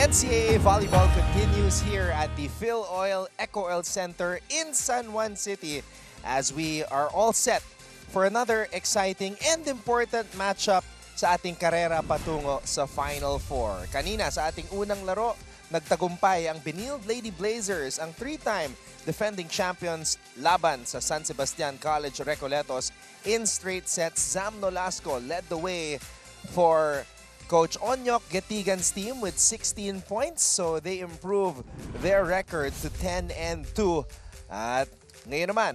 NCAA Volleyball continues here at the Phil Oil Eco Oil Center in San Juan City as we are all set for another exciting and important matchup sa ating karera patungo sa Final Four. Kanina sa ating unang laro, nagtagumpay ang Benilde Lady Blazers, ang three-time defending champions laban sa San Sebastian College Recoletos in straight sets. Zam Nolasco led the way for Coach Onyok Getigan's team with 16 points, so they improve their record to 10-2. At ngayon naman,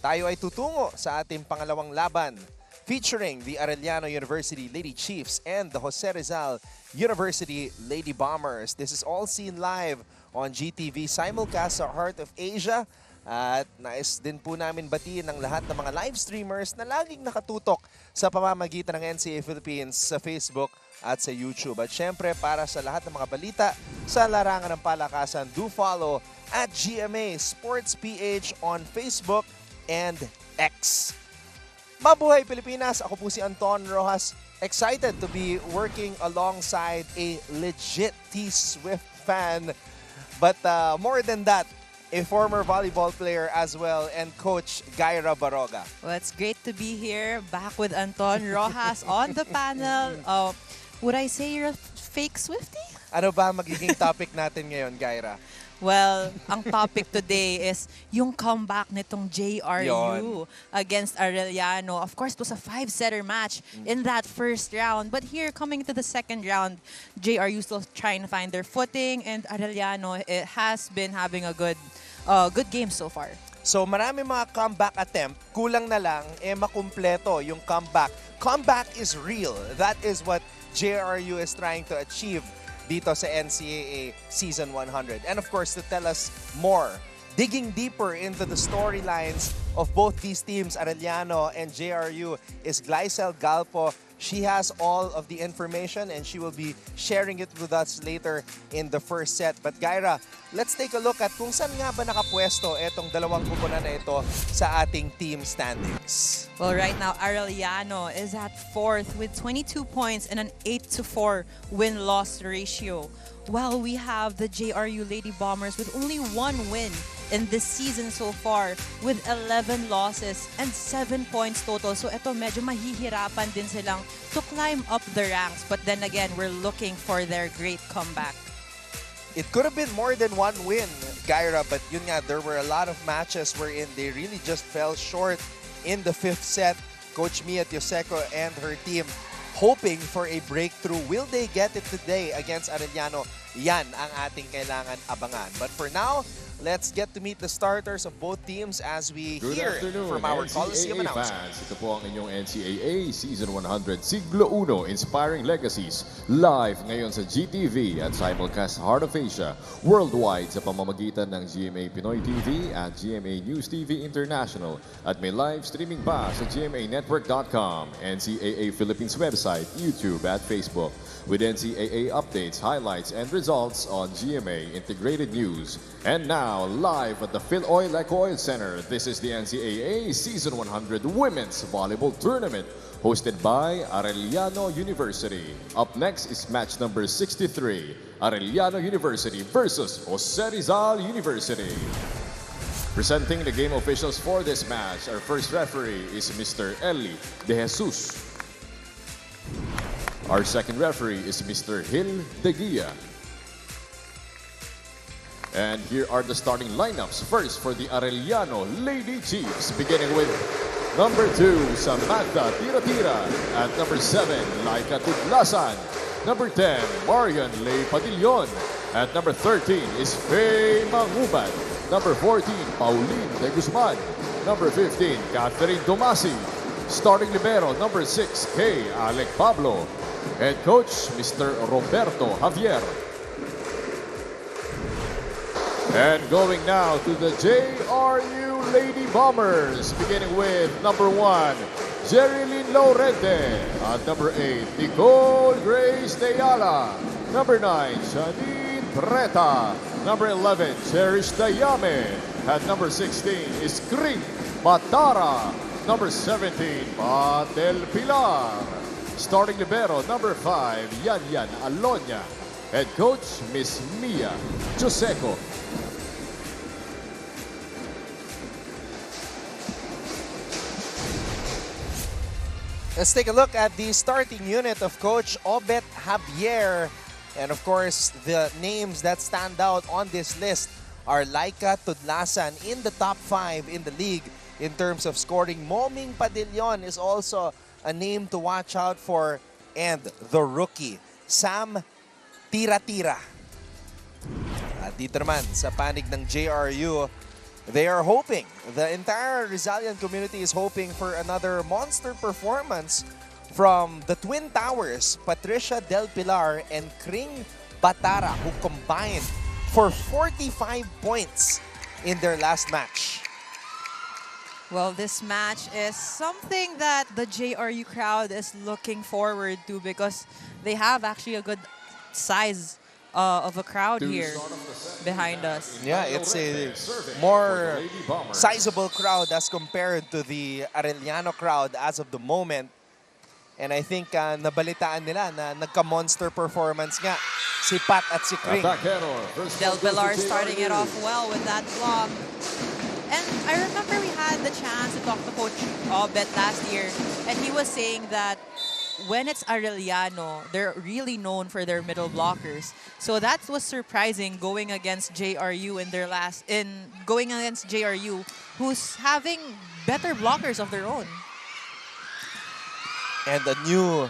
tayo ay tutungo sa ating pangalawang laban featuring the Arellano University Lady Chiefs and the Jose Rizal University Lady Bombers. This is all seen live on GTV simulcast sa Heart of Asia. At nais din po namin batiin ang lahat ng mga live streamers na laging nakatutok sa pamamagitan ng NCAA Philippines sa Facebook at sa YouTube. At syempre, para sa lahat ng mga balita sa larangan ng palakasan, do follow at GMA Sports PH on Facebook and X. Mabuhay Pilipinas! Ako po si Anton Rojas. Excited to be working alongside a legit T-Swift fan. But more than that, a former volleyball player as well, and Coach Gaira Baroga. Well, it's great to be here, back with Anton Rojas on the panel. Would I say you're a fake Swiftie? Ano ba magiging topic natin ngayon, Gaira? Well, ang topic today is yung comeback nitong JRU against Arellano. Of course, it was a 5-setter match in that first round. But here, coming to the second round, JRU still trying to find their footing, and Arellano has been having a good game so far. So marami mga comeback attempt, kulang na lang makumpleto yung comeback. Comeback is real. That is what JRU is trying to achieve dito sa NCAA Season 100. And of course, to tell us more, digging deeper into the storylines of both these teams, Arellano and JRU, is Glycel Galpo. She has all of the information and she will be sharing it with us later in the first set. But Gaira, let's take a look at kung saan nga ba nakapwesto itong dalawang kupunan na ito sa ating team standings. Well, right now, Arellano is at 4th with 22 points and an 8-4 win-loss ratio. While we have the JRU Lady Bombers with only 1 win in this season so far with 11 losses and 7 points total. So ito medyo mahihirapan din silang to climb up the ranks. But then again, we're looking for their great comeback. It could have been more than 1 win, Gaira, but yun nga, there were a lot of matches wherein they really just fell short in the 5th set. Coach Mia Tioseco and her team hoping for a breakthrough. Will they get it today against Arellano? Yan ang ating kailangan abangan. But for now, let's get to meet the starters of both teams as we hear from our Coliseum announcer. Fans, ito po ang inyong NCAA Season 100 Siglo Uno Inspiring Legacies live ngayon sa GTV at simulcast Heart of Asia worldwide sa pamamagitan ng GMA Pinoy TV at GMA News TV International at may live streaming pa sa GMANetwork.com, NCAA Philippines website, YouTube at Facebook with NCAA updates, highlights, and results on GMA Integrated News. And now, live at the Phil Oil Eco Oil Center, this is the NCAA Season 100 Women's Volleyball Tournament hosted by Arellano University. Up next is match number 63, Arellano University versus Jose Rizal University. Presenting the game officials for this match, our first referee is Mr. Eli De Jesus. Our second referee is Mr. Gil De Guia. And here are the starting lineups. First for the Arellano Lady Chiefs, beginning with number 2, Samantha Tira-Tira. At number 7, Laika Tudlasan. Number 10, Marian Ley Padillon. At number 13 is Faye Mangubat. Number 14, Pauline De Guzman. Number 15, Catherine Tomasi. Starting libero, number 6, Kay Alec Pablo. Head coach, Mr. Roberto Javier. And going now to the JRU Lady Bombers, beginning with number 1, Jerilyn Laurente. At number 8, Nicole Grace Deyala. Number 9, Janine Preta. Number 11, Cherish Dayame. At number 16 is Kring Batara. Number 17, Patel Pilar. Starting libero, number 5, Yan Alonya. Head Coach, Miss Mia Joseco. Let's take a look at the starting unit of Coach Obet Javier. And of course, the names that stand out on this list are Laika Tudlasan in the top 5 in the league in terms of scoring. Moming Padillon is also a name to watch out for. And the rookie, Sam Tira-Tira. At dito naman sa panig ng JRU, they are hoping, the entire Rizalian community is hoping for another monster performance from the Twin Towers, Patricia Del Pilar and Kring Batara, who combined for 45 points in their last match. Well, this match is something that the JRU crowd is looking forward to because they have actually a good size of a crowd here behind us. Yeah, it's a more sizable crowd as compared to the Arellano crowd as of the moment. And I think nabalitaan nila na nagka-monster performance nga si Pat at si Kring. Del Pilar starting it off well with that block. And I remember we had the chance to talk to Coach Obet last year, and he was saying that when it's Arellano, they're really known for their middle blockers. So that was surprising going against JRU going against JRU, who's having better blockers of their own. And a new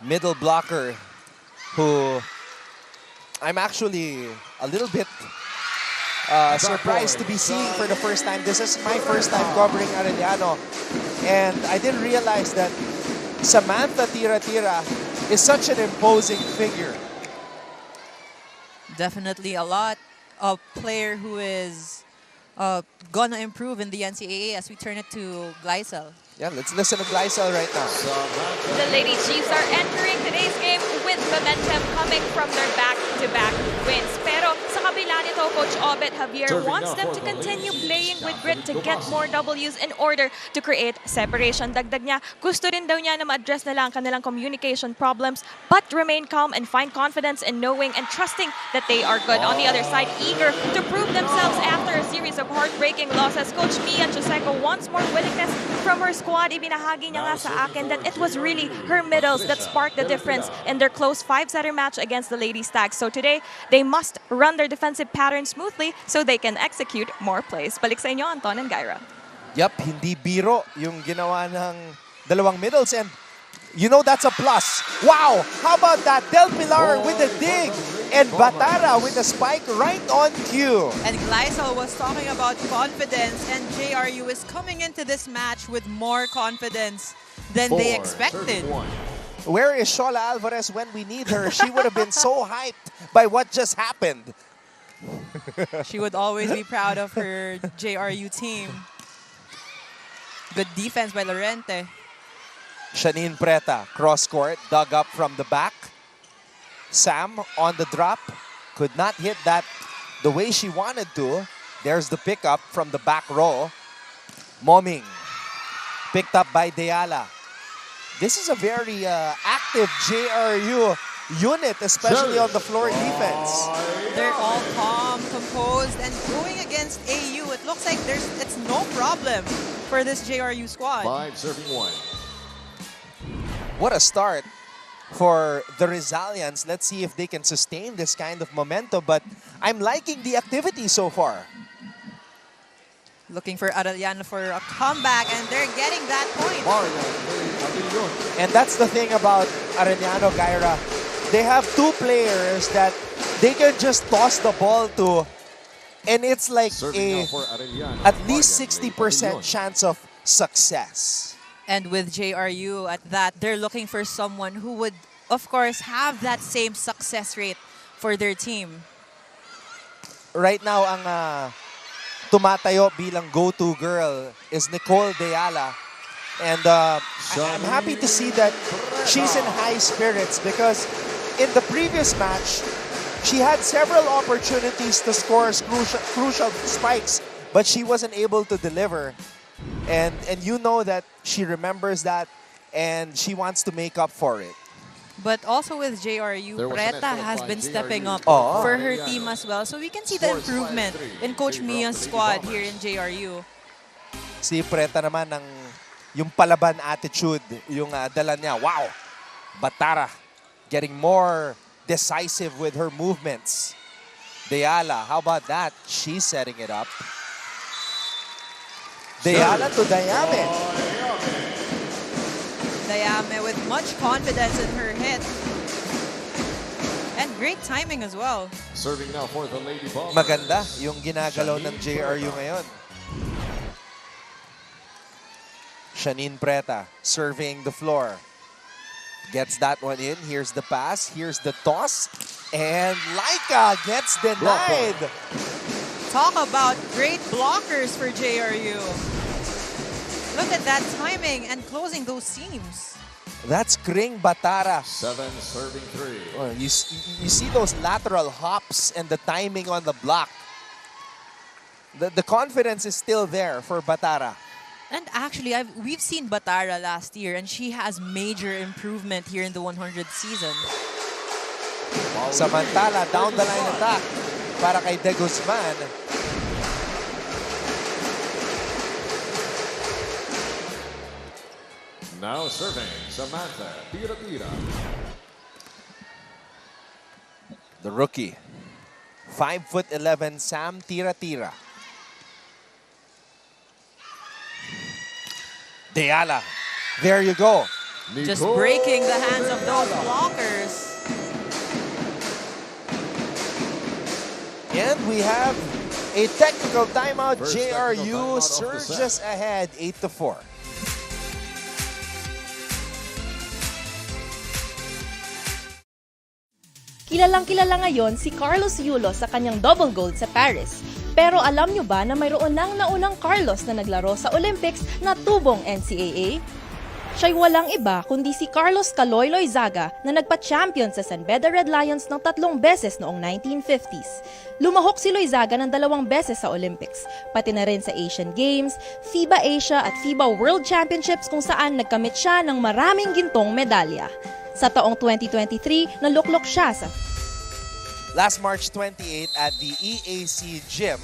middle blocker who I'm actually a little bit surprised to be seeing for the first time. This is my first time covering Arellano, and I didn't realize that Samantha Tira-Tira is such an imposing figure. Definitely a lot of player who is gonna improve in the NCAA as we turn it to Gleisel. Yeah, let's listen to Gleisel right now. The Lady Chiefs are entering today's game with momentum coming from their back-to-back wins. Pero sa kabila nito, Coach Obet Javier wants them to continue playing with grit to get more W's in order to create separation. Dagdag niya, gusto rin daw niya na ma-address nila ang kanilang communication problems but remain calm and find confidence in knowing and trusting that they are good. On the other side, eager to prove themselves after a series of heartbreaking losses, Coach Mia Joseco wants more willingness from her squad. Ibinahagi niya nga sa akin that it was really her middles that sparked the difference in their close 5-setter match against the Lady Stags. So today, they must run their defensive pattern smoothly so they can execute more plays. Balik sa inyo, Anton and Gyra. Yup, hindi biro yung ginawa ng dalawang middles, and you know that's a plus. Wow! How about that? Del Pilar with the dig and Batara with the spike right on cue. And Gleisel was talking about confidence, and JRU is coming into this match with more confidence than they expected. Where is Shola Alvarez when we need her? She would have been so hyped by what just happened. She would always be proud of her JRU team. Good defense by Lorente. Shanine Preta, cross court, dug up from the back. Sam on the drop, could not hit that the way she wanted to. There's the pickup from the back row. Moming, picked up by Deala. This is a very active JRU unit, especially on the floor defense. They're all calm, composed, and going against AU, it looks like it's no problem for this JRU squad. 5 serving 1. What a start for the Rizalians. Let's see if they can sustain this kind of momentum, but I'm liking the activity so far. Looking for Arellano for a comeback, and they're getting that point. And that's the thing about Arellano, Gyra. They have two players that they can just toss the ball to, and it's like at least 60% chance of success. And with JRU at that, they're looking for someone who would, of course, have that same success rate for their team. Right now, ang tumatayo bilang go-to girl is Nicole Deala. And I'm happy to see that she's in high spirits because in the previous match, she had several opportunities to score crucial spikes, but she wasn't able to deliver. And you know that she remembers that and she wants to make up for it. But also with JRU, There was a net Preta ball has by been stepping JRU. up Oh. for her team as well. So we can see the Scores improvement 5-3 in Coach in favor of Mia's the Lady squad Bombers. here in JRU. Si Preta naman yung palaban attitude, yung dala niya. Wow! Batara getting more decisive with her movements. Deala, how about that? She's setting it up. Deala to Dayame. Dayame with much confidence in her hit. And great timing as well. Serving now for the Lady Bombers. Maganda yung ginagalaw ng JRU ngayon. Shanine Preta serving the floor. Gets that one in. Here's the pass. Here's the toss. And Laika gets denied. Talk about great blockers for JRU. Look at that timing and closing those seams. That's Kring Batara. 7 serving 3. Oh, you see those lateral hops and the timing on the block. The confidence is still there for Batara. And actually, we've seen Batara last year, and she has major improvement here in the 100 season. Samantala, down the line attack para kay De Guzman. Now serving Samantha Tira-Tira. The rookie, 5'11", Sam Tira-Tira. Deala, there you go. Just Nicole breaking the hands of those Deala. blockers. And we have a technical timeout. First technical JRU timeout of the surges set. ahead 8-4. Kilalang-kilala ngayon si Carlos Yulo sa kanyang double gold sa Paris. Pero alam nyo ba na mayroon nang naunang Carlos na naglaro sa Olympics na tubong NCAA? Siya'y walang iba kundi si Carlos Caloy Zaga na nagpa-champion sa San Beda Red Lions ng 3 beses noong 1950s. Lumahok si Loizaga ng 2 beses sa Olympics, pati na rin sa Asian Games, FIBA Asia at FIBA World Championships kung saan nagkamit siya ng maraming gintong medalya. Sa taong 2023, naluklok siya sa Last March 28 at the EAC gym,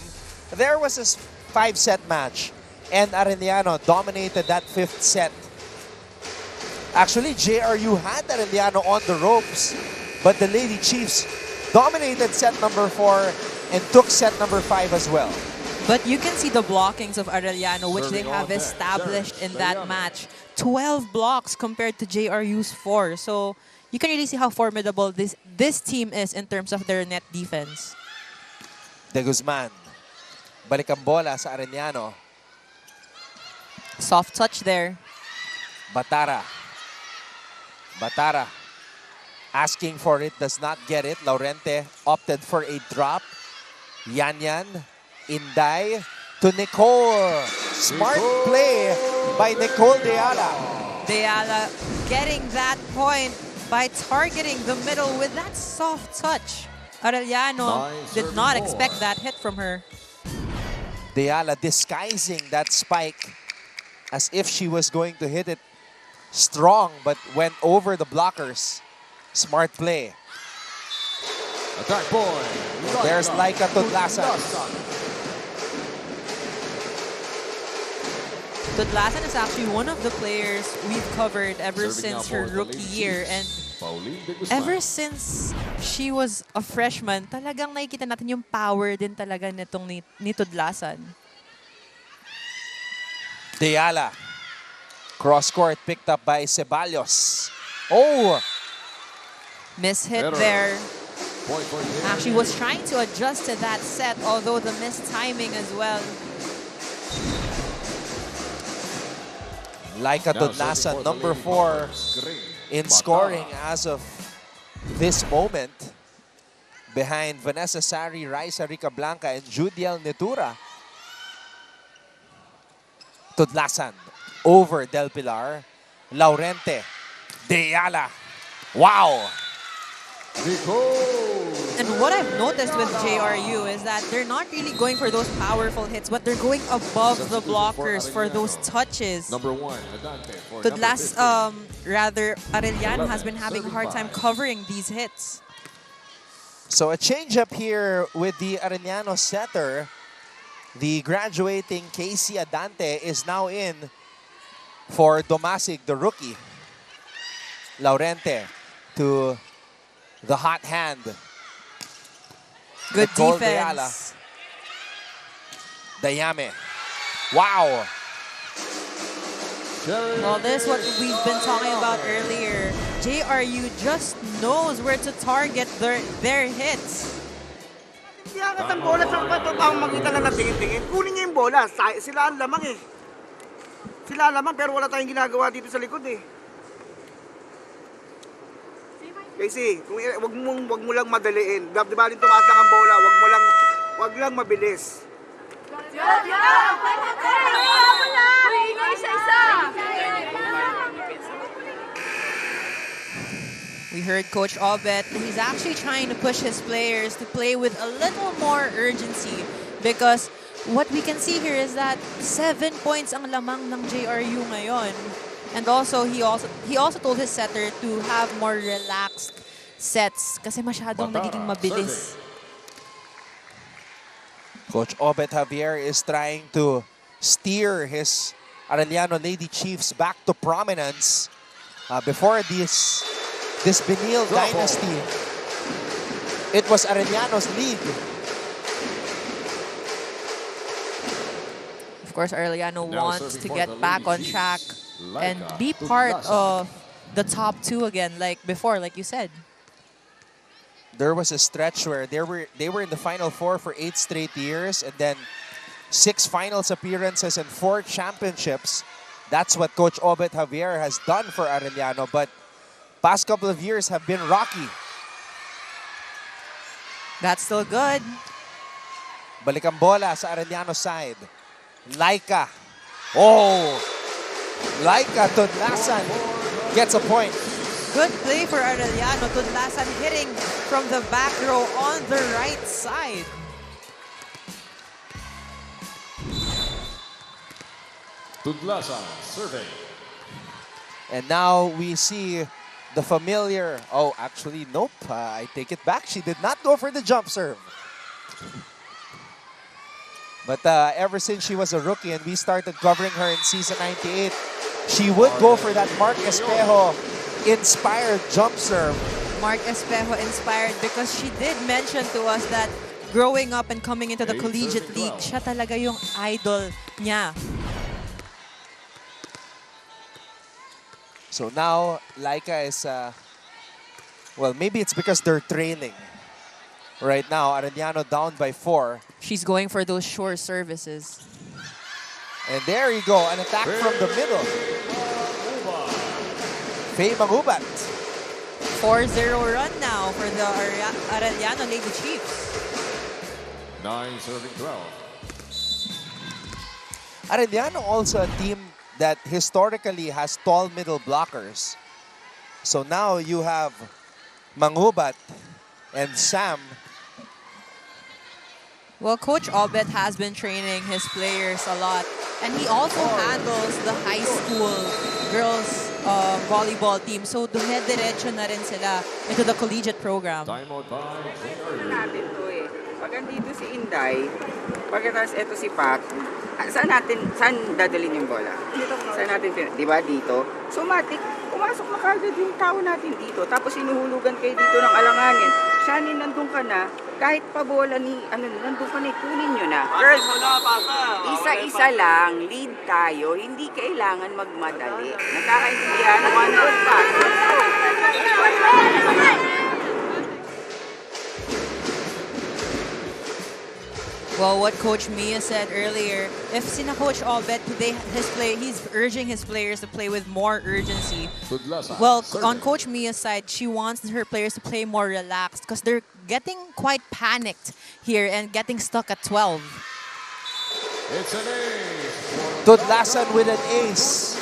there was a 5-set match and Arellano dominated that 5th set. Actually, JRU had Arellano on the ropes, but the Lady Chiefs dominated set number 4 and took set number 5 as well. But you can see the blockings of Arellano, which they Serving have on deck, established in that Dayame. match. 12 blocks compared to JRU's 4. So you can really see how formidable this team is in terms of their net defense. De Guzman, balik ang bola sa Arellano. Soft touch there. Batara. Batara asking for it, does not get it. Laurente opted for a drop. Yanyan, Inday to Nicole. Smart play by Nicole Deala. Deala getting that point by targeting the middle with that soft touch. Arellano did not expect that hit from her. Deala disguising that spike as if she was going to hit it strong, but went over the blockers. Smart play. Attack point. There's Laika Tudlasan. Tudlasan is actually one of the players we've covered ever Serving now since her for the rookie Lady year. Chiefs, And Pauline De Guzman. ever since she was a freshman, talagang nakikita natin yung power din talaga nitong ni Tudlasan. Deala. Cross court picked up by Ceballos. Oh! Mishit Error. there. Point for JRU. Actually was trying to adjust to that set, although the missed timing as well. Laika Now serving Tudlasan, for the number Lady 4 Bombers, Green. in Bata. scoring as of this moment. Behind Vanessa Sari, Raisa Rica Blanca, and Judiel Netura. Tudlasan over Del Pilar. Laurente. Deala. Wow! Nicole And what I've noticed with JRU is that they're not really going for those powerful hits, but they're going above the blockers for those touches. Number 1, Adante. For The number last, 15. rather, Arellano has been having a hard time covering these hits. So a change-up here with the Arellano setter. The graduating Casey Adante is now in for Domasig, the rookie. Laurente to the hot hand. Good Nicole Deala. defense. Dayame. Wow. Well, this is what we've been talking about earlier. JRU just knows where to target their hits. Hindi angat ang bola sa pamamagitan lang ng tingin-tingin. Kunin niya yung bola. Sila ang lamang eh. Sila ang lamang pero wala tayong ginagawa dito sa likod eh. Casey, wag mo lang madaliin. Di ba rin tumaas lang ang bola, wag lang mabilis. We heard Coach Obet. He's actually trying to push his players to play with a little more urgency because what we can see here is that 7 points ang lamang ng JRU ngayon. And also, he also told his setter to have more relaxed sets kasi masyadong nagiging mabilis. Coach Obet Javier is trying to steer his Arellano Lady Chiefs back to prominence before this Benil dynasty. It was Arellano's league. Of course, Arellano wants to get back on track and be part of the top 2 again, like before, like you said. There was a stretch where they were in the Final Four for 8 straight years, and then 6 finals appearances and 4 championships. That's what Coach Obet Javier has done for Arellano, but past couple of years have been rocky. That's still good. Balik ang bola sa Arellano side. Laika. Oh! Laika Tudlasan gets a point. Good play for Arellano. Tudlasan hitting from the back row on the right side. Tudlasan serving. And now we see the familiar... Oh, actually, nope. I take it back. She did not go for the jump serve. But ever since she was a rookie and we started covering her in season 98, she would go for that Mark Espejo inspired jump serve. Mark Espejo inspired because she did mention to us that growing up and coming into the collegiate league, siya talaga yung idol niya. So now, Laika is... well, maybe it's because they're trailing. Right now, Arellano down by 4. She's going for those short services. And there you go, an attack from the middle. Faye Mangubat. 4-0 run now for the Arellano Lady Chiefs. 9 serving 12. Arellano also a team that historically has tall middle blockers. So now you have Mangubat and Sam. Well, Coach Obet has been training his players a lot. And he also handles the high school girls volleyball team. So, dumediretso na rin sila into the collegiate program. Timeout by JRU. Natin to eh. Pag andito si Inday, pagkatapos eto si Pat, saan dadalhin yung bola? Saan natin, di ba dito? So, matik, pumasok na kagad yung tao natin dito. Tapos sinuhulugan kayo dito ng alanganin. Shani, nandun ka na. Kahit pa bola ni, nandun ka na, kunin nyo na. Girls, isa-isa lang, lead tayo. Hindi kailangan magmadali. Nakakaintindihan, 1 pa. Well, what Coach Mia said earlier, if sina Coach Obet today, he's urging his players to play with more urgency. Tudlasan Well, serving. on Coach Mia's side, she wants her players to play more relaxed because they're getting quite panicked here and getting stuck at 12. It's an ace. Tudlasan with an ace.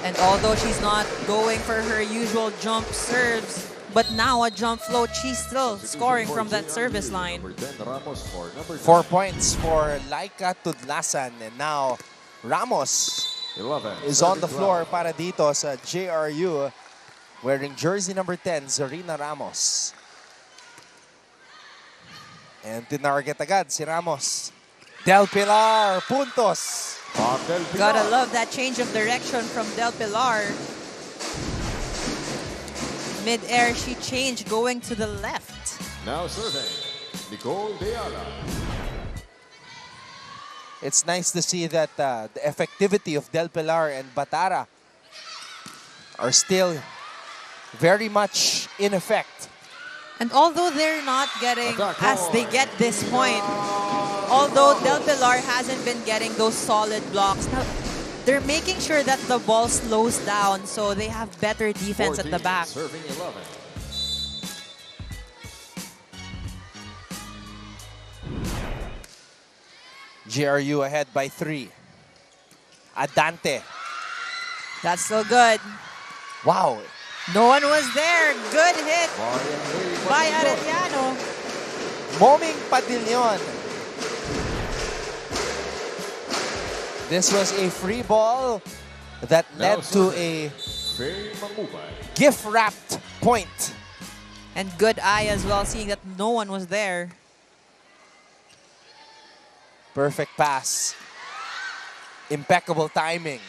And although she's not going for her usual jump serves, But now a jump float, she's still scoring from that service line. Number 10, Ramos for number 4 points for Laika Tudlasan. And now Ramos 11. is on the floor para dito sa JRU wearing jersey number 10, Zarina Ramos. And tinarget agad si Ramos. Del Pilar, puntos. Gotta love that change of direction from Del Pilar. Mid-air, she changed going to the left. Now serving, Nicole Deala. It's nice to see that the effectivity of Del Pilar and Batara are still very much in effect. And although they're not getting, as they get this point, although Del Pilar hasn't been getting those solid blocks, now they're making sure that the ball slows down so they have better defense 14, at the back. Serving 11. JRU ahead by 3. Adante. That's so good. Wow. No one was there. Good hit by Arellano. Moming Padillon. This was a free ball that led to a gift-wrapped point. And good eye as well, seeing that no one was there. Perfect pass. Impeccable timing.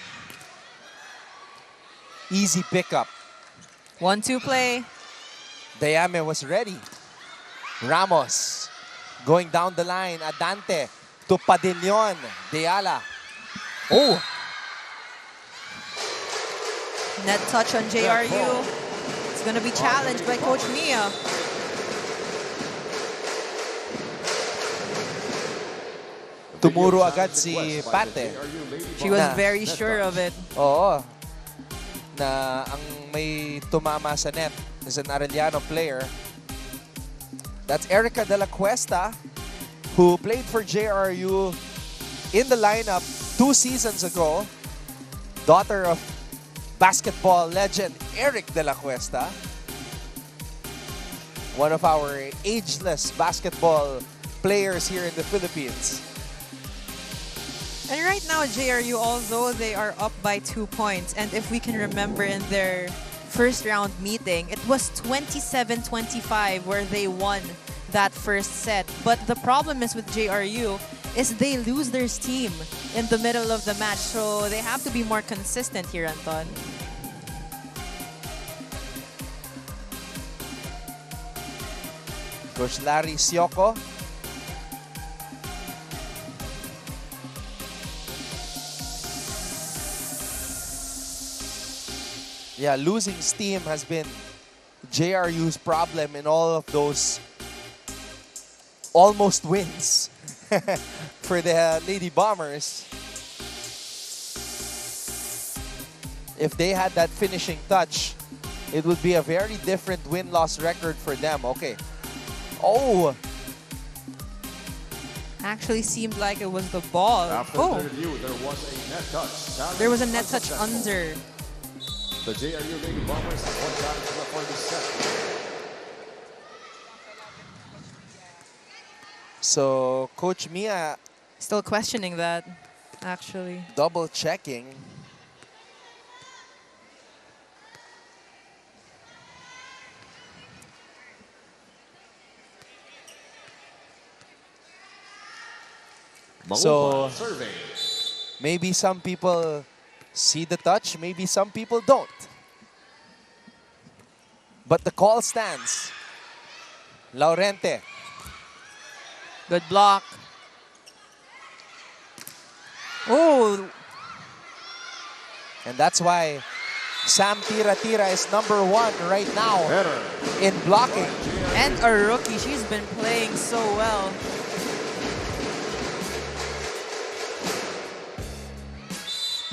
Easy pickup. 1-2 play. Dayame was ready. Ramos going down the line. Adante to Padillon. Deala. Oh! Net touch on JRU. It's going to be challenged by Coach Mia. Tumuro agad si Pate. She was very sure of it. Oo. Na ang may tumama sa net is an Arellano player. That's Erica De La Cuesta, who played for JRU in the lineup 2 seasons ago. Daughter of basketball legend Eric De La Cuesta. One of our ageless basketball players here in the Philippines. And right now, JRU, although they are up by 2 points, and if we can remember in their first round meeting, it was 27-25 where they won that first set. But the problem is with JRU is they lose their steam in the middle of the match. So they have to be more consistent here, Anton. Coach Larry Sioco. Yeah, losing steam has been JRU's problem in all of those almost wins for the Lady Bombers. If they had that finishing touch, it would be a very different win-loss record for them. Okay. Oh! Actually seemed like it was the ball. After the review, there was a net touch. There was a net touch under. The JRU Lady Bombers have one challenge for this set. So, Coach Mia Still questioning that, actually. double checking. So, Survey. maybe some people see the touch, maybe some people don't. But the call stands. Laurente. Good block. Oh, And that's why Sam Tira is #1 right now in blocking. and a rookie. She's been playing so well.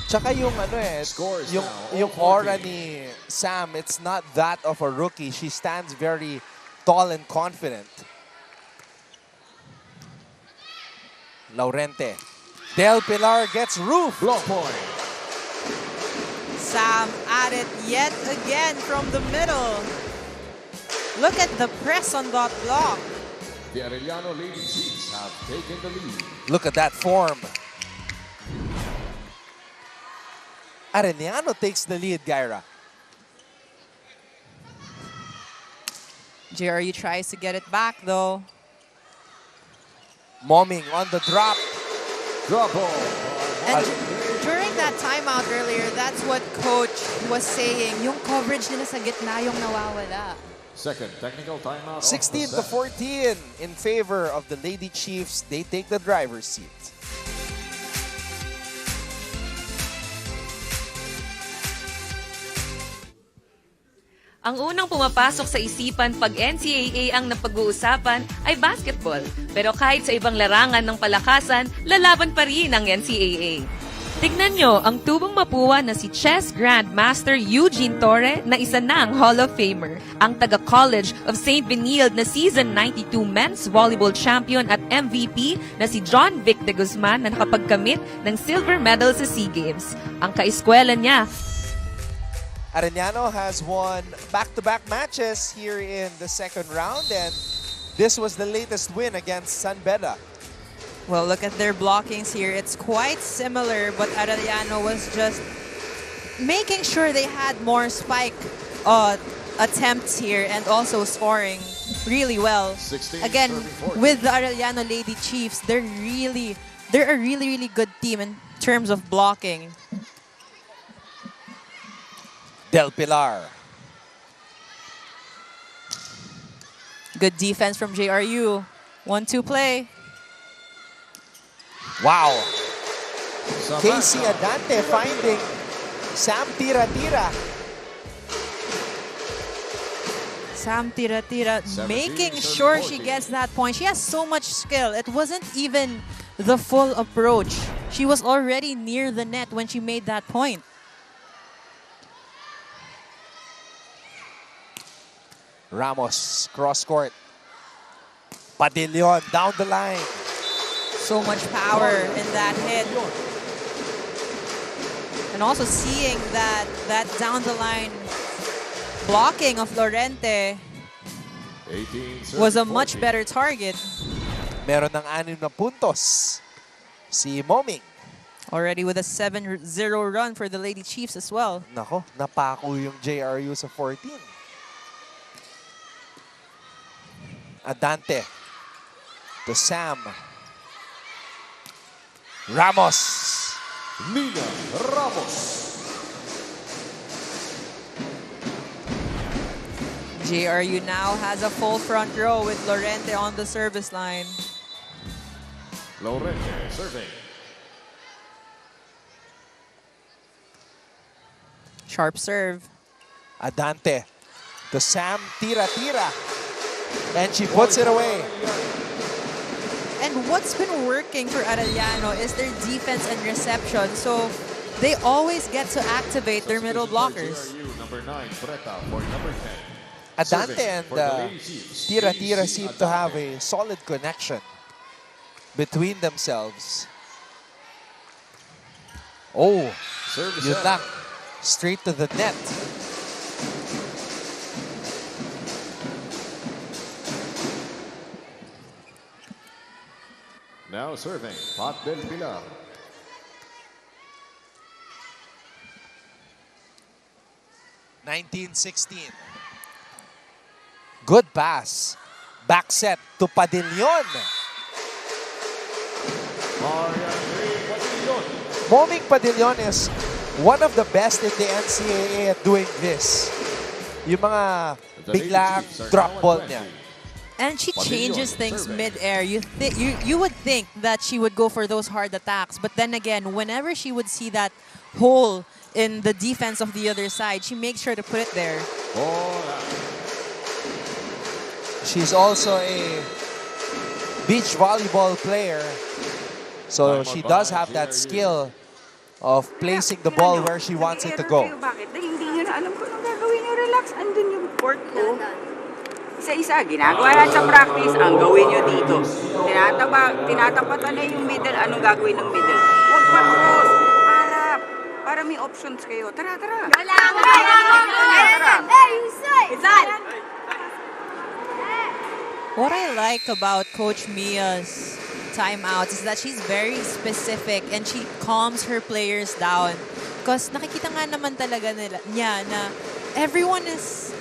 Tsaka yung ano eh, Scores yung, now, yung aura ni Sam, it's not that of a rookie. She stands very tall and confident. Laurente. Del Pilar gets roof. Block point. Sam at it yet again from the middle. Look at the press on that block. The Arellano Lady Chiefs have taken the lead. Look at that form. Arellano takes the lead, Gyra. JRU tries to get it back though. Moming on the drop. Drop ball. And during that timeout earlier, that's what coach was saying. Yung coverage nila sa gitna yung nawawala. Second technical timeout. 16 to 14 in favor of the Lady Chiefs. They take the driver's seat. Ang unang pumapasok sa isipan pag NCAA ang napag-uusapan ay basketball. Pero kahit sa ibang larangan ng palakasan, lalaban pa rin ang NCAA. Tignan nyo ang tubong mapuwa na si Chess Grandmaster Eugene Torre na isa na ang Hall of Famer. Ang taga-College of St. Benilde na Season 92 Men's Volleyball Champion at MVP na si John Vic de Guzman na nakapagkamit ng silver medal sa SEA Games. Ang kaeskwela niya, Arellano has won back-to-back matches here in the second round, and this was the latest win against San Beda. Well, look at their blockings here. It's quite similar, but Arellano was just making sure they had more spike attempts here and also scoring really well. Again, with the Arellano Lady Chiefs, they're a really good team in terms of blocking. Del Pilar. Good defense from JRU. 1-2 play. Wow. Casey Adante finding Sam Tira-Tira. Sam Tira-Tira making sure she gets that point. She has so much skill. It wasn't even the full approach. She was already near the net when she made that point. Ramos, cross-court. Padillon, down the line. So much power in that hit. And also seeing that down the line blocking of Lorente was a much better target. Meron ng 6 na puntos si Moming. Already with a 7-0 run for the Lady Chiefs as well. Nako, napako yung JRU sa 14. Adante to Sam. Ramos. Nina Ramos. JRU now has a full front row with Lorente on the service line. Lorente serving. Sharp serve. Adante to Sam. Tira-Tira. And she puts it away. And what's been working for Arellano is their defense and reception. So they always get to activate their middle blockers. Number 9, Preta for number 10. Adante and Tira-Tira seem to have a solid connection between themselves. Oh, yun lang. Straight to the net. Now serving, Pat Del Pilar. (1916). Good pass. Back set to Padillon. Moming Padillon is one of the best in the NCAA at doing this. Yung mga biglang drop ball niya. And she changes things mid-air. You would think that she would go for those hard attacks. But then again, whenever she would see that hole in the defense of the other side, she makes sure to put it there. She's also a beach volleyball player. So she does have that skill of placing the ball where she wants it to go. Bakit? Dahil hindi nyo na alam kung anong gagawin nyo. Relax. Andun yung court ko. Isa-isa, ginagawa lang sa practice, ang gawin nyo dito. Tinatapatan na yung middle, anong gagawin ng middle? Huwag pa-cross, para may options kayo. Tara, tara. Tara. like about Coach Mia's timeouts is that she's very specific and she calms her players down. Because nakikita nga naman talaga niya na everyone is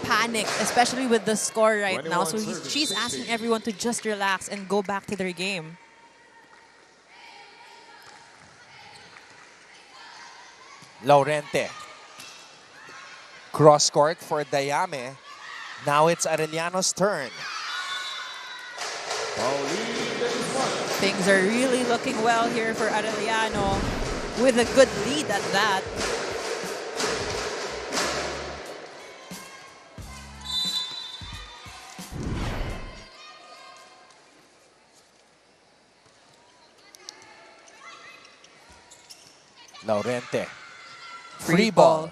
panicked, especially with the score right now. So she's asking everyone to just relax and go back to their game. Laurente. Cross court for Dayame. Now it's Arellano's turn. Things are really looking well here for Arellano with a good lead at that. Laurente. Free ball.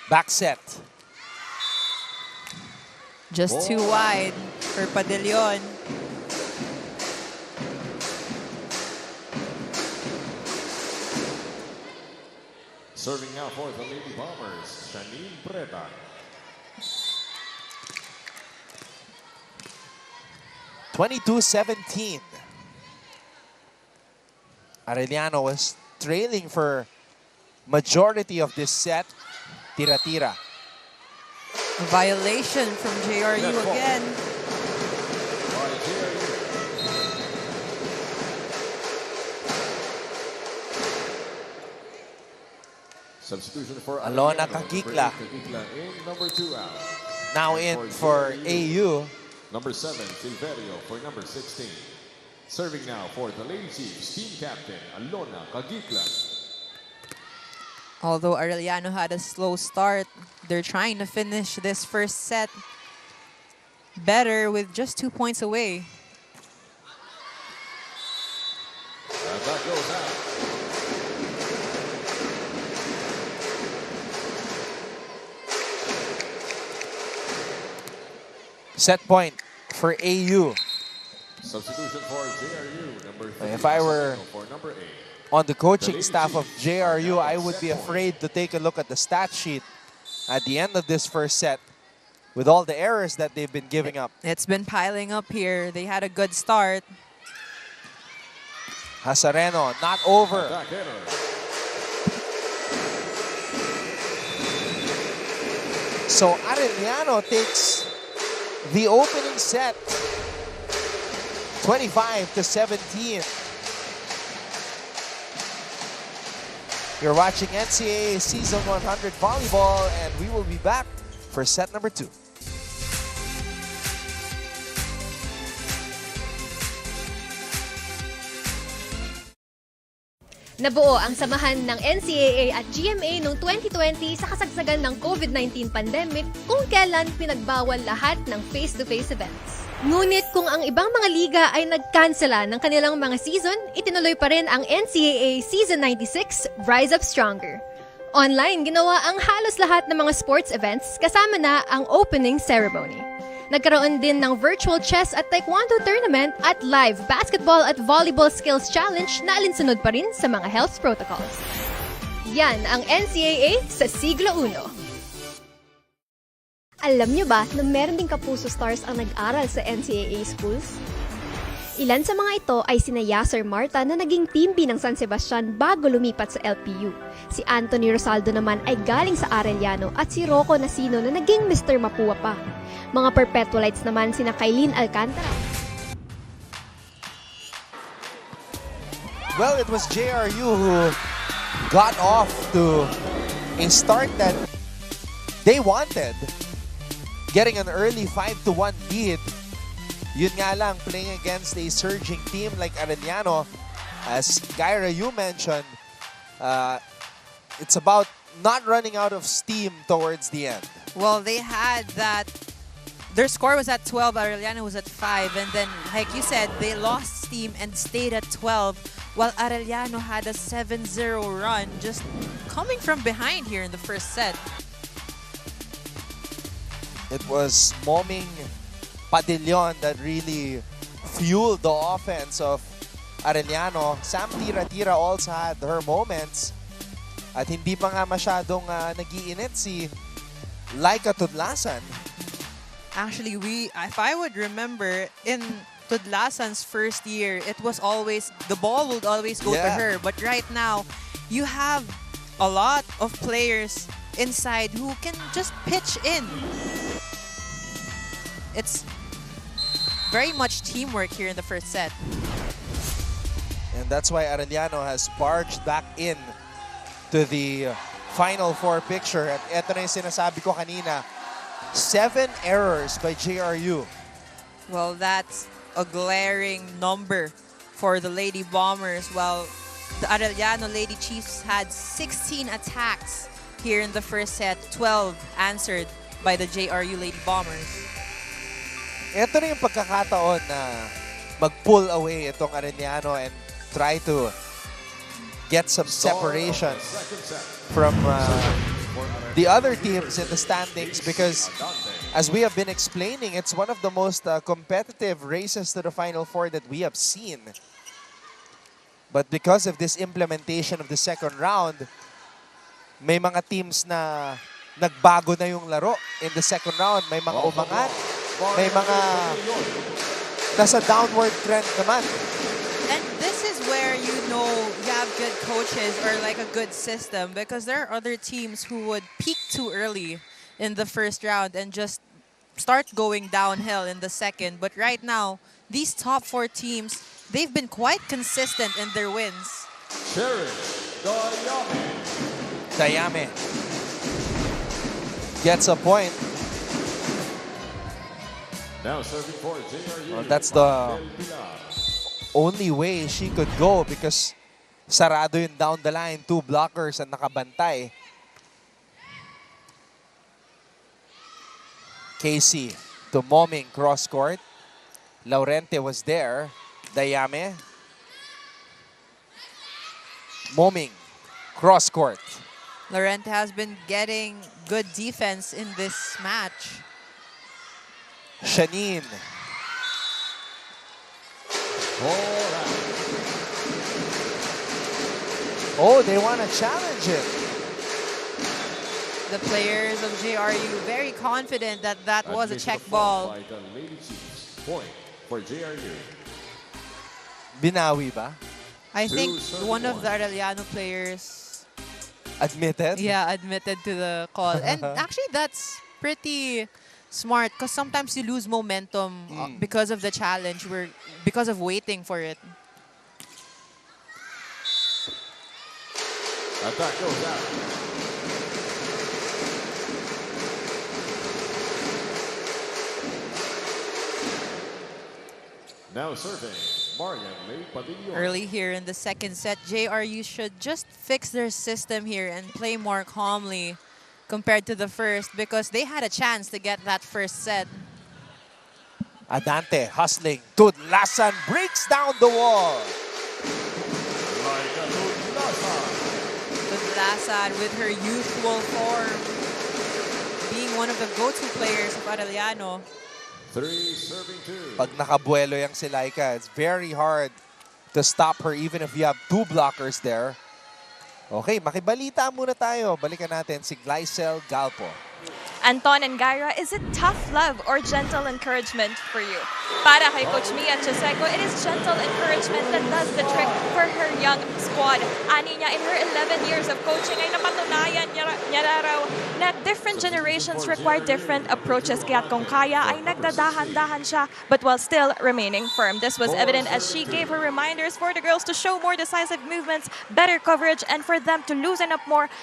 Back set. Just too wide for Padillon. Serving now for the Lady Bombers, Janine Preta. (22-17). Arellano was trailing for majority of this set. Tira-tira. A violation from JRU again. Substitution for Alona Arellano. Kagikla. In number 2 out. Now in for AU. Number 7, Silverio for number 16. Serving now for the Lady Chiefs, team captain, Alona Kagikla. Although Arellano had a slow start, they're trying to finish this first set better with just 2 points away. That goes out. Set point for AU. Substitution for JRU, number 3. If I were for number 8. on the coaching staff of JRU, I would be afraid to take a look at the stat sheet at the end of this first set with all the errors that they've been giving up. It's been piling up here. They had a good start. Hasareno, not over. So Arellano takes the opening set, 25-17. You're watching NCAA Season 100 Volleyball, and we will be back for set number 2. Nabuo ang samahan ng NCAA at GMA noong 2020 sa kasagsagan ng COVID-19 pandemic kung kailan pinagbawal lahat ng face-to-face events. Ngunit kung ang ibang mga liga ay nagkansela ng kanilang mga season, itinuloy pa rin ang NCAA Season 96 Rise Up Stronger. Online, ginawa ang halos lahat ng mga sports events kasama na ang opening ceremony. Nagkaroon din ng virtual chess at taekwondo tournament at live basketball at volleyball skills challenge na alinsunod pa rin sa mga health protocols. Yan ang NCAA sa siglo 1. Alam niyo ba na meron ding kapuso stars ang nag-aral sa NCAA schools? Ilan sa mga ito ay sina Yasser Marta na naging team B ng San Sebastian bago lumipat sa LPU. Si Anthony Rosaldo naman ay galing sa Arellano at si Rocco Nasino na naging Mr. Mapua pa. Mga perpetualites naman sina Kailin Alcantara. Well, it was JRU who got off to a start that they wanted. Getting an early 5-1 lead. Yun nga lang, playing against a surging team like Arellano. As Kyra, you mentioned, it's about not running out of steam towards the end. Well, they had that. Their score was at 12, Arellano was at 5, and then, like you said, they lost steam and stayed at 12, while Arellano had a 7-0 run, just coming from behind here in the first set. It was Moming Padillon that really fueled the offense of Arellano. Sam Tira-Tira also had her moments. At hindi pa nga masyadong nag-iinit si Laika Tudlasan. Actually, if I would remember, in Tudlasan's first year, it was always, the ball would always go to her. But right now, you have a lot of players inside who can just pitch in. It's very much teamwork here in the first set. And that's why Arellano has barged back in to the Final Four picture. At eto na yung sinasabi ko kanina, 7 errors by JRU. Well, that's a glaring number for the Lady Bombers, while the Arellano Lady Chiefs had 16 attacks here in the first set, 12 answered by the JRU Lady Bombers. Ito na yung pagkakataon na mag-pull away itong Arellano and try to get some separation from the other teams in the standings, because as we have been explaining, it's one of the most competitive races to the Final Four that we have seen. But because of this implementation of the second round, may mga teams na nagbago na yung laro in the second round. May mga umangat, may mga nasa downward trend naman. And this is where you know you have good coaches or like a good system, because there are other teams who would peak too early in the first round and just start going downhill in the second. But right now, these top 4 teams, they've been quite consistent in their wins. Dayame gets a point. Now serving for JRU. Well, that's the only way she could go, because sarado yun down the line. 2 blockers and nakabantay. Casey to Moming cross court. Laurente was there. Dayame. Moming cross court. Laurente has been getting good defense in this match. Shanine. Oh, they want to challenge it. The players of JRU very confident that that was a check ball. Point for JRU. Binawi ba? I think one of the Arellano players admitted to the call. And actually, that's pretty smart, because sometimes you lose momentum because of the challenge, because of waiting for it. Attack goes out. Now serving, Marian May Padilla. Early here in the second set, JRU should just fix their system here and play more calmly compared to the first, because they had a chance to get that first set. Adante hustling. Tudlasan breaks down the wall. Tudlasan with her youthful form, being one of the go-to players of Arellano. 3 serving 2. Pag nakabuelo yang si Laika, it's very hard to stop her even if you have 2 blockers there. Okay, makibalita muna tayo. Balikan natin si Glycel Galpo. Anton and Gaira, is it tough love or gentle encouragement for you? Para kay Coach Mia Choseco, it is gentle encouragement that does the trick for her young squad. Ani niya, in her 11 years of coaching ay napatunayan niya raw na different generations require different approaches. Kaya't kung kaya ay nagdadahan-dahan siya, but while still remaining firm. This was evident as she gave her reminders for the girls to show more decisive movements, better coverage, and for them to loosen up more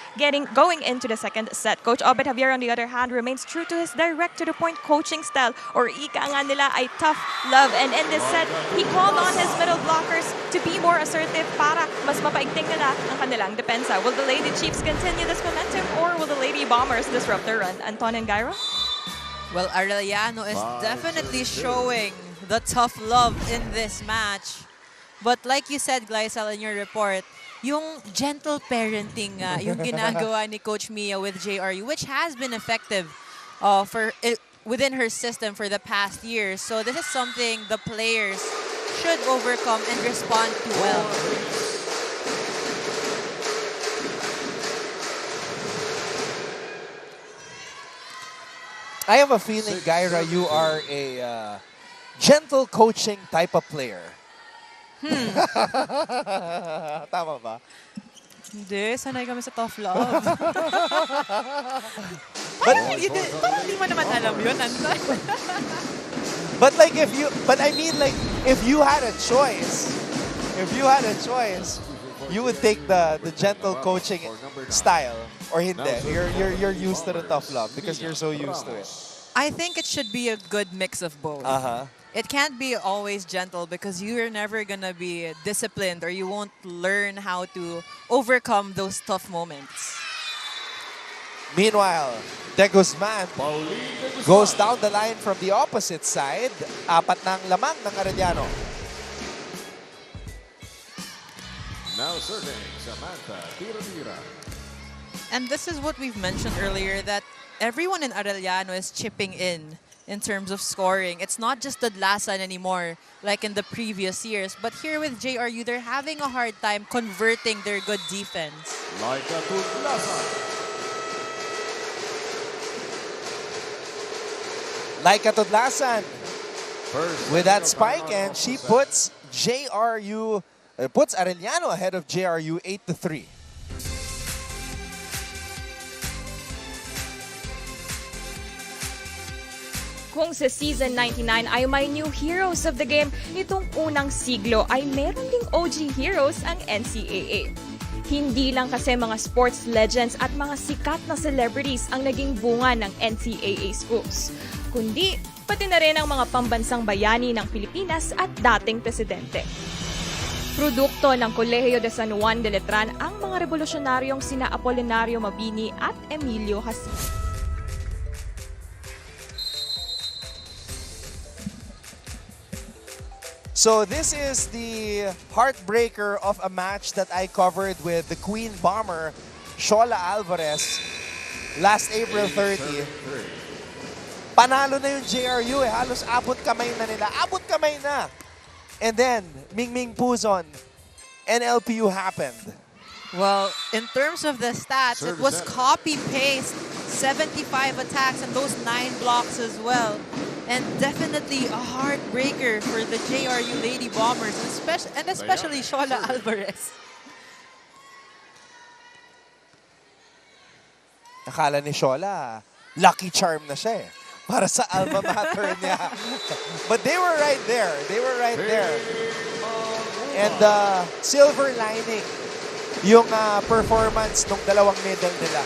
going into the second set. Coach Obed Javier, on the other hand, remains true to his direct to the point coaching style, or ika nga nila ay tough love. And in this set, he called on his middle blockers to be more assertive para mas mapaigting nila ang kanilang depensa. Will the Lady Chiefs continue this momentum, or will the Lady Bombers disrupt their run? Anton and Gairo? Well, Arellano is definitely showing the tough love in this match. But like you said, Glycel, in your report, yung gentle parenting yung ginagawa ni Coach Mia with JRU, which has been effective within her system for the past years. So this is something the players should overcome and respond to well. I have a feeling, Gaira, you are a gentle coaching type of player. Tama ba? Hindi, sanay kami sa tough love. But Hindi mo naman alam yun, Anton. But I mean, if you had a choice, you would take the gentle coaching style, or hindi. You're used to the tough love because you're so used to it. I think it should be a good mix of both. It can't be always gentle because you're never gonna be disciplined or you won't learn how to overcome those tough moments. Meanwhile, De Guzman goes down the line from the opposite side. Apat ng lamang ng Arellano. Now serving Samantha Tira. And this is what we've mentioned earlier, that everyone in Arellano is chipping in terms of scoring. It's not just Tudlasan anymore like in the previous years. But here with JRU, they're having a hard time converting their good defense. Like a Tudlasan. Laika Tudlasan with that spike, and she puts Arellano ahead of JRU 8-3. Kung sa Season 99 ay may new heroes of the game, nitong unang siglo ay meron ding OG heroes ang NCAA. Hindi lang kasi mga sports legends at mga sikat na celebrities ang naging bunga ng NCAA schools, kundi pati na rin ang mga pambansang bayani ng Pilipinas at dating presidente. Produkto ng Kolehiyo de San Juan de Letran ang mga revolusyonaryong sina Apolinario Mabini at Emilio Jacinto. So this is the heartbreaker of a match that I covered with the Queen Bomber, Shola Alvarez, last April 30. Panalo na yung JRU eh. Halos abot kamay na nila. Abot kamay na! And then, Mingming Puzon, NLPU happened. Well, in terms of the stats, it was copy-paste, 75 attacks and those 9 blocks as well. And definitely a heartbreaker for the JRU Lady Bombers, especially Shola Alvarez. Nakala ni Shola, lucky charm na siya eh. Para sa alma mater niya. But they were right there. And silver lining yung performance ng dalawang medal nila.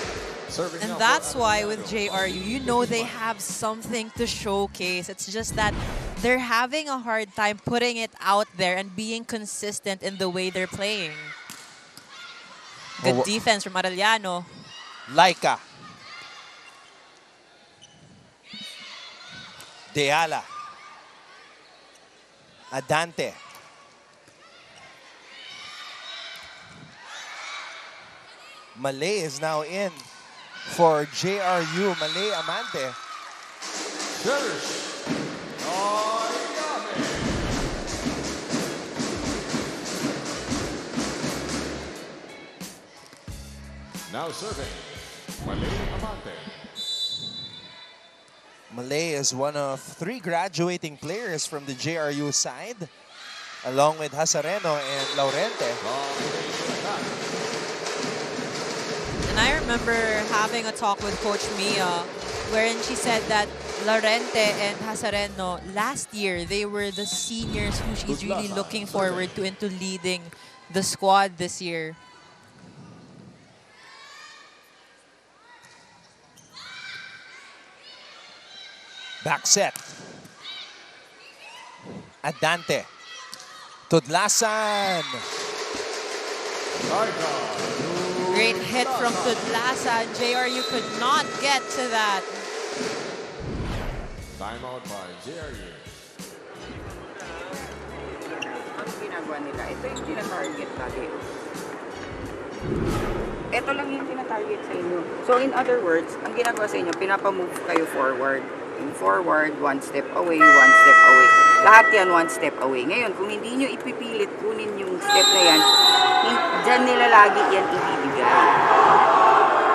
And that's why with JRU, you know they have something to showcase. It's just that they're having a hard time putting it out there and being consistent in the way they're playing. Good defense from Arellano. Laika. Deala. Adante. Malay is now in for JRU. Malay Amante. Now serving, Malay Amante. Malay is one of 3 graduating players from the JRU side, along with Hasareno and Laurente. And I remember having a talk with Coach Mia wherein she said that Laurente and Hasareno, last year, they were the seniors who she's really looking forward to into leading the squad this year. Back set. Adante. Tudlasan. Great hit from Tudlasan. JRU could not get to that. Timeout by JRU. Ang ginagawa nila, ito yung tina-target lagi. Ito lang yung tina-target sa inyo. So in other words, ang ginagawa sa inyo, pinapamove kayo forward. Yung forward, 1 step away, 1 step away. Lahat yan 1 step away. Ngayon, kung hindi nyo ipipilit, kunin yung step na yan, dyan nila lagi yan ibibigay.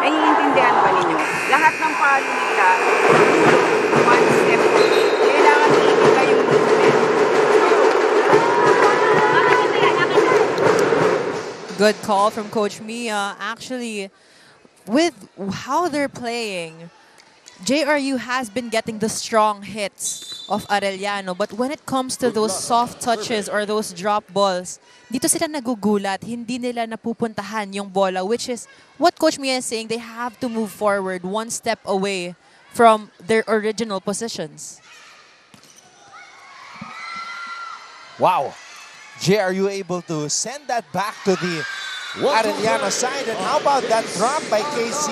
Naiintindihan ba ninyo? Lahat ng palo nila, Good call from Coach Mia. Actually, with how they're playing, JRU has been getting the strong hits of Arellano, but when it comes to those soft touches or those drop balls, dito sila nagugulat, hindi nila napupuntahan yung bola, which is what Coach Mia is saying, they have to move forward one step away from their original positions. Wow. JRU able to send that back to the Arellano side. And how about that drop by KC?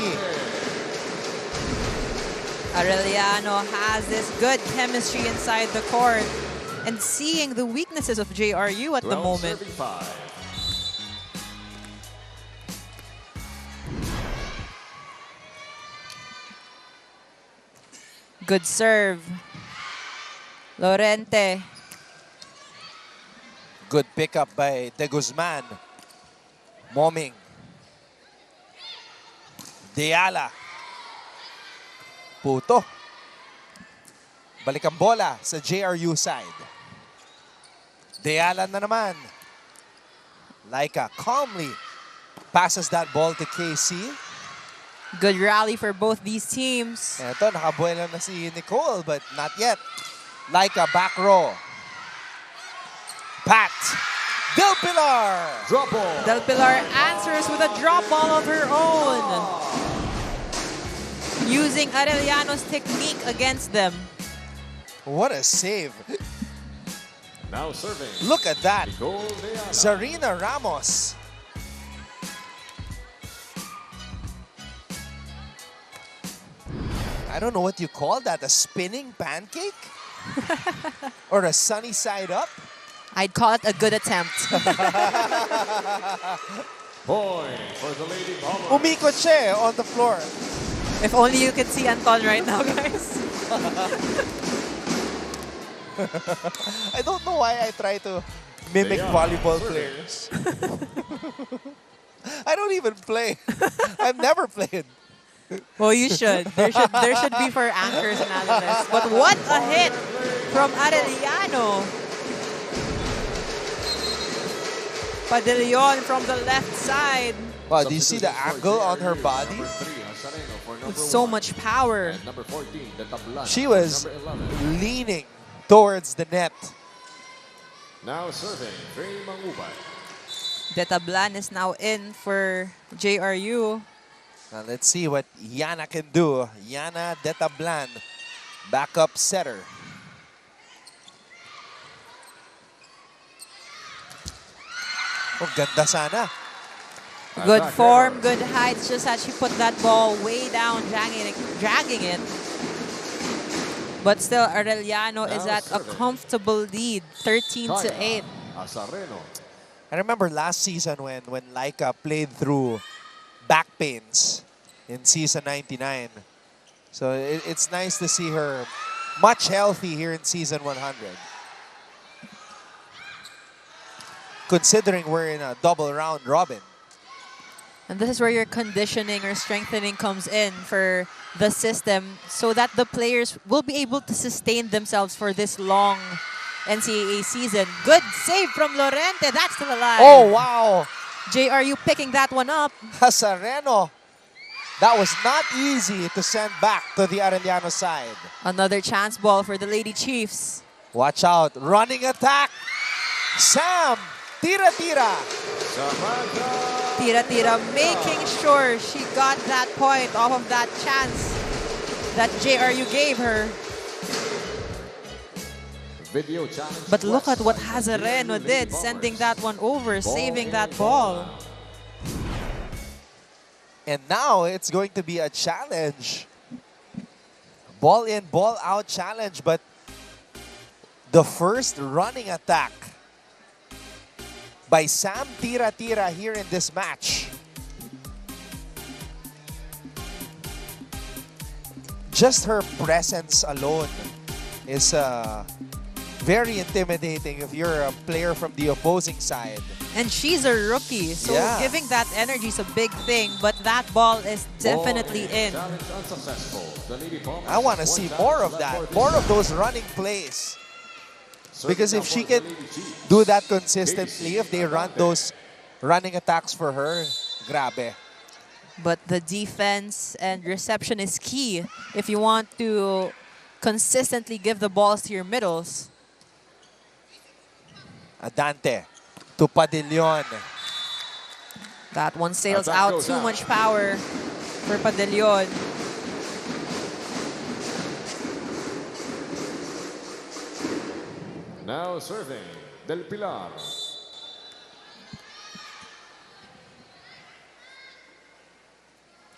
Arellano has this good chemistry inside the court and seeing the weaknesses of JRU at the moment. Good serve. Lorente. Good pickup by De Guzman. Moming. Deala. Puto. Balik ang bola sa JRU side. Deala na naman. Laika calmly passes that ball to KC. Good rally for both these teams. Ito, nakabuela na si Nicole, but not yet. Laika back row. Pat. Del Pilar. Drop ball. Del Pilar answers with a drop ball of her own. Using Arellano's technique against them. What a save. Now serving. Look at that. Zarina Ramos. I don't know what you call that. A spinning pancake? Or a sunny side up? I'd call it a good attempt. Point for the Lady Bombers. Umikot siya on the floor. If only you could see Anton right now, guys. I don't know why I try to mimic volleyball players. I don't even play. I've never played. Well, you should. There should be for anchors and analysts. But what a hit from Arellano. Padillon from the left side. Wow, do you see the angle on her body? With so much power. She was leaning towards the net. Now serving, Ray Mangubay. Detablan is now in for JRU. Now let's see what Yana can do. Yana Detablan, backup setter. Oh, ganda sana. Good form, good height. Just as she put that ball way down, dragging it. But still, Arellano is at a comfortable lead, 13-8. I remember last season when Laika played through back pains in season 99. So it's nice to see her much healthy here in season 100. Considering we're in a double round robin. And this is where your conditioning or strengthening comes in for the system so that the players will be able to sustain themselves for this long NCAA season. Good save from Lorente. That's still alive. Oh, wow. JRU picking that one up. Hasareno. That was not easy to send back to the Arellano side. Another chance ball for the Lady Chiefs. Watch out. Running attack. Sam. Tira-tira. Tira-tira making sure she got that point off of that chance that JRU gave her. But look at what Hazareno did, sending that one over, saving that ball. And now it's going to be a challenge. Ball in, ball out challenge, but the first running attack by Sam Tira-tira here in this match. Just her presence alone is very intimidating if you're a player from the opposing side. And she's a rookie, so giving that energy is a big thing, but that ball is definitely in. I want to see more of that, more of those running plays. Because if she can do that consistently, if they run those running attacks for her. Grabe. But the defense and reception is key if you want to consistently give the balls to your middles. Adante to Padillon. That one sails out, too much power for Padillon. Now serving, Del Pilar.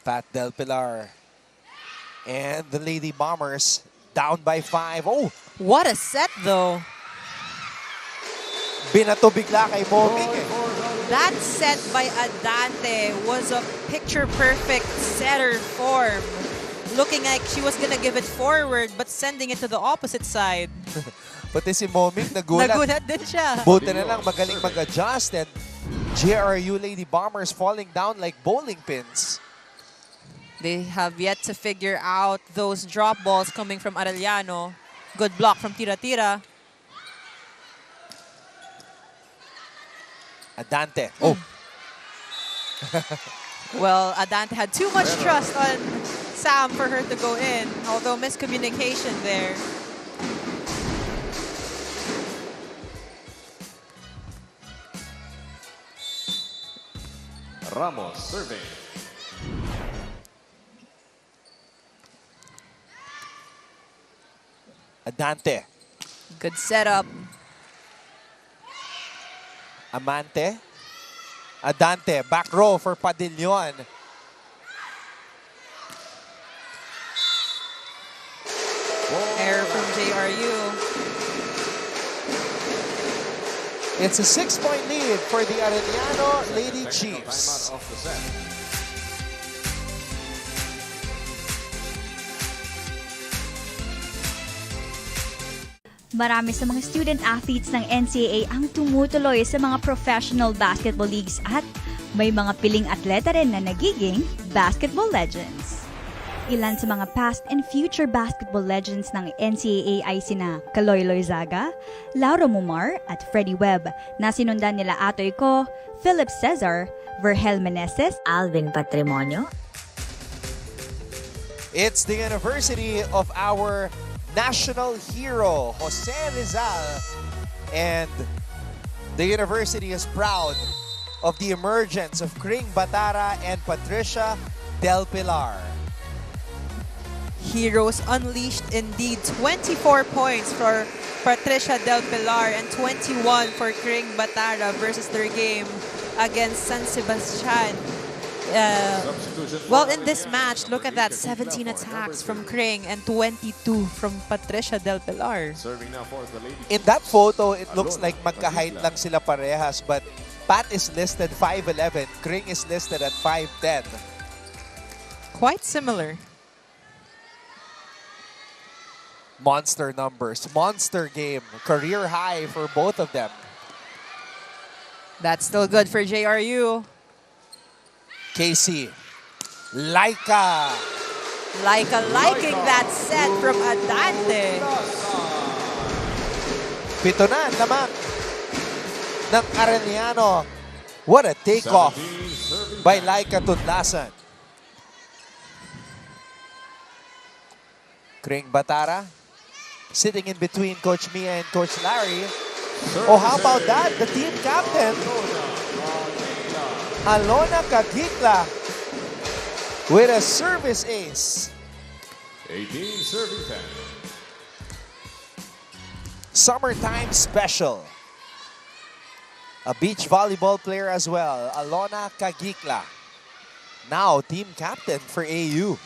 Pat Del Pilar. And the Lady Bombers down by 5. Oh! What a set, though. Binato bigla kay Momik eh. That set by Adante was a picture-perfect setter form. Looking like she was gonna give it forward but sending it to the opposite side. Pati si Momik nagulat. Nagulat din siya. Buti na lang magaling mag-adjust and JRU Lady Bombers falling down like bowling pins. They have yet to figure out those drop balls coming from Arellano. Good block from Tira-Tira. Adante. Oh. Well, Adante had too much trust on Sam for her to go in, although miscommunication there. Ramos serving. Adante. Good setup. Amante. Adante. Back row for Padillon. Error from JRU. It's a 6-point lead for the Arellano Lady Chiefs. Timeout off the set. Marami sa mga student-athletes ng NCAA ang tumutuloy sa mga professional basketball leagues at may mga piling atleta rin na nagiging basketball legends. Ilan sa mga past and future basketball legends ng NCAA ay sina Kaloy Loizaga, Laura Mumar at Freddie Webb na sinundan nila Atoy Ko, Philip Cesar, Vergel Meneses, Alvin Patrimonio. It's the anniversary of our national hero, Jose Rizal. And the university is proud of the emergence of Kring Batara and Patricia Del Pilar. Heroes unleashed indeed. 24 points for Patricia Del Pilar and 21 for Kring Batara versus their game against San Sebastian. Well, in this match, look at that. 17 attacks from Kring and 22 from Patricia Del Pilar. In that photo, it looks like magka-height lang sila parehas, but Pat is listed 5'11", Kring is listed at 5'10". Quite similar. Monster numbers, monster game, career high for both of them. That's still good for JRU. KC, Laika. Laika liking that set from Adante. Pito na ang lamak ng Arellano. What a takeoff by Laika Tudlasan. Kring Batara sitting in between Coach Mia and Coach Larry. Oh, how about that? The team captain, Alona Kagikla, with a service ace. 18 serving 10. Summertime special. A beach volleyball player as well, Alona Kagikla. Now team captain for AU.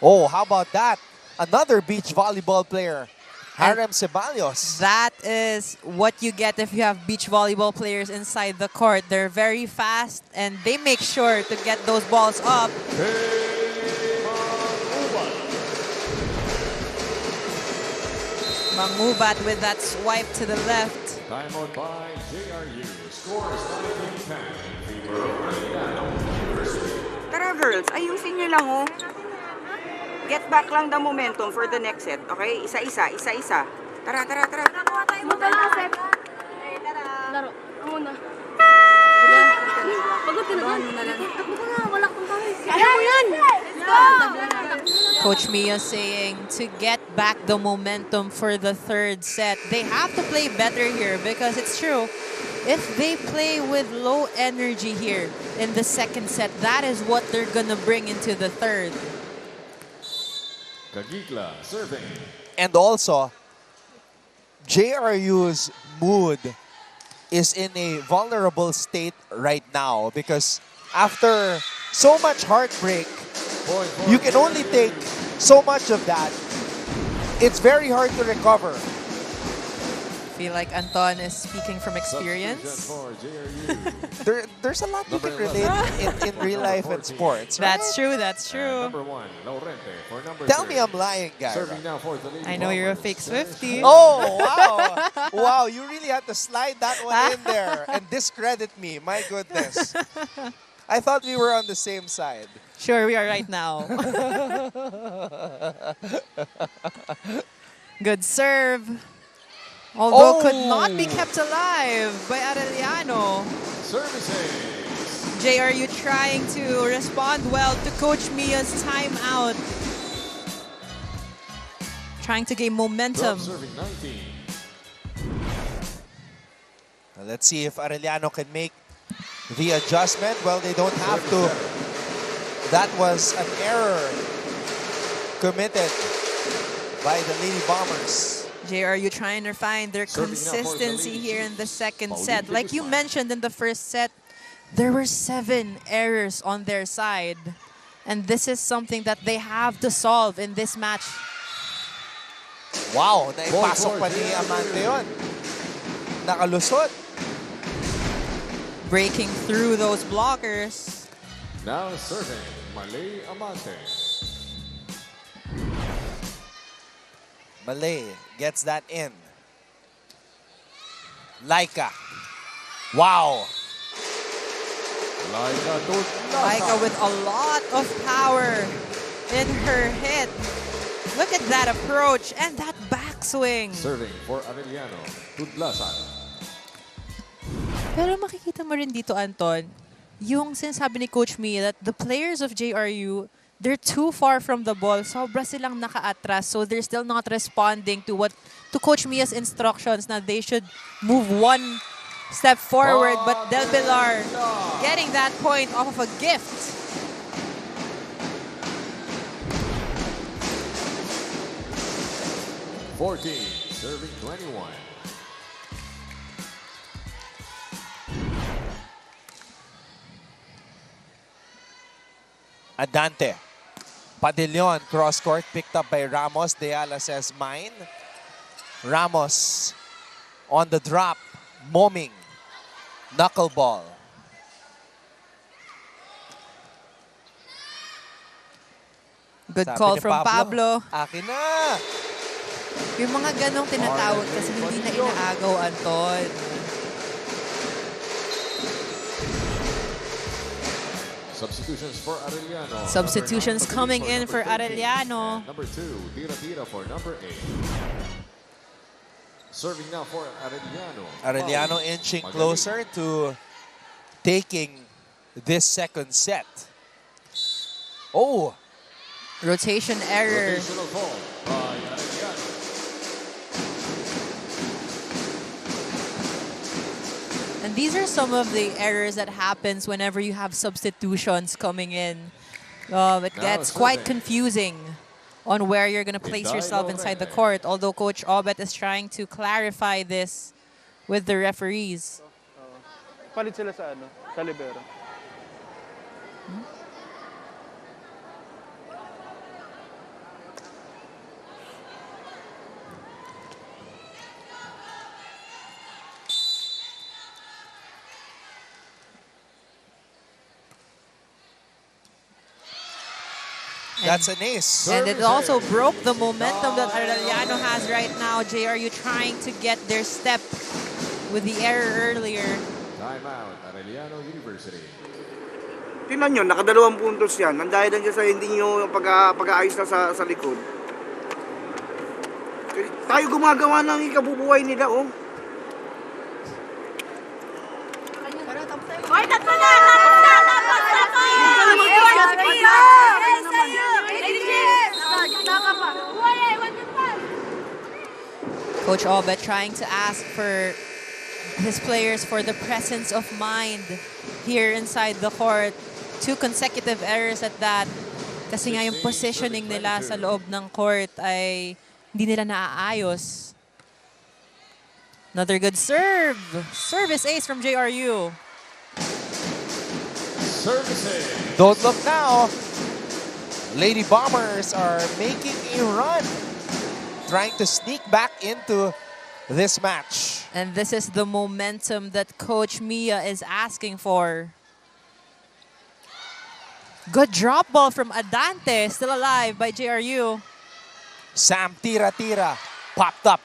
Oh, how about that? Another beach volleyball player, Harem Ceballos. That is what you get if you have beach volleyball players inside the court. They're very fast and they make sure to get those balls up. Mangubat with that swipe to the left. Timeout by JRU. Scores 19-10 in favor of Arellano University. Tara girls, ayusin niyo lang oh. Get back lang the momentum for the next set, okay? Isa-isa, isa-isa. Tara, tara, tara. Mutal na set. Laro. Muna. Pagod ka na doon. Takbo ka nga, wala kang kawin. Kaya mo yan! Coach Mia saying to get back the momentum for the third set, they have to play better here because it's true. If they play with low energy here in the second set, that is what they're gonna bring into the third. Kagikla serving. And also, JRU's mood is in a vulnerable state right now because after so much heartbreak, you can only take so much of that. It's very hard to recover. Feel like Anton is speaking from experience. There's a lot you can relate in real life and sports. Right? That's true, that's true. Tell me I'm lying, guys. I know you're a fake Swiftie. Oh, wow. Wow, you really had to slide that one in there and discredit me. My goodness. I thought we were on the same side. Sure, we are right now. Good serve. Although could not be kept alive by Arellano. Services. JRU trying to respond well to Coach Mia's timeout. Trying to gain momentum. Serving 19. Let's see if Arellano can make the adjustment. Well, they don't have to. That was an error committed by the Lady Bombers. JRU trying to find their consistency here in the second set. Like you mentioned in the first set, there were 7 errors on their side. And this is something that they have to solve in this match. Wow, naipasok pa ni Amante yun. Nakalusot. Breaking through those blockers. Now serving Malay Amante. Malay gets that in. Laika. Wow. Laika with a lot of power in her hit. Look at that approach and that backswing. Serving for Arellano. Tudlasan. Pero makikita mo rin dito, Anton, yung sinasabi ni Coach Mia that the players of JRU, they're too far from the ball. Sobra silang naka-atras. So they're still not responding to Coach Mia's instructions na they should move one step forward. But Del Pilar getting that point off of a gift. Serving 21. Adante. Padillon, cross-court, picked up by Ramos. De Ala says mine. Ramos on the drop, moming. Knuckleball. Good call from Pablo. Akin na! Yung mga ganong tinatawag kasi hindi na inaagaw, Anton. Substitutions for Arellano. Substitutions coming in for Arellano. Number 2, Tira for number 8. Serving now for Arellano. Arellano inching closer to taking this second set. Oh! Rotation error. Rotational call by Arellano. And these are some of the errors that happens whenever you have substitutions coming in. It gets quite confusing on where you're going to place yourself inside the court. Although Coach Obet is trying to clarify this with the referees. Palit sila sa sa libero. That's an ace. And it also broke the momentum that Arellano has right now. JRU trying to get their step with the error earlier. Timeout, Arellano University. Tingnan nyo, nakadalawang puntos yan. Nandahil lang dyan sa hindi nyo pag-aayos na sa likod. Tayo gumagawa ng ikabubuhay nila, oh. Hoy, tatlo na! Coach Obet trying to ask for his players for the presence of mind here inside the court. 2 consecutive errors at that. Kasi nga yung positioning nila sa loob ng court ay hindi nila naaayos. Another good serve. Service ace from JRU. Don't look now. Lady Bombers are making a run, trying to sneak back into this match. And this is the momentum that Coach Mia is asking for. Good drop ball from Adante, still alive by JRU. Sam tira-tira, popped up.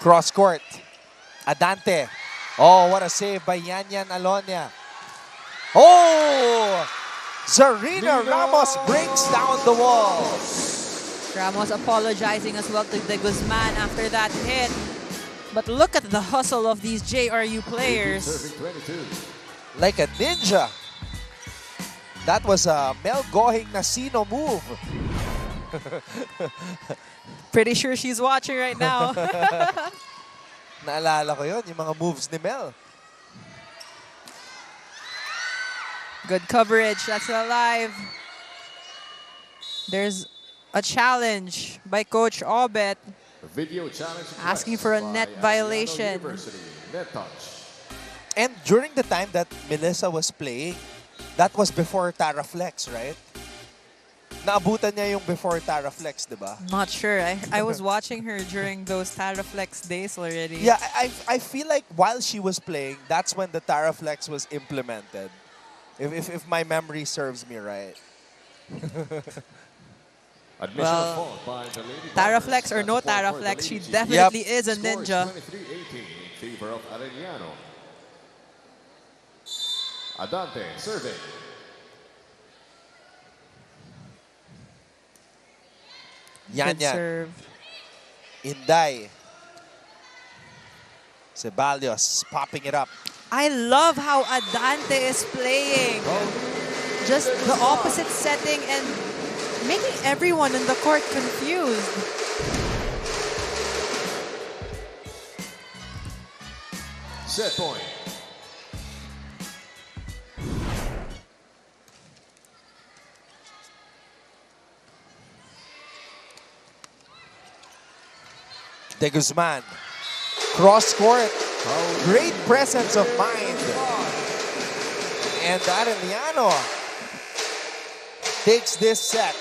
Cross court. Adante. Oh, what a save by Yanyan Alonia. Oh! Zarina Ramos breaks down the wall. Ramos apologizing as well to De Guzman after that hit. But look at the hustle of these JRU players. Like a ninja. That was a Mel Gohing Nasino move. Pretty sure she's watching right now. Naalala ko yun, yung mga moves ni Mel. Good coverage, that's alive. There's a challenge by Coach Obet. Video challenge asking for a net violation. Net touch. And during the time that Melissa was playing, that was before Taraflex, right? Naabutan niya yung before Taraflex, di ba? Not sure. I was watching her during those Taraflex days already. Yeah, I feel like while she was playing, that's when the Taraflex was implemented. If my memory serves me right. Well, Taraflex or no Taraflex, she definitely is a ninja. 23-18 in favor of Arellano. Adante serving. Yanyan. Inday. Ceballos popping it up. I love how Adante is playing. Just the opposite setting and making everyone in the court confused. Set point. De Guzman. Cross court. Great presence of mind. And Arellano takes this set.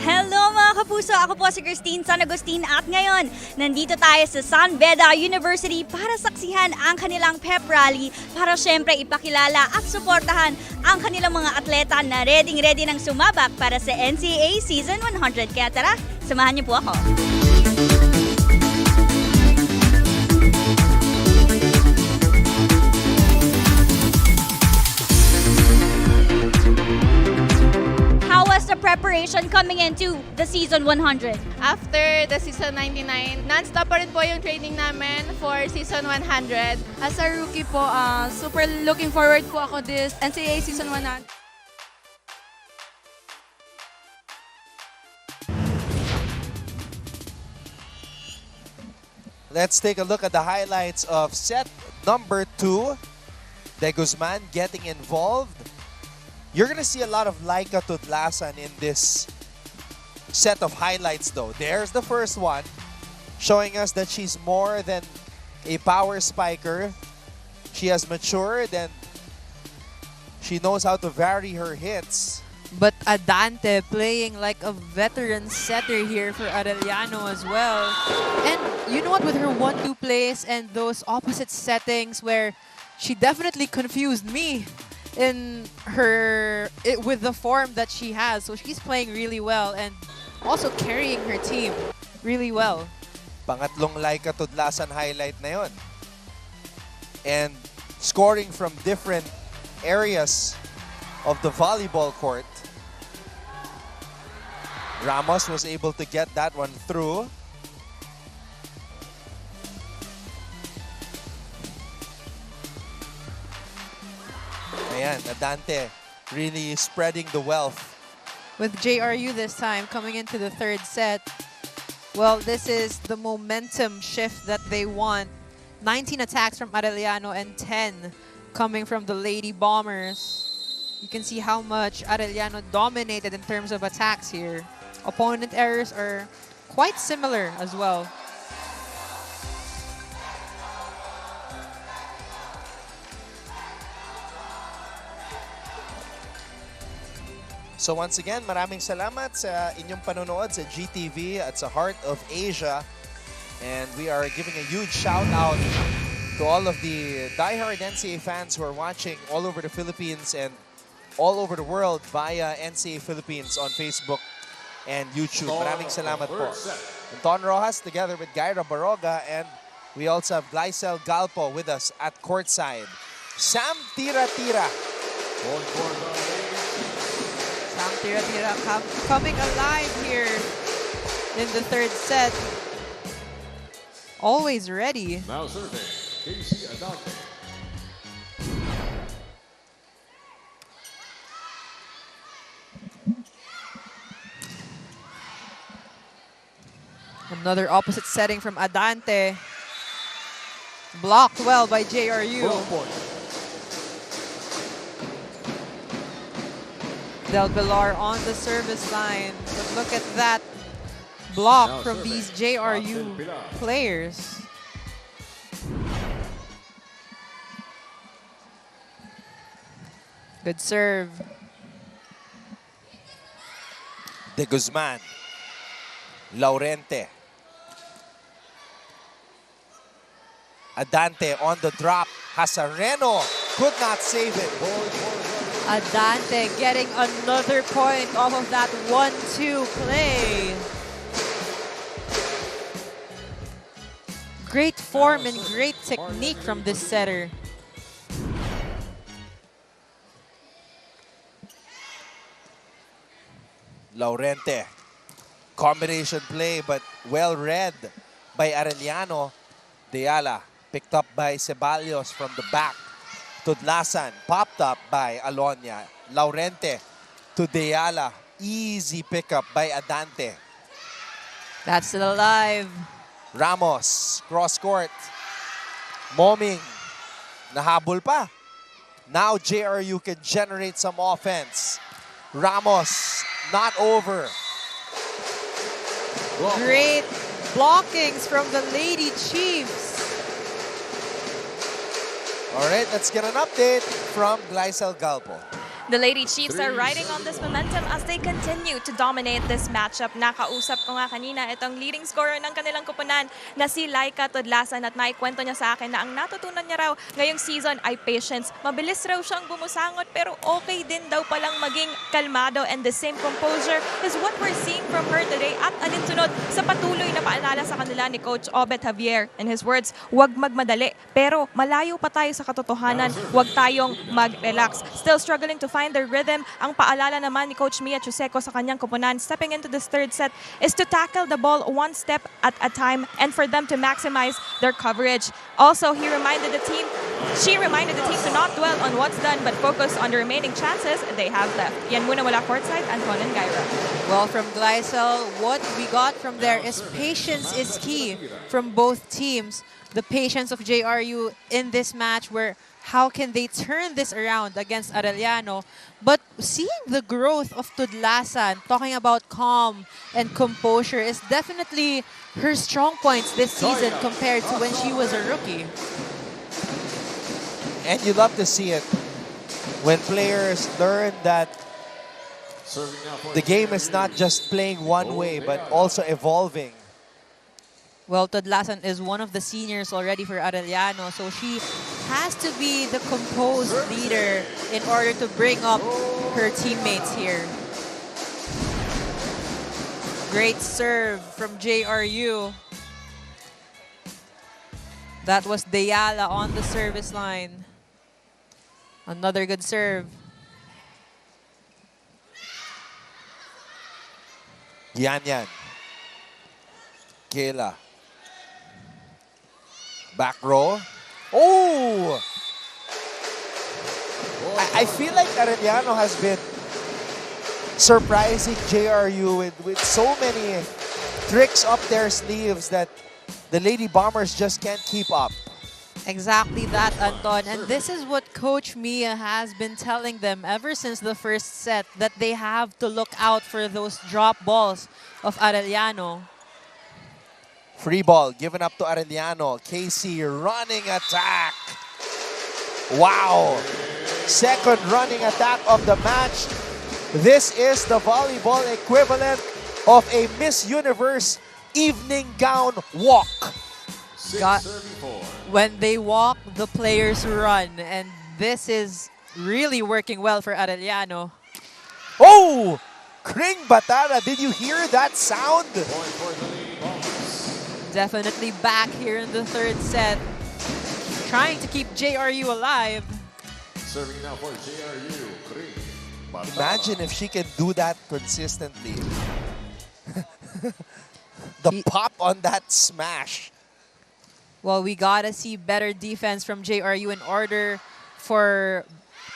Hello mga kapuso! Ako po si Christine San Agustin at ngayon, nandito tayo sa San Beda University para saksihan ang kanilang pep rally para syempre ipakilala at suportahan ang kanilang mga atleta na ready nang sumabak para sa NCAA Season 100. Kaya tara, samahan niyo po ako. Preparation coming into the Season 100? After the Season 99, non-stop pa rin po yung training namin for Season 100. As a rookie po, super looking forward po ako this NCAA Season 100. Let's take a look at the highlights of set number 2. De Guzman getting involved. You're going to see a lot of Laika Tudlasan in this set of highlights though. There's the first one, showing us that she's more than a power spiker. She has matured and she knows how to vary her hits. But Adante playing like a veteran setter here for Arellano as well. And you know what, with her 1-2 plays and those opposite settings where she definitely confused me with the form that she has. So she's playing really well and also carrying her team. really well. Pangatlong Laika Tudlasan highlight na yon. And scoring from different areas of the volleyball court. Ramos was able to get that one through. Ayan, Adante really spreading the wealth. With JRU this time coming into the third set, well, this is the momentum shift that they want. 19 attacks from Arellano and 10 coming from the Lady Bombers. You can see how much Arellano dominated in terms of attacks here. Opponent errors are quite similar as well. So once again, maraming salamat sa inyong panonood sa GTV at sa Heart of Asia. And we are giving a huge shout out to all of the diehard NCAA fans who are watching all over the Philippines and all over the world via NCAA Philippines on Facebook and YouTube. Maraming salamat po. Anton Rojas together with Gaira Baroga, and we also have Glycel Galpo with us at courtside. Sam Tira-Tira. Sam Tira-Tira coming alive here in the third set. Always ready. Now serving, Casey Adante. Another opposite setting from Adante. Blocked well by JRU. Del Pilar on the service line. But look at that block from these JRU players. Good serve. De Guzman. Laurente. Adante on the drop. Hasareno could not save it. Adante getting another point off of that 1-2 play. Great form and great technique from this setter. Laurente. Combination play, but well read by Arellano. Deala picked up by Ceballos from the back. Tudlasan popped up by Alonia. Laurente to Deala. Easy pickup by Adante. That's still alive. Ramos, cross court. Moming. Nahabol pa. Now JRU can generate some offense. Ramos, not over. Great blockings from the Lady Chiefs. All right, let's get an update from Glycel Galpo. The Lady Chiefs are riding on this momentum as they continue to dominate this matchup. Nakausap ko nga kanina itong leading scorer ng kanilang kupunan na si Laika Tudlasan at naikwento niya sa akin na ang natutunan niya raw ngayong season ay patience. Mabilis raw siyang bumusangot pero okay din daw palang maging kalmado, and the same composure is what we're seeing from her today at alinsunod sa patuloy na paalala sa kanila ni Coach Obet Javier. In his words, huwag magmadali pero malayo pa tayo sa katotohanan, huwag tayong mag-relax. Still struggling to find their rhythm. Ang paalala naman ni Coach Mia Chuseco sa kanyang koponan stepping into this third set is to tackle the ball one step at a time and for them to maximize their coverage. Also, she reminded the team to not dwell on what's done but focus on the remaining chances they have left. Yan muna mula courtside, Anton and Gaira. Well, from Glycel, what we got from there is patience is key from both teams. The patience of JRU in this match, where how can they turn this around against Arellano? But seeing the growth of Tudlasan, talking about calm and composure, is definitely her strong points this season compared to when she was a rookie. And you love to see it when players learn that the game is not just playing one way, but also evolving. Well, Tudlasan is one of the seniors already for Arellano, so she has to be the composed leader in order to bring up her teammates here. Great serve from JRU. That was Deyala on the service line. Another good serve. Yan. Kayla. Back row. Oh! I feel like Arellano has been surprising JRU with so many tricks up their sleeves that the Lady Bombers just can't keep up. Exactly that, Anton. And this is what Coach Mia has been telling them ever since the first set, that they have to look out for those drop balls of Arellano. Free ball given up to Arellano. Casey running attack. Wow. Second running attack of the match. This is the volleyball equivalent of a Miss Universe evening gown walk. When they walk, the players run. And this is really working well for Arellano. Oh! Kring Batara, did you hear that sound? Definitely back here in the third set. Trying to keep JRU alive. Serving now for JRU, Kring Batara. Imagine if she can do that consistently. The pop on that smash. Well, we gotta see better defense from JRU in order for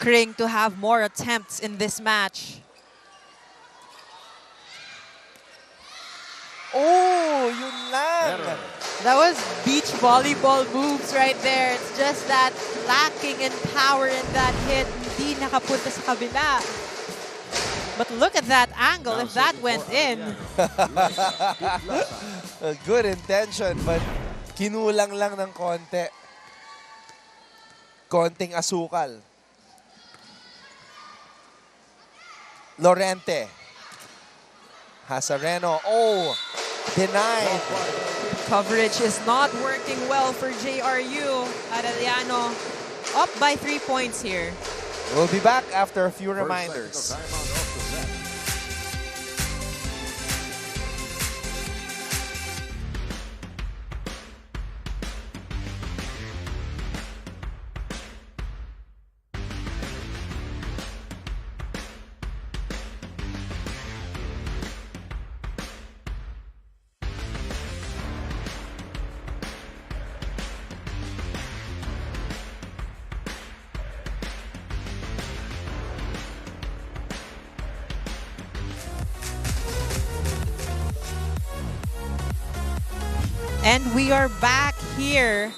Kring to have more attempts in this match. Oh, yun lang. That was beach volleyball moves right there. It's just that lacking in power in that hit. Hindi nakapunta sa kabila. But look at that angle if that went in. A good intention, but kinulang lang ng konti. Konting asukal. Lorente. Hasareno. Oh, denied. Coverage is not working well for JRU. Arellano up by 3 points here. We'll be back after a few reminders. And we are back here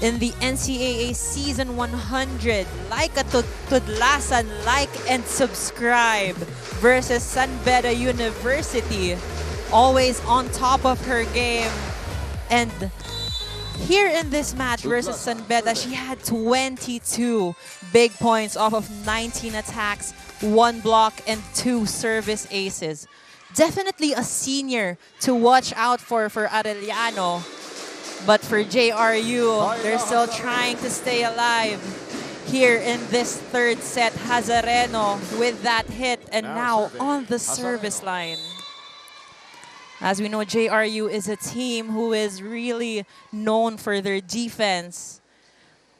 in the NCAA Season 100. Like a tudlasan, like and subscribe versus San Beda University. Always on top of her game. And here in this match versus San Beda, she had 22 big points off of 19 attacks, 1 block, and 2 service aces. Definitely a senior to watch out for Arellano. But for JRU, they're still trying to stay alive. Here in this third set, Hasareno with that hit and now on the service line. As we know, JRU is a team who is really known for their defense.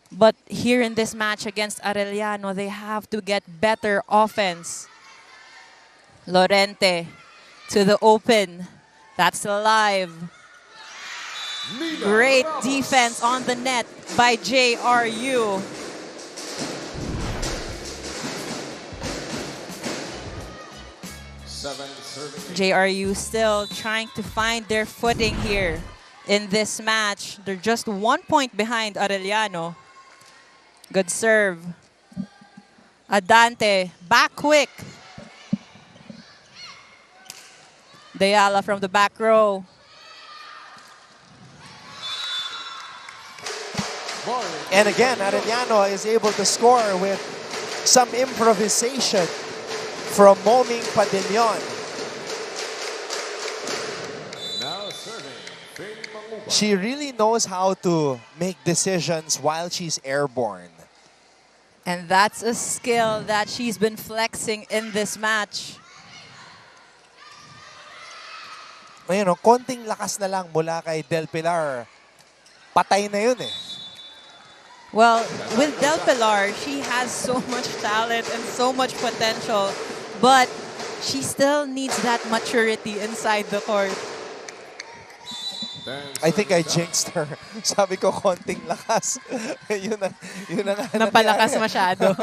But here in this match against Arellano, they have to get better offense. Lorente to the open. That's alive. Great defense on the net by JRU. JRU still trying to find their footing here in this match. They're just 1 point behind Arellano. Good serve. Adante, back quick. Deyala from the back row. And again, Arellano is able to score with some improvisation from Moming Padillon. She really knows how to make decisions while she's airborne. And that's a skill that she's been flexing in this match. Ayun, konting lakas na lang mula kay Del Pilar. Patay na yun eh. Well, with Del Pilar, she has so much talent and so much potential, but she still needs that maturity inside the court. I think I jinxed her. Sabi ko, konting lakas. yun na nga. Napalakas masyado.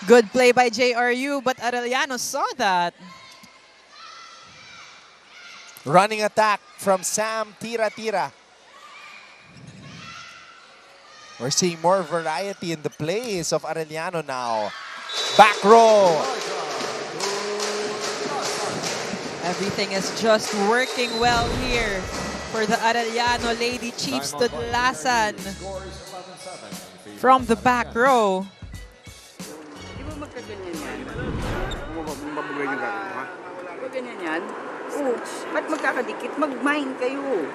Good play by JRU, but Arellano saw that. Running attack from Sam Tira-Tira. We're seeing more variety in the plays of Arellano now. Back row. Everything is just working well here for the Arellano Lady Chiefs to Lasan from the back row. Di ba magkaganyan yan? Mabugay yung gagawin, ha? Pag ganyan yan, ba't magkakadikit? Mag-mine kayo.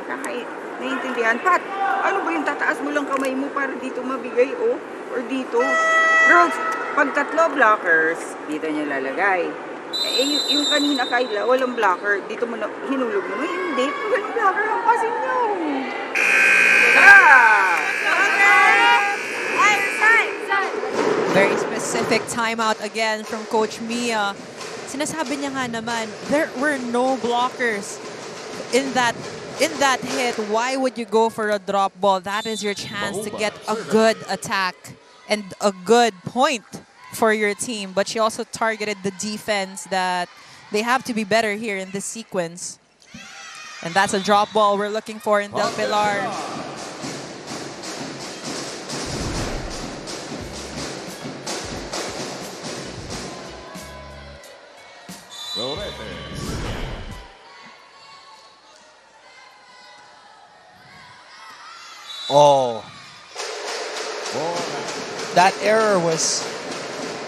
Naiintindihan? Pat, ano ba yung tataas mo lang kamay mo para dito mabigay, or dito? Girls, pag tatlo blockers, dito niya lalagay. Yung kanina, Kyla, walang blocker. Dito mo na, hinulog mo. Hindi, pag walang blocker, hampasin nyo. Very specific timeout again from Coach Mia. Sinasabi niya nga naman, there were no blockers in that hit. Why would you go for a drop ball? That is your chance to get a good attack and a good point for your team. But she also targeted the defense that they have to be better here in this sequence. And that's a drop ball we're looking for in Del Pilar. Oh. That error was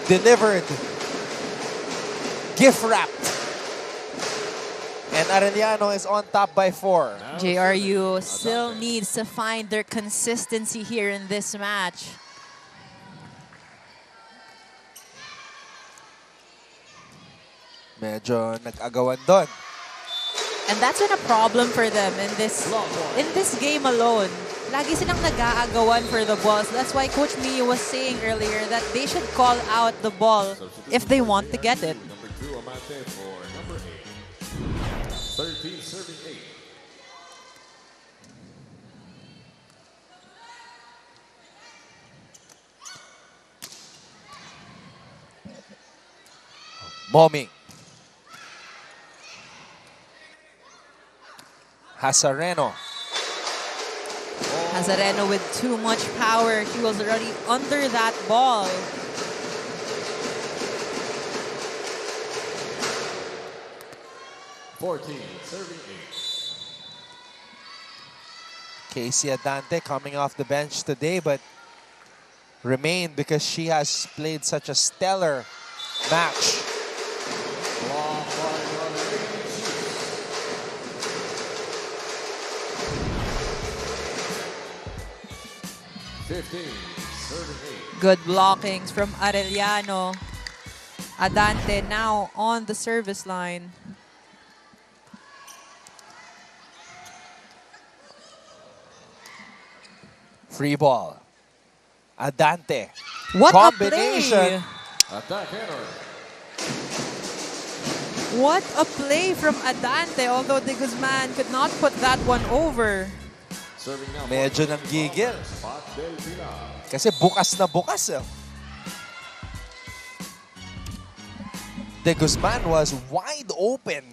delivered, gift wrapped. And Arellano is on top by 4. JRU still needs to find their consistency here in this match. Medyo nag-agawan doon. And that's been a problem for them in this game alone. Lagi silang nag-aagawan for the balls. That's why Coach Mia was saying earlier that they should call out the ball if they want to get it. Number 2, Amate for number 8. 13 serving 8. Bombing. Hazareno. Hazareno with too much power. He was already under that ball. serving 8. Casey Adante coming off the bench today, but remained because she has played such a stellar match. 15 serving 8. Good blockings from Arellano. Adante now on the service line. Free ball. Adante. What combination. a play! Attack error. What a play from Adante, although De Guzman could not put that one over. Serving now. Medyo nanggigil. Kasi bukas na bukas. De Guzman was wide open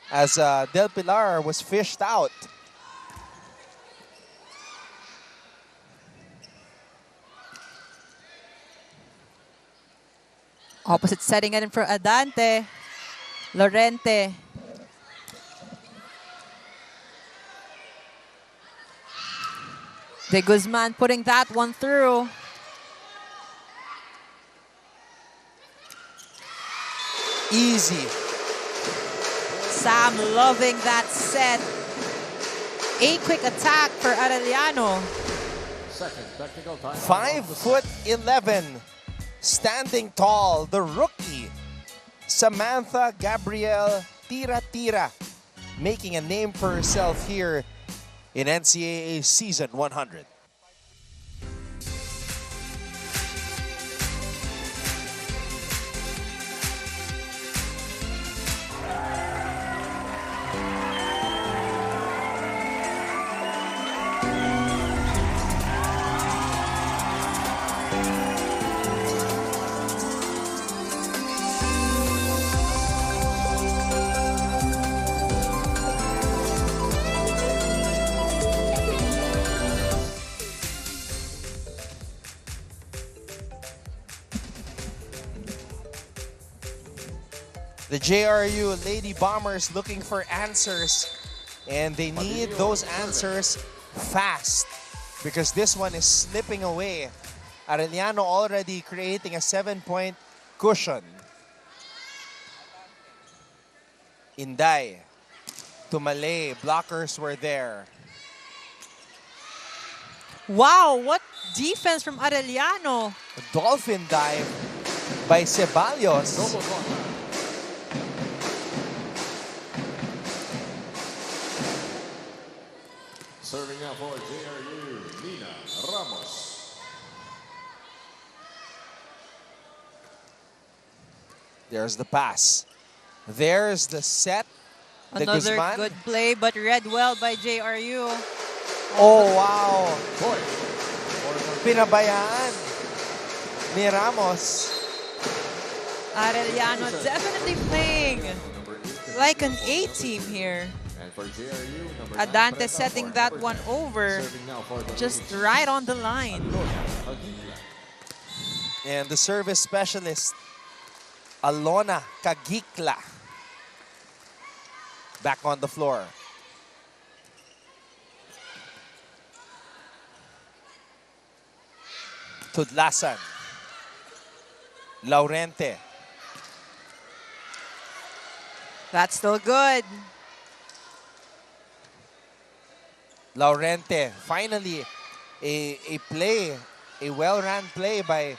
as Del Pilar was fished out. Opposite setting in for Adante. Lorente. De Guzman putting that one through. Easy. Sam loving that set. A quick attack for Arellano. Second technical time. 5'11" Standing tall, the rookie, Samantha Gabrielle Tira, making a name for herself here in NCAA Season 100. The JRU Lady Bombers looking for answers, and they need those answers fast because this one is slipping away. Arellano already creating a 7-point cushion. Inday, Tumale, blockers were there. Wow, what defense from Arellano. A dolphin dive by Ceballos. Serving now for JRU, Nina Ramos. There's the pass. There's the set. The Another Guzman. good play, but read well by JRU. Oh, wow. Pinabayaan ni Ramos. Arellano definitely playing like an A team here. And for JRU, Adante setting that one over just right on the line. And the service specialist, Alona Kagikla, back on the floor. Tudlasan. Laurente. That's still good. Laurente, finally a play, a well-ran play by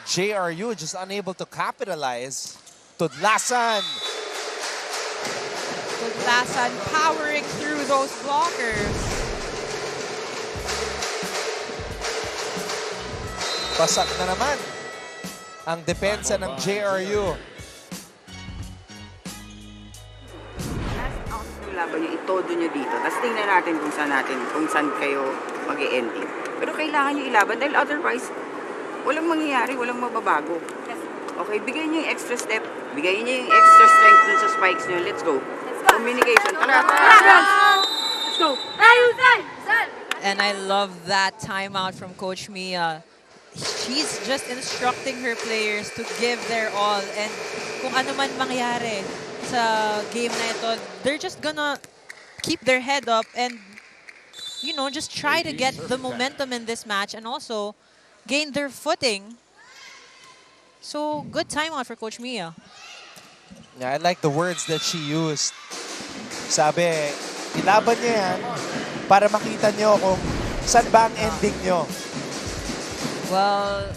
JRU, just unable to capitalize. Tudlasan. Tudlasan powering through those blockers. Basak na naman ang depensa ng JRU. Laban nyo, itodo nyo dito. Tapos tingnan natin kung saan kayo mag-ending. Pero kailangan nyo ilaban dahil otherwise, walang mangyayari, walang mababago. Okay, bigay nyo yung extra step, bigay nyo yung extra strength dun sa spikes nyo. Let's go. Communication. Tara! Let's go! And I love that timeout from Coach Mia. She's just instructing her players to give their all. And kung ano man mangyari sa game na ito, they're just gonna keep their head up and, you know, just try to get the momentum in this match and also gain their footing. So, good timeout for Coach Mia. Yeah, I like the words that she used. Sabi, ilaban niyo yan para makita niyo kung saan ba ang ending niyo. Well,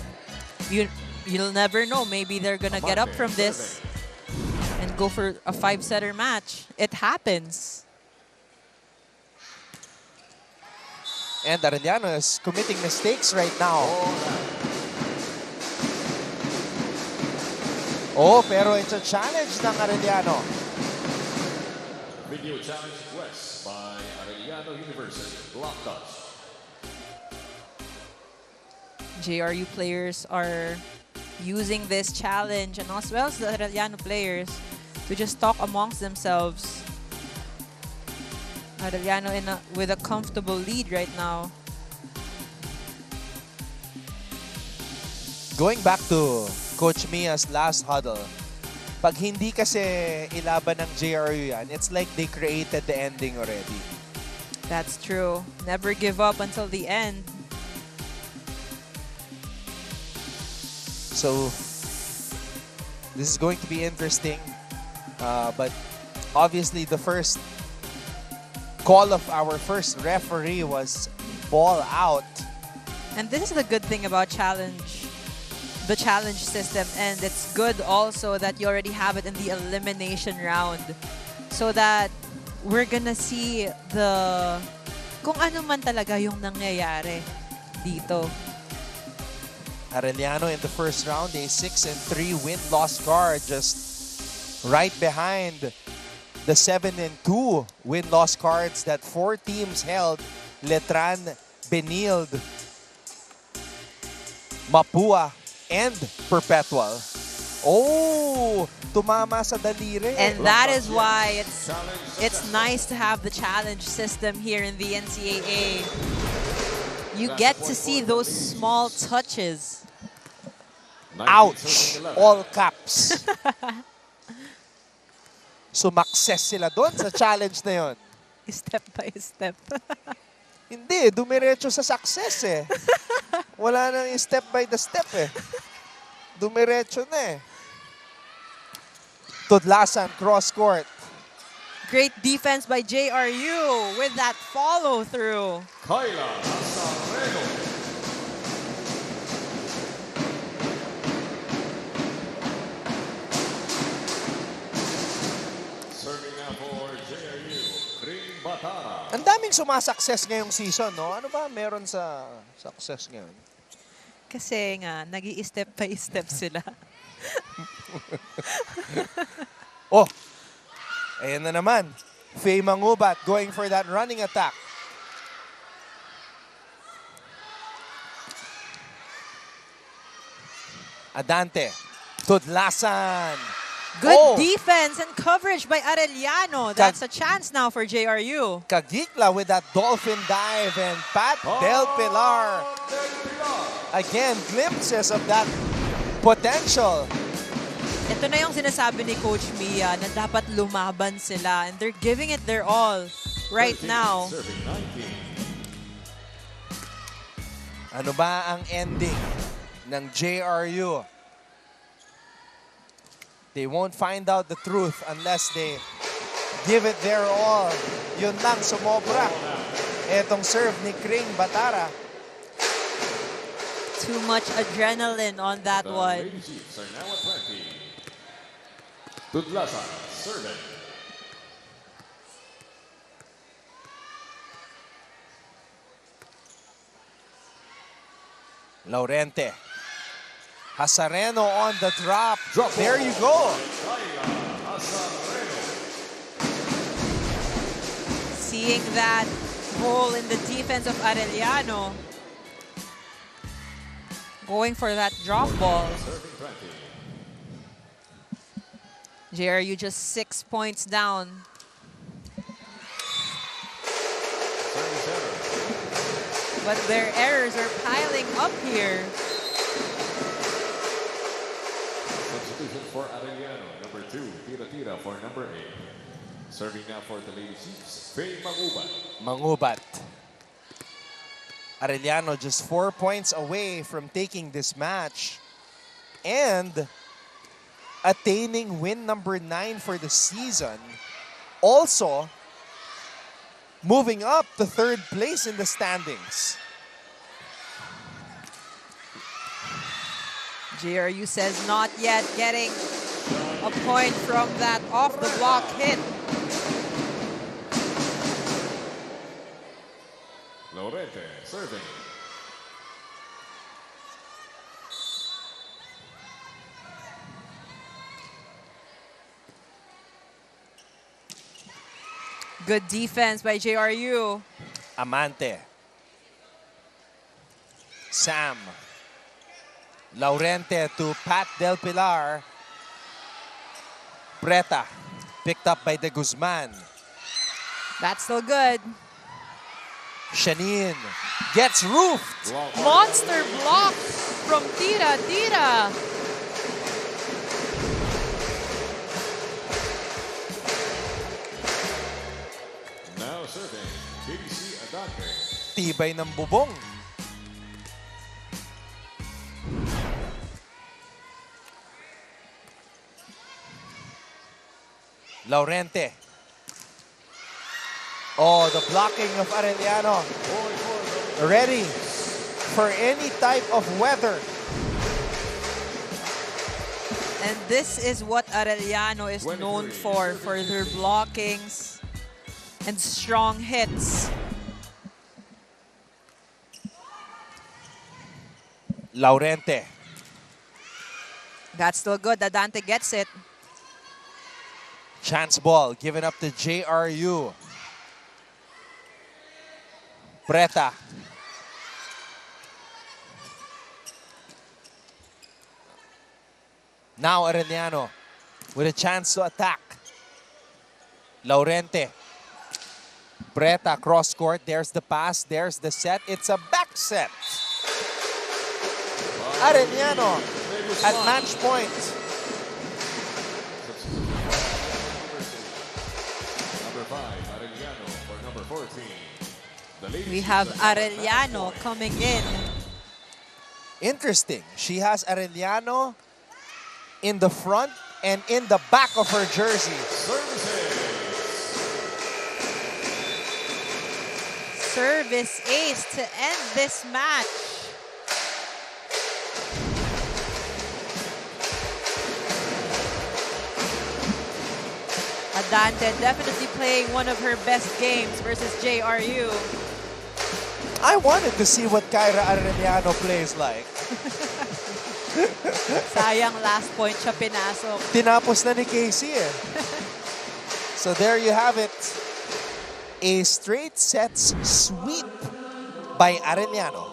you'll never know. Maybe they're gonna get up from this and go for a 5-setter match. It happens. And Arellano is committing mistakes right now. Oh, pero it's a challenge ng Arellano. Video challenge request by Arellano University. Block touch. JRU players are using this challenge, and as well as the Arellano players, to just talk amongst themselves. Arellano with a comfortable lead right now. Going back to Coach Mia's last huddle, pag hindi kasi ilaban ng JRU yan, it's like they created the ending already. That's true. Never give up until the end. So, this is going to be interesting. But obviously, the first call of our first referee was ball out. And this is the good thing about challenge the challenge system, and it's good also that you already have it in the elimination round so that we're gonna see kung ano man talaga yung nangyayari dito. Arellano in the first round, a 6-3 win-loss card, just right behind the 7-2 win-loss cards that 4 teams held. Letran, Benild, Mapua, and Perpetual. Oh, tumama sa daliri. And that is why it's nice to have the challenge system here in the NCAA. You get to see those small touches. Ouch! All caps. Sumakses sila doon sa challenge na yon. Step by step. Hindi, dumiretso sa success eh. Wala nang step by the step eh. Dumiretso na eh. Tudlasan, cross court. Great defense by JRU with that follow through. Kyla Nazareno. Serving now for JRU, Ring Batara. Ang daming sumasakses ngayong season, no? Ano ba meron sa success ngayon? Kasi nga, nag-i-step by step sila. Oh, ayan na naman. Faye Mangubat going for that running attack. Adante, Tudlasan. Good defense and coverage by Arellano. That's a chance now for JRU. Kagikla with that dolphin dive, and Pat Del Pilar. Again, glimpses of that potential. Ito na yung sinasabi ni Coach Mia na dapat lumaban sila, and they're giving it their all right now. Ano ba ang ending ng JRU? They won't find out the truth unless they give it their all. Yun lang, sumobra. Etong serve ni Kring Batara. Too much adrenaline on that one. The Lady Chiefs are now at 20. Tudlasan, serving. Laurente. Hazareno on the drop. There you go. Seeing that hole in the defense of Arellano. Going for that drop ball. JRU just 6 points down. But their errors are piling up here. Substitution for Arellano, number 2. Tira for number 8. Serving now for the Lady Chiefs, Faye Mangubat. Mangubat. Arellano just 4 points away from taking this match and attaining win number 9 for the season. Also, moving up to 3rd place in the standings. JRU says not yet getting a point from that off-the-block hit. Laurente serving. Good defense by JRU. Amante. Sam. Laurente to Pat Del Pilar. Preta. Picked up by De Guzman. That's still good. Shanin gets roofed. Monster block from Tira. Now serving, KC Adante. Tibay ng bubong. Laurente. Oh, the blocking of Arellano. Ready for any type of weather. And this is what Arellano is known for their blockings and strong hits. Laurente. That's still good. Adante gets it. Chance ball given up to JRU. Preta. Now Arellano with a chance to attack. Laurente. Preta cross court. There's the pass. There's the set. It's a back set. Arellano at match point. Number 5, Arellano for number 14. We have Arellano coming in. Interesting. She has Arellano in the front and in the back of her jersey. Service ace to end this match. Adante definitely playing one of her best games versus JRU. I wanted to see what Kyra Arellano plays like. Sayang last point siya pinasok. Tinapos na ni Casey eh. So there you have it. A straight sets sweep by Arellano.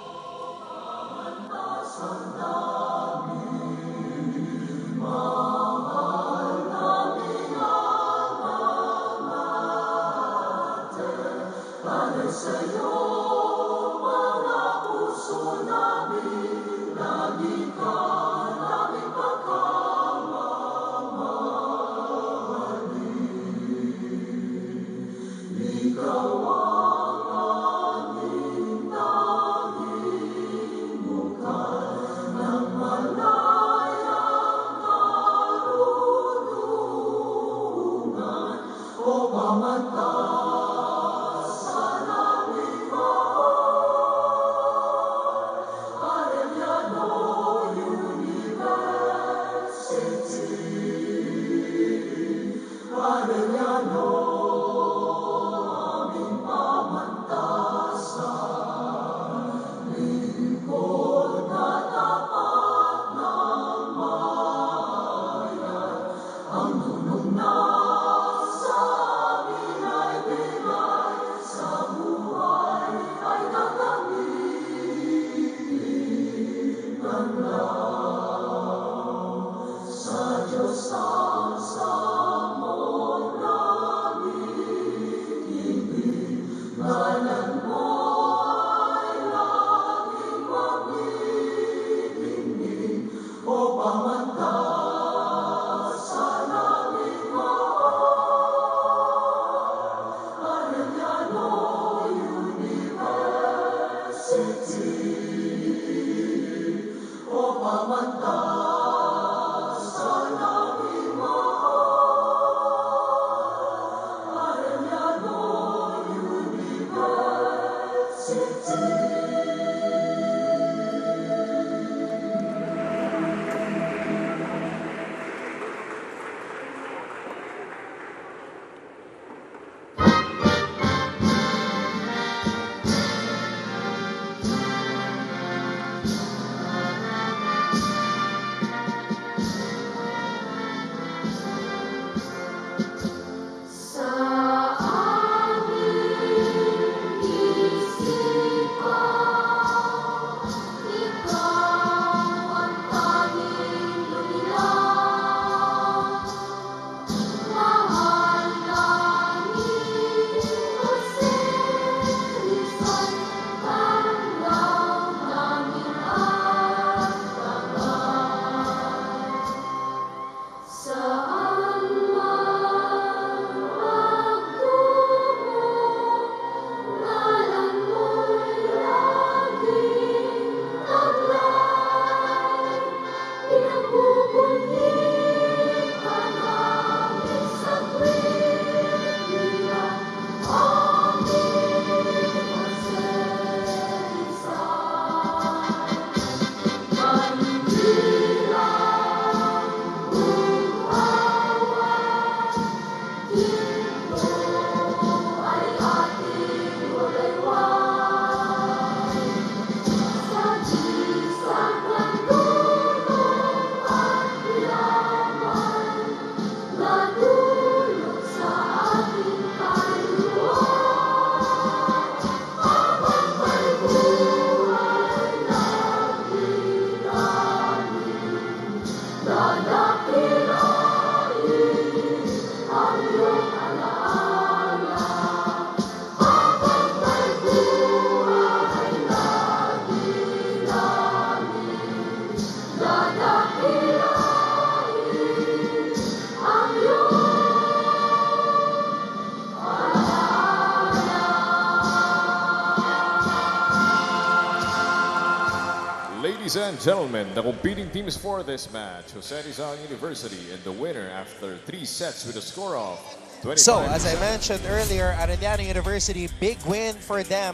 Ladies and gentlemen, the competing teams for this match, Jose Rizal University and the winner after 3 sets with a score of 25. So, as I mentioned earlier, Arellano University, big win for them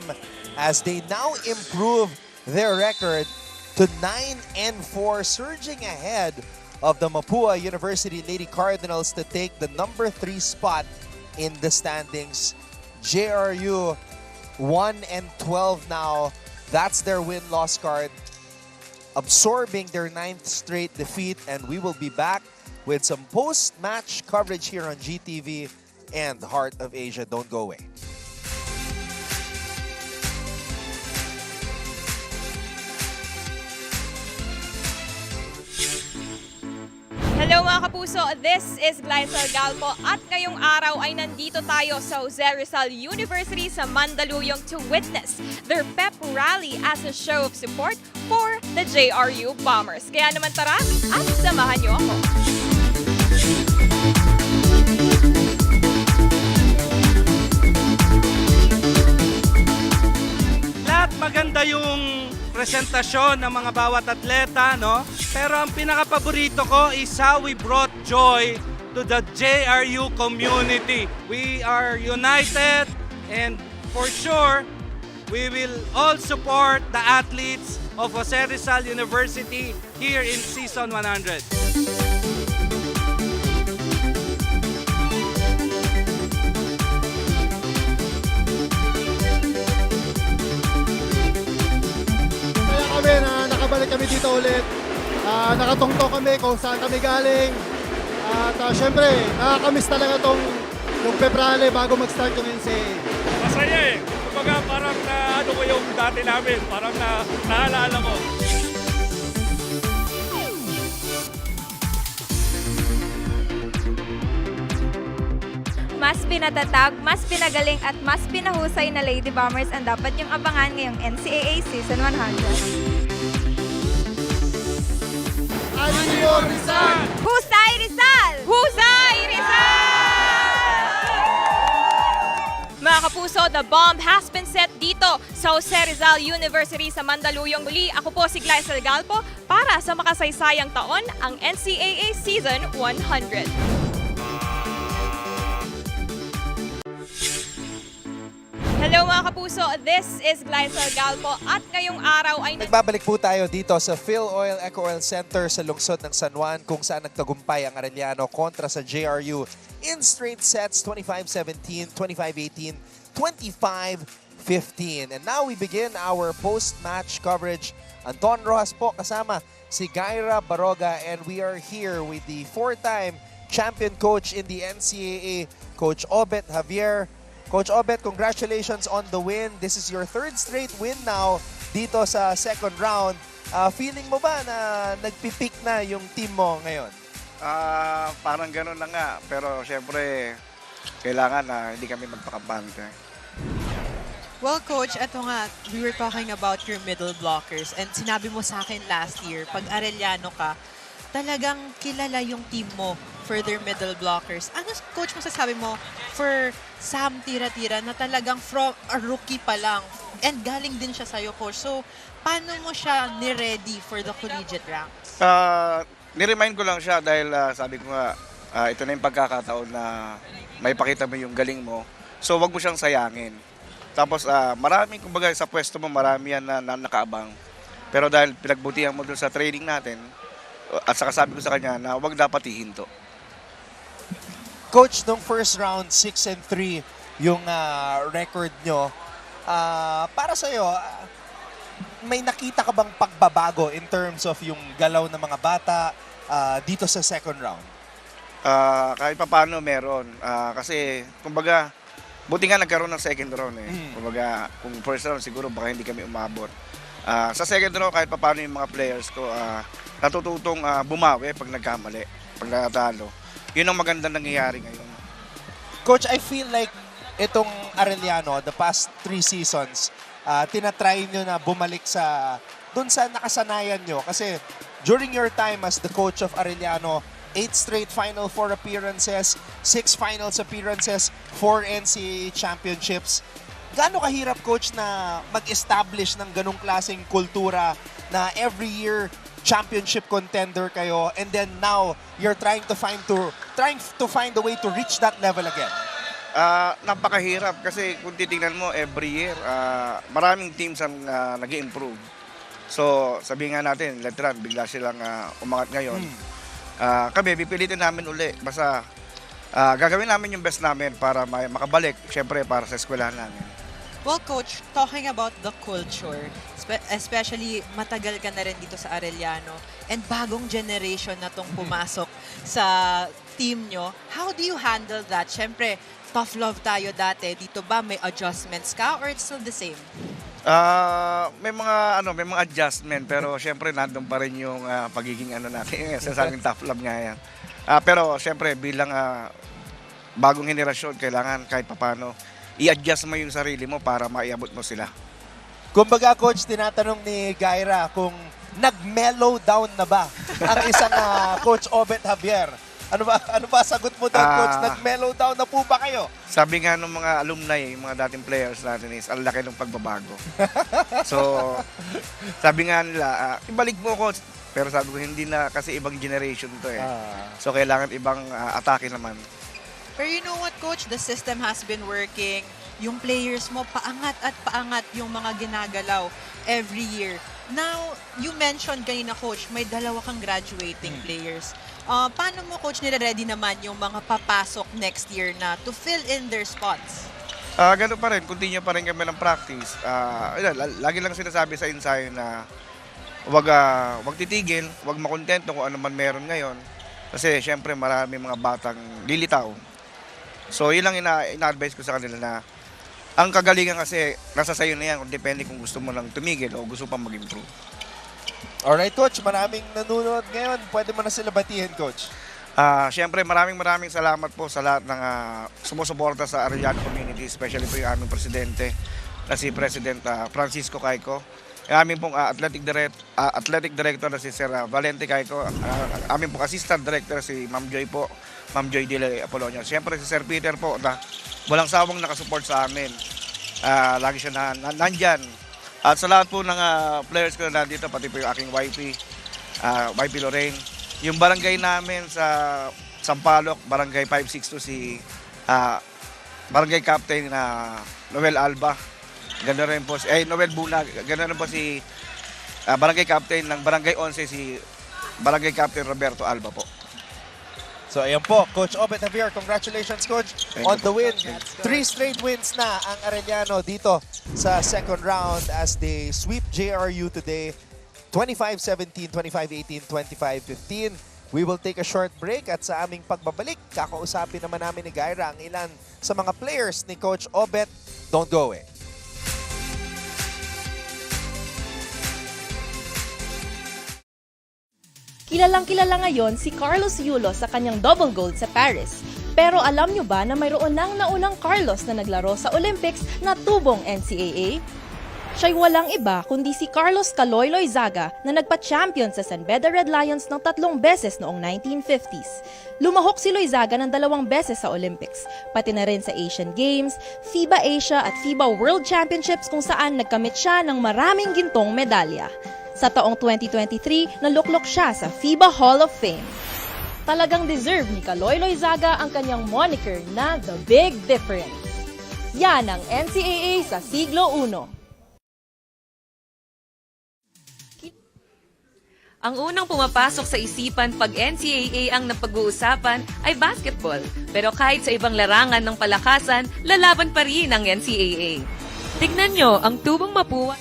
as they now improve their record to 9-4, surging ahead of the Mapua University Lady Cardinals to take the number 3 spot in the standings. JRU 1-12 now. That's their win-loss card, absorbing their 9th straight defeat, and we will be back with some post-match coverage here on GTV and Heart of Asia. Don't go away. Hello mga kapuso, this is Glycel Galpo at ngayong araw ay nandito tayo sa Jose Rizal University sa Mandaluyong to witness their pep rally as a show of support for the JRU Bombers. Kaya naman tara at samahan niyo ako. Lahat maganda yung presentasyon ng mga bawat atleta, no? Pero ang pinaka-paborito ko is how we brought joy to the JRU community. We are united and for sure, we will all support the athletes of Jose Rizal University here in Season 100. Na nakabalik kami dito ulit. Nakatungtong kami kung saan kami galing. At syempre, nakakamiss talaga yung Pebrale bago mag-start yung NCAA. Masaya eh. Kumbaga parang ano ko yung dati namin. Parang naalala ko. Mas pinatatag, mas pinagaling at mas pinahusay na Lady Bombers ang dapat yung abangan ngayong NCAA Season 100. Rizal! Husay Rizal! Husay Rizal! Mga kapuso, the bomb has been set dito sa Jose Rizal University sa Mandaluyong. Muli, ako po si Glycel Galpo para sa makasaysayang taon ang NCAA Season 100. Hello mga kapuso, this is Glycel Galpo at ngayong araw ay nagbabalik po tayo dito sa Phil Oil Eco Oil Center sa lungsod ng San Juan kung saan nagtagumpay ang Arellano kontra sa JRU in straight sets 25-17, 25-18, 25-15. And now we begin our post-match coverage. Anton Rojas po kasama si Gaira Baroga and we are here with the 4-time champion coach in the NCAA, Coach Obet Javier. Coach Obet, congratulations on the win. This is your 3rd straight win now dito sa second round. Feeling mo ba na nagpipick na yung team mo ngayon? Parang gano'n na nga. Pero syempre, kailangan na hindi kami magpakampante. Well, Coach, eto nga, we were talking about your middle blockers and sinabi mo sa akin last year, pag Arellano ka, talagang kilala yung team mo for their middle blockers. Ano, Coach, masasabi mo for Sam Tira-Tira na talagang from a rookie pa lang and galing din siya sa'yo, Coach. So, paano mo siya ni-ready for the collegiate ranks? Niremind ko lang siya dahil sabi ko nga, ito na yung pagkakataon na may pakita mo yung galing mo. So, wag mo siyang sayangin. Tapos, marami, kumbaga sa pwesto mo, marami yan na nakaabang. Pero dahil pinagbutihan mo doon sa training natin, at saka sabi ko sa kanya na wag dapat ihinto. Coach, nung first round, 6-3 yung record nyo. Para sa'yo, may nakita ka bang pagbabago in terms of yung galaw ng mga bata dito sa second round? Kahit pa paano meron. Kasi, kumbaga, buti nga nagkaroon ng second round eh. Kumbaga, kung first round, siguro baka hindi kami umabot. Sa second round, kahit pa paano yung mga players ko, natututong bumawi pag nagkamali, pag natalo. Yun ang magandang nangyayari ngayon. Coach, I feel like itong Arellano, the past 3 seasons, tinatry nyo na bumalik dun sa nakasanayan nyo. Kasi during your time as the coach of Arellano, 8 straight Final Four appearances, 6 finals appearances, 4 NCAA championships. gaano kahirap, Coach, na mag-establish ng ganong klaseng kultura na every year championship contender kayo and then now you're trying to find a way to reach that level again? Napakahirap kasi kung titingnan mo every year, maraming teams ang nag-i-improve. So, sabihin nga natin, literal, bigla silang umangat ngayon. Kami, pipilitin namin uli. Basta, gagawin namin yung best namin para makabalik, syempre, para sa eskwelahan namin. Well, Coach, talking about the culture, especially matagal ka na rin dito sa Arellano and bagong generation na tong pumasok sa team nyo, how do you handle that? Syempre, tough love tayo dati. Dito ba may adjustments ka or it's still the same? May mga adjustment pero syempre nandun pa rin yung pagiging natin, sasabing tough love nga yan. Pero syempre bilang bagong henerasyon, kailangan kahit papano i-adjust mo yung sarili mo para maiabot mo sila. Kumbaga, Coach, tinatanong ni Gaira kung nag-mellow down na ba ang isang Coach Obet Javier. Ano ba sagot mo doon, Coach? Nag-mellow down na po ba kayo? Sabi nga ng mga alumni, yung mga dating players natin is, ang laki ng pagbabago. So, sabi nga nila, ibalik mo, Coach. Pero sabi ko, hindi na kasi ibang generation to eh. So, kailangan ibang atake naman. Pero you know what, Coach? The system has been working. Yung players mo, paangat at paangat yung mga ginagalaw every year. Now, you mentioned kanina, Coach, may dalawa kang graduating players. Paano mo, Coach, nire-ready naman yung mga papasok next year na to fill in their spots? Ganun pa rin. Continue pa rin kami ng practice. Lagi lang sinasabi sa ensayo na wag titigil, wag makontento kung ano man meron ngayon. Kasi, syempre, marami mga batang lilitaw. So, yun lang ina-advise ko sa kanila na ang kagalingan kasi nasa sayo na yan kung depende kung gusto mo lang tumigil o gusto pa mag-improve. Alright, Coach. Maraming nanonood ngayon. Pwede mo na sila batiin, Coach. Siyempre, maraming salamat po sa lahat ng sumusuporta sa Arellano community, especially po yung aming presidente na si President Francisco Caico. Yung aming pong athletic director na si Sir Valente Caico. Aming pong assistant director si Ma'am Joy po. Ma'am Joy Dile Apolonio. Siyempre si Sir Peter po na walang sawang nakasupport sa amin. Lagi siya nandyan. At sa lahat po ng players ko na nandito, pati po yung aking YP Lorraine. Yung barangay namin sa Sampaloc, barangay 562 si barangay captain na Noel Alba. Ganoon rin po Noel Bunag. Ganoon rin po si barangay captain ng barangay 11 si barangay captain Roberto Alba po. So, ayan po, Coach Obet Javier. Congratulations, Coach, on the win. 3 straight wins na ang Arellano dito sa second round as they sweep JRU today. 25-17, 25-18, 25-15. We will take a short break at sa aming pagbabalik, kakausapin naman namin ni Gaira ang ilan sa mga players ni Coach Obet. Don't go away. Kilalang-kilala ngayon si Carlos Yulo sa kanyang double gold sa Paris. Pero alam nyo ba na mayroon nang naunang Carlos na naglaro sa Olympics na tubong NCAA? Siya'y walang iba kundi si Carlos Caloy Zaga na nagpa-champion sa San Beda Red Lions ng 3 beses noong 1950s. Lumahok si Loizaga ng 2 beses sa Olympics, pati na rin sa Asian Games, FIBA Asia at FIBA World Championships kung saan nagkamit siya ng maraming gintong medalya. Sa taong 2023, naluklok siya sa FIBA Hall of Fame. Talagang deserve ni Caloy Zaga ang kanyang moniker na The Big Difference. Yan ang NCAA sa siglo 1. Ang unang pumapasok sa isipan pag NCAA ang napag-uusapan ay basketball. Pero kahit sa ibang larangan ng palakasan, lalaban pa rin ang NCAA. Tignan nyo ang tubong mapuwa.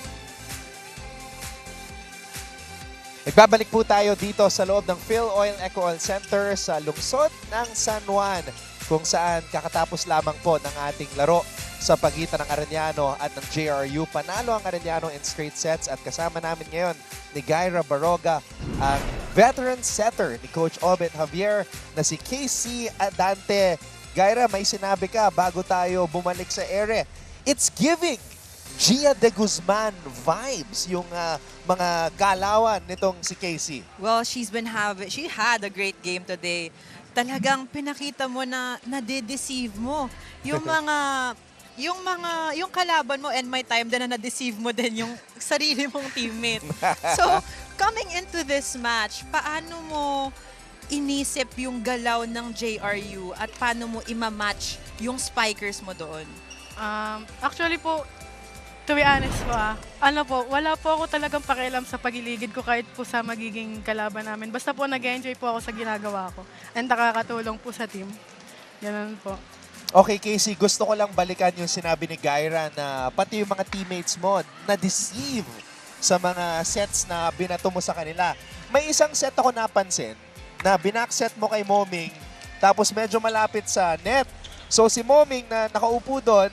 Nagbabalik po tayo dito sa loob ng Phil Oil Eco Oil Center sa lungsod ng San Juan, kung saan kakatapos lamang po ng ating laro sa pagitan ng Arellano at ng JRU. Panalo ang Arellano in straight sets at kasama namin ngayon ni Gaira Baroga, ang veteran setter ni Coach Obet Javier na si KC Adante. Gaira, may sinabi ka bago tayo bumalik sa ere. It's giving Gia de Guzman vibes yung mga galawan nitong si Casey. Well, she had a great game today. Talagang pinakita mo na nade-deceive mo yung mga yung kalaban mo and may time din na na-deceive mo din yung sarili mong teammate. So, coming into this match, paano mo inisip yung galaw ng JRU at paano mo ima-match yung spikers mo doon? Actually po, to be honest po, wala po ako talagang pakialam sa pagiligid ko kahit po sa magiging kalaban namin. Basta po nag-enjoy po ako sa ginagawa ko and nakakatulong po sa team. Ganun po. Okay, Casey, gusto ko lang balikan yung sinabi ni Gyra na pati yung mga teammates mo na-deceive sa mga sets na binato mo sa kanila. May isang set ako napansin na binakset mo kay Moming tapos medyo malapit sa net. So si Moming na nakaupo doon,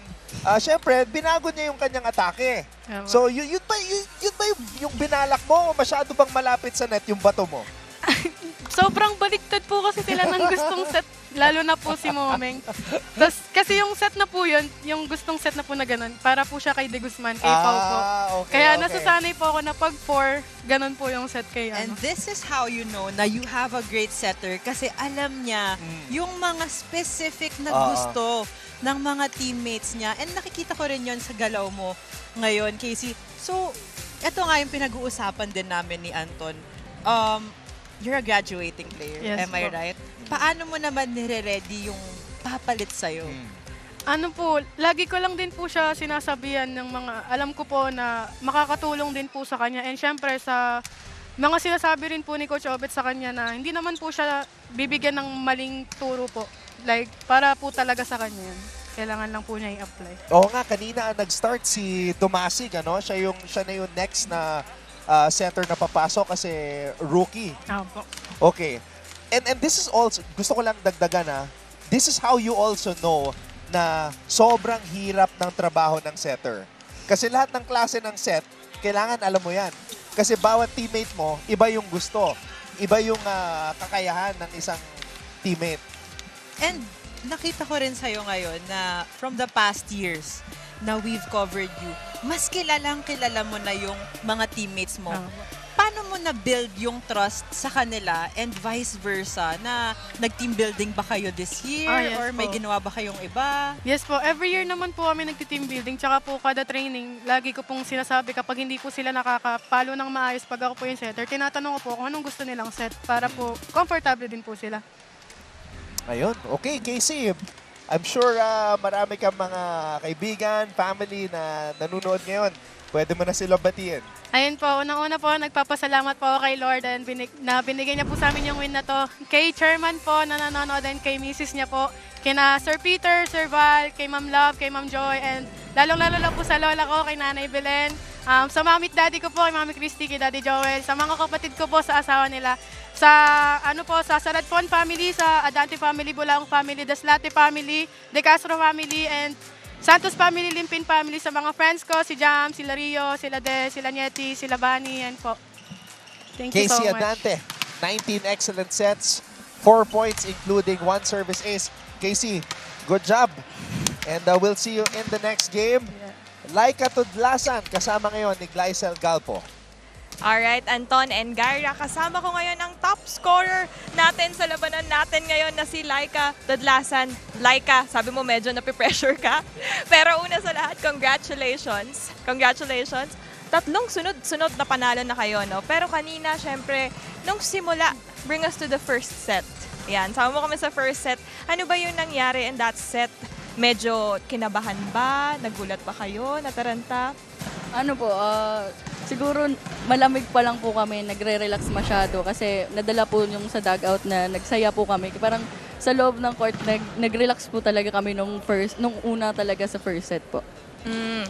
syempre, binago niya yung kanyang atake. So yun ba yung binalak mo o masyado bang malapit sa net yung bato mo? Sobrang baliktad po kasi sila ng gustong set, lalo na po si Momeng. Tas, kasi yung set na po yun, yung gustong set na po na ganun, para po siya kay De Guzman, kay Pau po. Okay, Kaya nasasanay po ako na pag 4, ganun po yung set kay And this is how you know na you have a great setter kasi alam niya yung mga specific na gusto ng mga teammates niya. And nakikita ko rin yon sa galaw mo ngayon, Casey. So, ito nga yung pinag-uusapan din namin ni Anton. You're a graduating player, Yes, am I po. right? Paano mo naman nire-ready yung papalit sa'yo? Ano po, lagi ko lang din po siya sinasabihan ng mga, alam ko po na makakatulong din po sa kanya. And syempre sa mga sinasabi rin po ni Coach Obet sa kanya na hindi naman po siya bibigyan ng maling turo po. Like, para po talaga sa kanya yan. Kailangan lang po niya i-apply. Oo nga, kanina nag-start si Tomasig, ano? Siya na yung next na setter na papasok kasi rookie. Opo. Okay. And this is also, gusto ko lang dagdagan this is how you also know na sobrang hirap ng trabaho ng setter. Kasi lahat ng klase ng set, kailangan alam mo yan. Kasi bawat teammate mo, iba yung gusto. Iba yung kakayahan ng isang teammate. And nakita ko rin sa'yo ngayon na from the past years na we've covered you, mas kilala mo na yung mga teammates mo. Paano mo na-build yung trust sa kanila and vice versa na nag-team building ba kayo this year Yes or may po. ginawa ba kayong iba? Yes po, every year naman po kami nagti-team building. Tsaka po kada training, lagi ko pong sinasabi kapag hindi po sila nakakapalo ng maayos pag ako po yung setter, tinatanong ko po kung anong gusto nilang set para po comfortable din po sila. Ayun. Okay, Casey. I'm sure marami kang mga kaibigan, family na nanonood ngayon. Pwede mo na sila batiin. Ayun po, unang-una po, nagpapasalamat po ako kay Lord and binigay niya po sa amin yung win na to. Kay Chairman po na nanonood and kay Mrs. niya po. Kina Sir Peter, Sir Val, kay Ma'am Love, kay Ma'am Joy, and lalong-lalo lang po sa lola ko, kay Nanay Belen. Sa mami at daddy ko po, kay Mami Christy, kay Daddy Joel. Sa mga kapatid ko po, sa asawa nila. Sa sa Saradfon family, sa Adante family, Bulaong family, Daslate family, De Castro family, and Santos family, Limpin family. Sa mga friends ko, si Jam, sila Rio, sila De, sila Nieti, sila Bani, and po. Thank you so Casey much. Adante, 19 excellent sets, 4 points including 1 service ace. Casey, good job. And we'll see you in the next game. Laika Tudlasan, kasama ngayon ni Glycel Galpo. Alright, Anton and Gyra, kasama ko ngayon ang top scorer natin sa labanan natin ngayon na si Laika Tudlasan. Laika, sabi mo medyo napipressure ka. Pero una sa lahat, congratulations. Congratulations. 3 sunod-sunod na panalo na kayo, no? Pero kanina, syempre, nung simula, bring us to the first set. Yan, sama mo kami sa first set. Ano ba yung nangyari in that set? Medyo kinabahan ba? Nagulat ba kayo? Nataranta? Ano po, siguro malamig pa lang po kami, nagre-relax masyado kasi nadala po yung sa dugout na nagsaya po kami. Parang sa loob ng court, nag-relax po talaga kami nung una talaga sa first set po.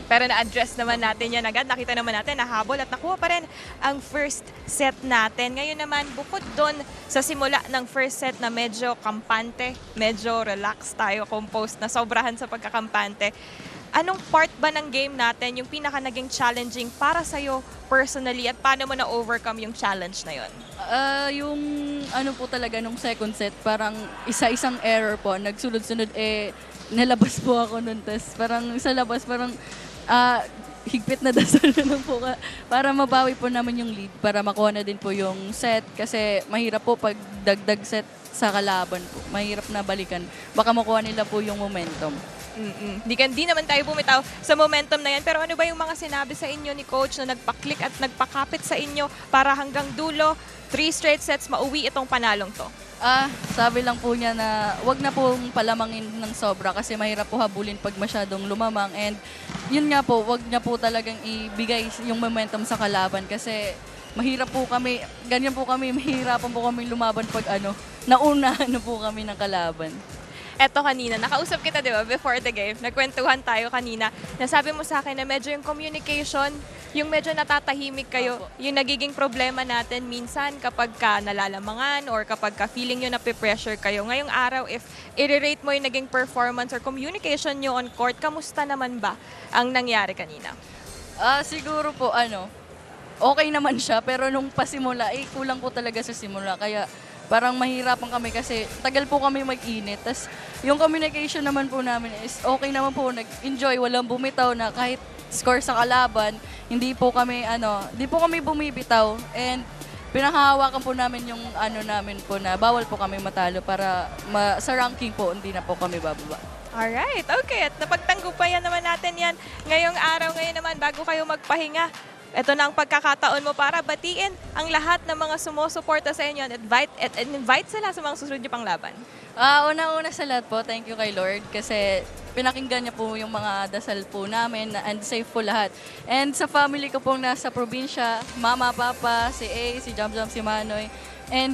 Pero na-address naman natin yan agad. Nakita naman natin, nahabol at nakuha pa rin ang first set natin. Ngayon naman, bukod doon sa simula ng first set na medyo kampante, medyo relax tayo, composed na sobrahan sa pagkakampante. Anong part ba ng game natin yung pinaka naging challenging para sa'yo personally at paano mo na-overcome yung challenge na yon? Yung ano po talaga nung second set, parang isa-isang error po. Nagsunod-sunod nalabas po ako nun. Tapos parang sa labas, parang higpit na dasal na lang po para mabawi po naman yung lead, para makuha na din po yung set. Kasi mahirap po pag dagdag set sa kalaban po. Mahirap na balikan. Baka makuha nila po yung momentum. Di naman tayo bumitaw sa momentum na yan. Pero ano ba yung mga sinabi sa inyo ni Coach na nagpa-click at nagpakapit sa inyo para hanggang dulo, 3 straight sets, mauwi itong panalong to? Sabi lang po niya na wag na pong palamangin ng sobra kasi mahirap po habulin pag masyadong lumamang. And yun nga po, wag niya po talagang ibigay yung momentum sa kalaban kasi mahirap po kami, ganyan po kami, mahirapan po kami lumaban pag naunahan na po kami ng kalaban. Eto kanina, nakausap kita, di ba, before the game. Nagkwentuhan tayo kanina. Nasabi mo sa akin na medyo yung communication, yung medyo natatahimik kayo, yung nagiging problema natin minsan kapag ka nalalamangan or kapag ka feeling nyo napipressure kayo. Ngayong araw, if i-rate mo yung naging performance or communication nyo on court, kamusta naman ba ang nangyari kanina? Siguro po, okay naman siya, pero nung pasimula, kulang po talaga sa simula. Kaya parang mahirapan kami kasi tagal po kami mag-init. Tas yung communication naman po namin is okay naman po, nag-enjoy, walang bumitaw na kahit score sa kalaban, hindi po kami bumibitaw. And pinahahawakan po namin yung namin po na bawal po kami matalo para sa ranking po hindi na po kami bababa. Alright, okay. At napagtanggupayan naman natin yan ngayong araw. Ngayon naman, bago kayo magpahinga, ito na ang pagkakataon mo para batiin ang lahat ng mga sumusuporta sa inyo at invite sila sa mga susunod niyo pang laban. Una-una sa lahat po, thank you kay Lord kasi pinakinggan niya po yung mga dasal po namin and safe po lahat. And sa family ko pong nasa probinsya, mama, papa, si A, si Jamjam, si Manoy, and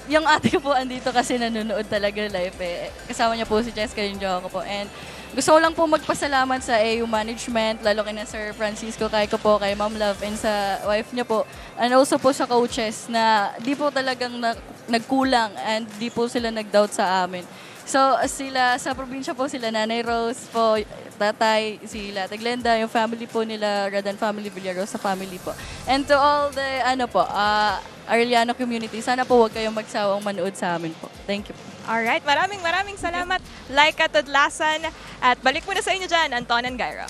yung ate ko po andito kasi nanonood talaga live eh. Kasama niya po si Jessica, yung jowa ko po. And gusto ko lang po magpasalamat sa AU management, lalo kay na Sir Francisco, kay ko po, kay Ma'am Love, and sa wife niya po. And also po sa coaches na di po talagang nagkulang and di po sila nag-doubt sa amin. So sila, sa probinsya po sila, Nanay Rose po, tatay, sila Taglenda, yung family po nila, Radan family, Villarosa family po. And to all the, Arellano community, sana po huwag kayong magsawang manood sa amin po. Thank you po. Alright, maraming salamat. Laika Tudlasan. At balik muna sa inyo dyan, Anton and Gyra.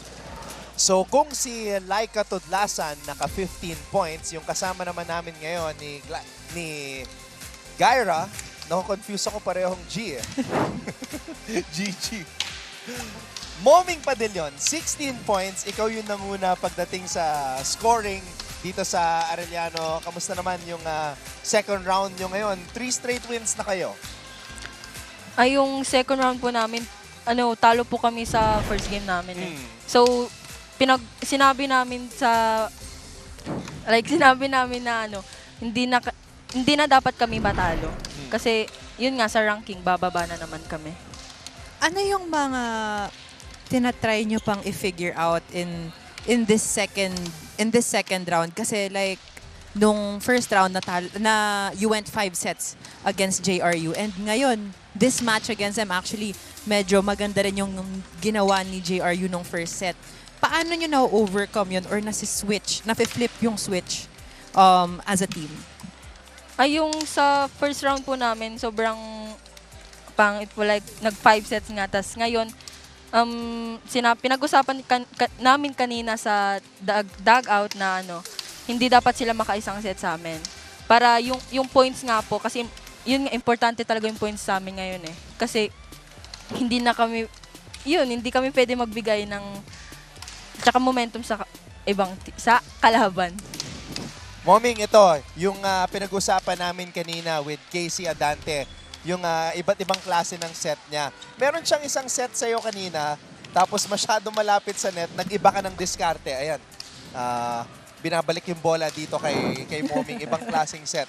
So kung si Laika Tudlasan naka 15 points, yung kasama naman namin ngayon ni Gyra, confuse ako parehong G eh. GG. Moming Padillon, 16 points. Ikaw yung nanguna pagdating sa scoring dito sa Arellano. Kamusta naman yung second round nyo ngayon? 3 straight wins na kayo. Yung second round po namin, talo po kami sa first game namin. So, sinabi namin na hindi na dapat kami matalo. Kasi, yun nga, sa ranking, bababa na naman kami. Ano yung mga tinatry nyo pang i-figure out in this second round? Kasi like, nung first round na you went 5 sets against JRU. And ngayon, this match against them actually, medyo maganda rin yung ginawa ni JRU nung first set. Paano nyo na-overcome yun or na-flip yung switch as a team? Yung sa first round po namin, sobrang pangit po, like, nag-5 sets nga. Tas ngayon, pinag-usapan namin kanina sa dugout na hindi dapat sila makaisang set sa amin. Para yung points nga po, kasi yun nga, importante talaga yung points sa amin ngayon eh. Kasi hindi kami pwede magbigay ng tsaka momentum sa kalaban. Moming, ito, yung pinag-usapan namin kanina with Casey Adante, yung iba't ibang klase ng set niya. Meron siyang isang set sa'yo kanina, tapos masyado malapit sa net, nag-iba ka ng diskarte. Ayan, binabalik yung bola dito kay Moming, ibang klaseng set.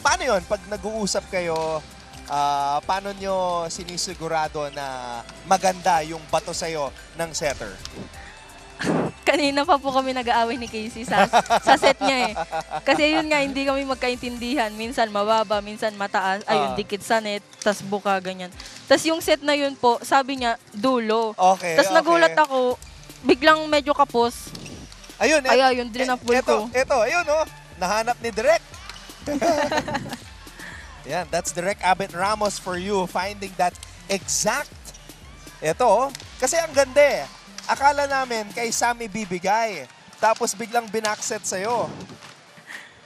Paano yun? Pag nag-uusap kayo, paano nyo sinisigurado na maganda yung bato sa'yo ng setter? Kanina pa po kami nag-aaway ni Casey sa set niya eh. Kasi yun nga, hindi kami magkaintindihan. Minsan mababa, minsan mataas. Ayun, dikit sa net, tas buka, ganyan. Tas yung set na yun po, sabi niya, dulo. Okay, tas nagulat ako, biglang medyo kapos. Ayun, ayun, drinapul ko. Ito, ayun nahanap ni Direk. Yan, that's Direk Abet Ramos for you, finding that exact. Ito, kasi ang ganda eh. Akala namin kay Sammy bibigay, tapos biglang binakset sa'yo.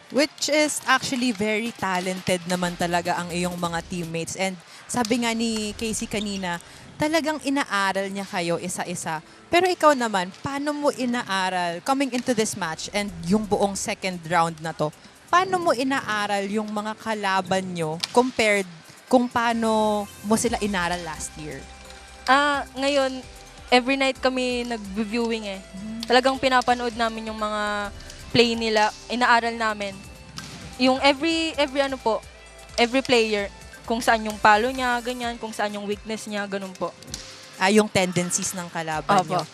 Which is actually very talented naman talaga ang iyong mga teammates. And sabi nga ni Casey kanina, talagang inaaral niya kayo isa-isa. Pero ikaw naman, paano mo inaaral coming into this match and yung buong second round na to? Paano mo inaaral yung mga kalaban nyo compared kung paano mo sila inaral last year? Ngayon, every night kami nag-viewing eh. Talagang pinapanood namin yung mga play nila, inaaral namin. Yung every player, kung saan yung palo niya, ganyan, kung saan yung weakness niya, ganun po. Yung tendencies ng kalaban nyo.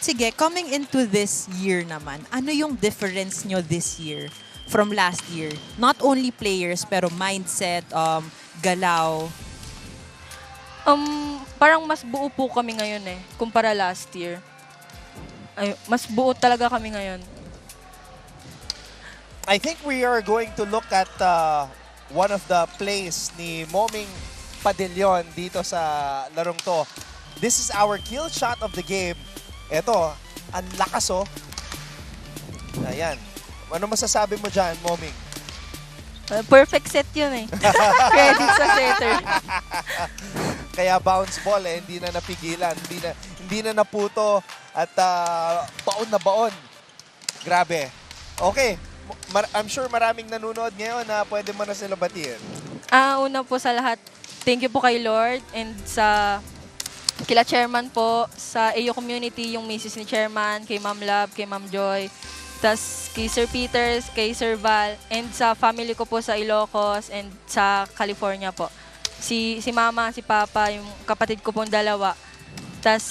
Sige, coming into this year naman, ano yung difference nyo this year from last year? Not only players, pero mindset, galaw. Parang mas buo po kami ngayon eh, kumpara last year. Mas buo talaga kami ngayon. I think we are going to look at one of the plays ni Moming Padillon dito sa larong to. This is our kill shot of the game. Ito, ang lakas oh. Ayan. Ano masasabi mo dyan, Moming? Perfect set yun eh. Credit sa setter. Kaya bounce ball eh, hindi na napigilan, hindi na naputo at baon na baon. Grabe. Okay, I'm sure maraming nanonood ngayon na pwede mo na sila batiin. Una po sa lahat, thank you po kay Lord and sa kila chairman po, sa AU community, yung misis ni chairman, kay Ma'am Love, kay Ma'am Joy, tas kay Sir Peters, kay Sir Val, and sa family ko po sa Ilocos and sa California po. Si mama, si papa, yung kapatid ko pong dalawa. Tas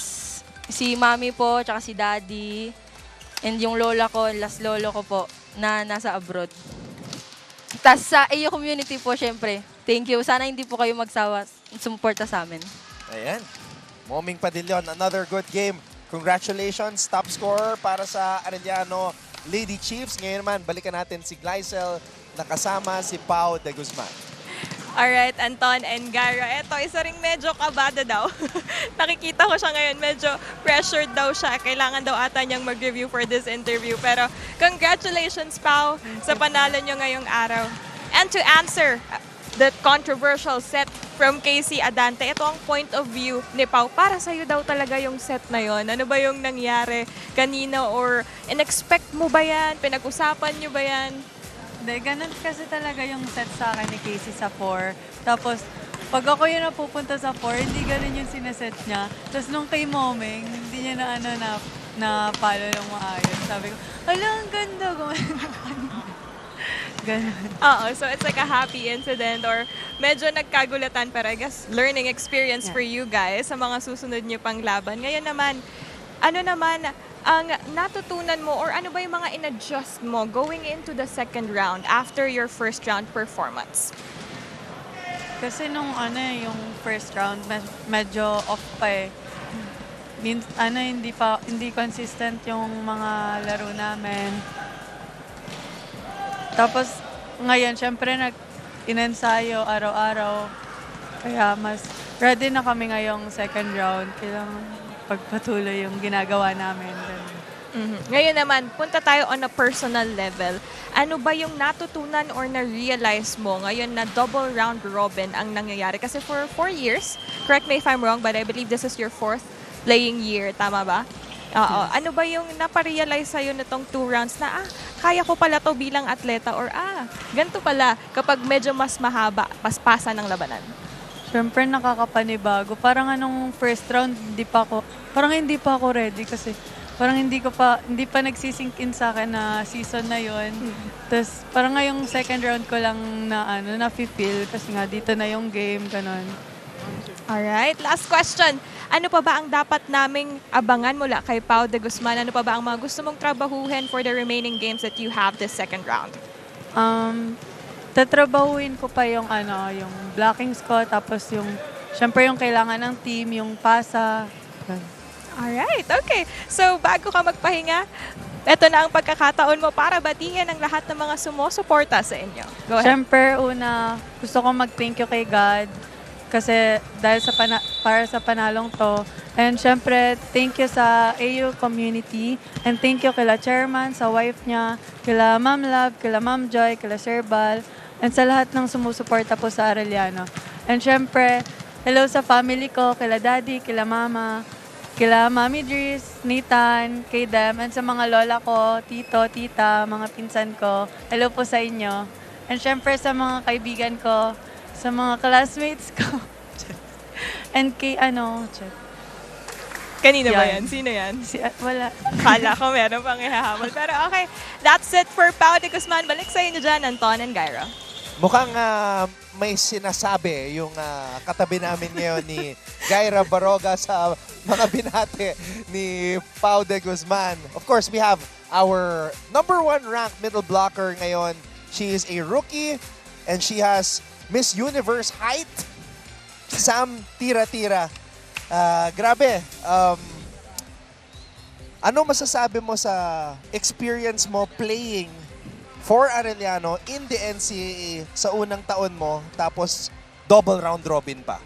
si mami po, tsaka si daddy. And yung lola ko, last lolo ko po, na nasa abroad. Tas sa AU community po, syempre, thank you. Sana hindi po kayo magsawa, sumuporta sa amin. Ayan. Moming Padillon, another good game. Congratulations, top scorer para sa Arellano Lady Chiefs. Ngayon naman, balikan natin si Glycel na kasama si Pau de Guzman. Alright, Anton and Gara. Eto, isa ring medyo kabada daw. Nakikita ko siya ngayon, medyo pressured daw siya. Kailangan daw ata niyang mag-review for this interview. Pero congratulations, Pau, sa panalo niyo ngayong araw. And to answer the controversial set from Casey Adante, ito ang point of view ni Pau. Para sa'yo daw talaga yung set na yon. Ano ba yung nangyari kanina or in-expect mo ba yan? Pinag-usapan niyo ba yan? Hindi, ganun kasi talaga yung set sa akin ni Casey sa 4. Tapos, pag ako yung napupunta sa 4, hindi ganun yung sineset niya. Tapos nung kay Moming, hindi niya na follow ng maayos. Sabi ko, ala, ang ganda. Ganun. Oo, so it's like a happy incident or medyo nagkagulatan pero I guess learning experience for you guys sa mga susunod niyo pang laban. Ngayon naman, ano naman ang natutunan mo or ano ba yung mga in-adjust mo going into the second round after your first round performance? Kasi nung yung first round, medyo off pa eh. Hindi consistent yung mga laro namin. Tapos ngayon, syempre inensayo araw-araw. Kaya mas ready na kami ngayong second round. Kailangan pagpatuloy yung ginagawa namin. Ngayon naman, punta tayo on a personal level. Ano ba yung natutunan or na-realize mo ngayon na double round robin ang nangyayari? Kasi for 4 years, correct me if I'm wrong, but I believe this is your 4th playing year. Tama ba? Oo. Ano ba yung naparealize sa'yo nitong 2 rounds na, kaya ko pala to bilang atleta or ganito pala kapag medyo mas mahaba, paspasan ng labanan? Siyempre nakakapanibago. Parang first round, hindi pa ako ready kasi parang hindi pa nagsisink in sa akin na season na yon. Tapos parang ngayong second round ko lang na-feel kasi nga dito na yung game, ganun. Alright, last question. Ano pa ba ang dapat naming abangan mula kay Pau de Guzman? Ano pa ba ang mga gusto mong trabahuhin for the remaining games that you have this second round? Tatrabahuin ko pa yung blockings ko, tapos syempre yung kailangan ng team, yung pasa. Alright, okay. So bago ka magpahinga, ito na ang pagkakataon mo para batiin ang lahat ng mga sumusuporta sa inyo. Go ahead. Syempre, gusto ko mag-thank you kay God kasi dahil para sa panalong to. And syempre, thank you sa AU community and thank you kila chairman, sa wife niya, kila Ma'am Love, kila Ma'am Joy, kila Sir Val, and sa lahat ng sumusuporta po sa Arellano. And syempre, hello sa family ko, kila daddy, kila mama, kila Mami Dris, Nathan, kay Dem, and sa mga lola ko, tito, tita, mga pinsan ko. Hello po sa inyo. And syempre sa mga kaibigan ko, sa mga classmates ko. And kay Kanina ba yan? Sino yan? Wala. Kala ko meron pang ihahabol. Pero okay, that's it for Pao de Guzman. Balik sa inyo dyan, Anton and Gyra. Mukhang may sinasabi yung katabi namin ngayon ni Gyra Baroga sa mga binate ni Pao de Guzman. Of course, we have our #1 ranked middle blocker ngayon. She is a rookie and she has Miss Universe height. Sam Tira-Tira. Grabe. Ano masasabi mo sa experience mo playing for Arellano in the NCAA sa unang taon mo, tapos double round robin pa?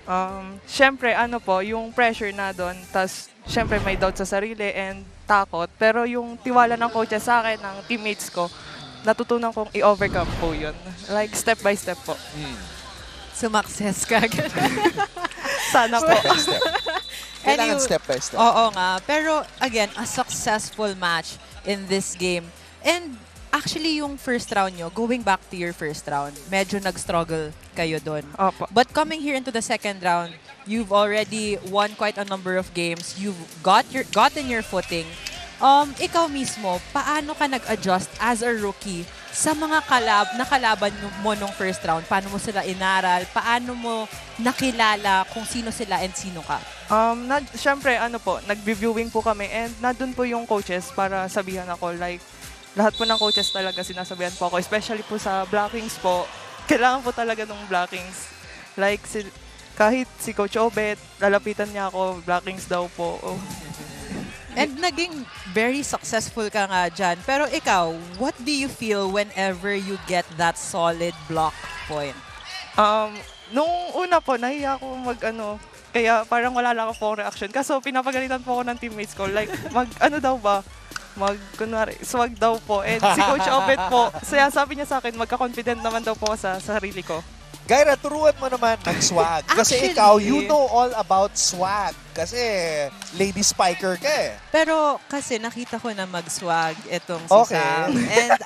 Siyempre, yung pressure na doon, tas siyempre may doubt sa sarili and takot. Pero yung tiwala ng coaches sa akin, ng teammates ko, natutunan kong i-overcome po yun. Like, step by step po. Sumakses ka. Sana po. Kailangan step by step. Oo nga. Pero again, a successful match in this game. And actually, yung first round nyo, going back to your first round, medyo nag-struggle kayo doon. But coming here into the second round, you've already won quite a number of games. You've gotten your footing. Ikaw mismo, paano ka nag-adjust as a rookie sa mga nakalaban mo nung first round? Paano mo sila inaral? Paano mo nakilala kung sino sila and sino ka? Siyempre, nag-reviewing po kami and nandun po yung coaches para sabihan ako. Like, lahat po ng coaches talaga sinasabihan po ako. Especially po sa blockings po. Kailangan po talaga ng blockings. Like, kahit si Coach Obet, lalapitan niya ako, blockings daw po. And naging very successful ka nga dyan. Pero ikaw, what do you feel whenever you get that solid block point? Nung una po, nahiya ako kaya parang wala lang ako po reaction. Kaso pinapagalitan po ako ng teammates ko. Like, swag daw po. And si Coach Obet po, sabi niya sa akin, magka-confident naman daw po sa sarili ko. Gyra, turuan mo naman mag-swag. Kasi ikaw, you know all about swag. Kasi lady spiker ka eh. Pero kasi nakita ko na mag-swag itong si Sam. And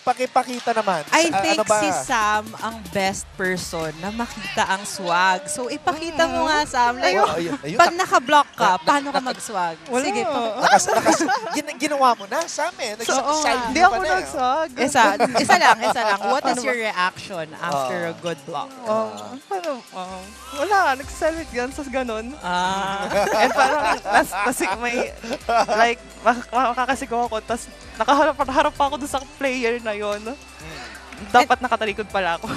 pakipakita naman. I think si Sam ang best person na makita ang swag. So ipakita mo nga, Sam. Like, pag naka-block ka, paano ka mag-swag? Sige. Ginawa mo na, Sam eh. Hindi ako nag-swag. Isa lang. What is your reaction after a good block? Wala, nagsasalit gan sa ganun. And parang makakasigaw ako, tapos nakaharap pa ako doon sa player na yon. Dapat nakatalikod pala ako.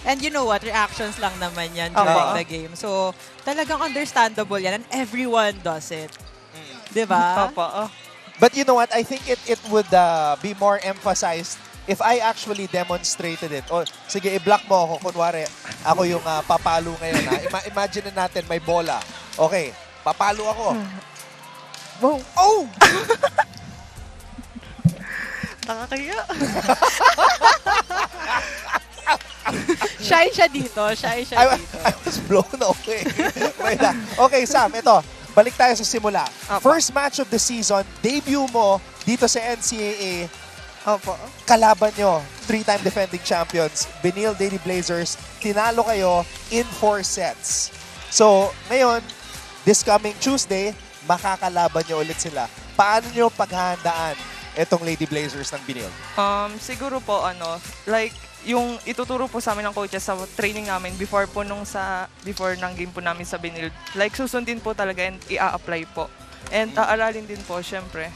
And you know what? Reactions lang naman yan during the game. So, talagang understandable yan and everyone does it. Diba? But you know what? I think it would be more emphasized if I actually demonstrated it. Sige, i-block mo ako. Kunwari, ako yung papalo ngayon. Imagine natin may bola. Okay, papalo ako. Oh! Nakakaya. Shy siya dito. I was blown away. Okay, Sam, ito. Balik tayo sa simula. First match of the season, debut mo dito sa NCAA. Kalaban nyo, 3-time defending champions, Benil Lady Blazers, tinalo kayo in 4 sets. So, ngayon, this coming Tuesday, makakalaban nyo ulit sila. Paano nyo paghahandaan itong Lady Blazers ng Benil? Siguro po, yung ituturo po sa amin ng coaches sa training namin before ng game po namin sa Benil. Like, susundin po talaga and i-a-apply po. And aaralin din po, syempre.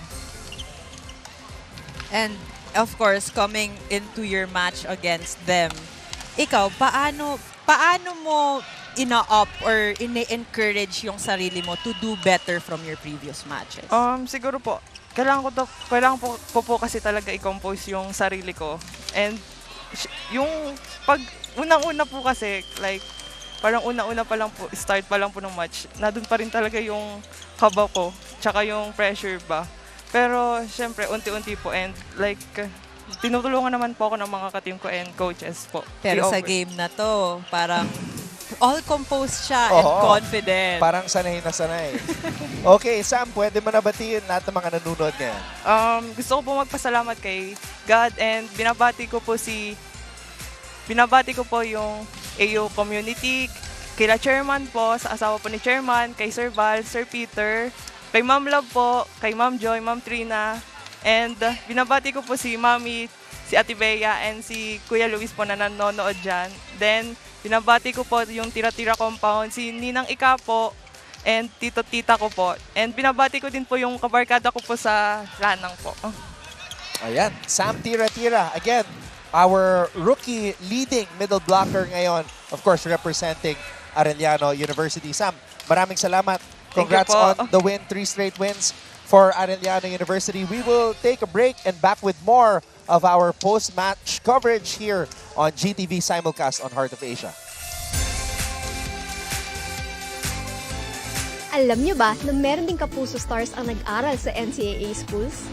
And of course, coming into your match against them, ikaw, paano mo ina-up or ina-encourage yung sarili mo to do better from your previous matches? Siguro po, kailangan po kasi talaga i-compose yung sarili ko. And yung pag unang-una po kasi, like, parang una-una pa lang po, start pa lang po ng match, nandun pa rin talaga yung kaba ko, tsaka yung pressure ba. Pero, syempre, unti-unti po and like, tinutulungan naman po ako ng mga ka-team ko and coaches po. Pero sa game na to, parang all composed siya and confident. Parang sanay na sanay. Okay, Sam, pwede mo na batiin lahat ng mga nanonood ngayon? Gusto ko po magpasalamat kay God and binabati ko po yung AU community, kila chairman po, sa asawa po ni chairman, kay Sir Val, Sir Peter, kay Ma'am Love po, kay Ma'am Joy, Ma'am Trina, and binabati ko po si Mami, si Ate Bea, and si Kuya Luis po na nanonood dyan. Then, binabati ko po yung Tira-Tira Compound, si Ninang Ika po, and Tito-Tita ko po. And binabati ko din po yung kabarkada ko po sa Lanang po. Ayan, Sam Tira-Tira. Again, our rookie leading middle blocker ngayon. Of course, representing Arellano University. Sam, maraming salamat. Congrats on the win. 3 straight wins for Arellano University. We will take a break and back with more of our post-match coverage here on GTV Simulcast on Heart of Asia. Alam nyo ba na meron ding kapuso stars ang nag-aral sa NCAA schools?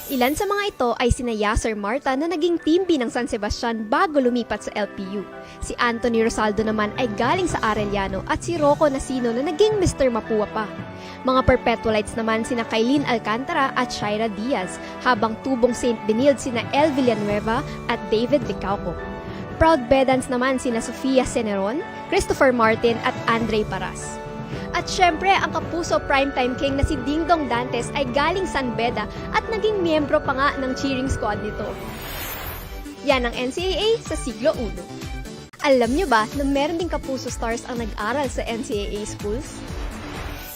Ilan sa mga ito ay sina Yasser Marta na naging team B ng San Sebastian bago lumipat sa LPU. Si Anthony Rosaldo naman ay galing sa Arellano at si Rocco Nasino na naging Mr. Mapua pa. Mga perpetualites naman sina Kailin Alcantara at Shaira Diaz, habang tubong St. Benilde sina El Villanueva at David Licauco. Proud Bedans naman sina Sofia Ceneron, Christopher Martin at Andre Paras. At syempre, ang kapuso primetime king na si Dingdong Dantes ay galing San Beda at naging miyembro pa nga ng cheering squad nito. Yan ang NCAA sa siglo I. Alam nyo ba na meron ding kapuso stars ang nag-aral sa NCAA schools?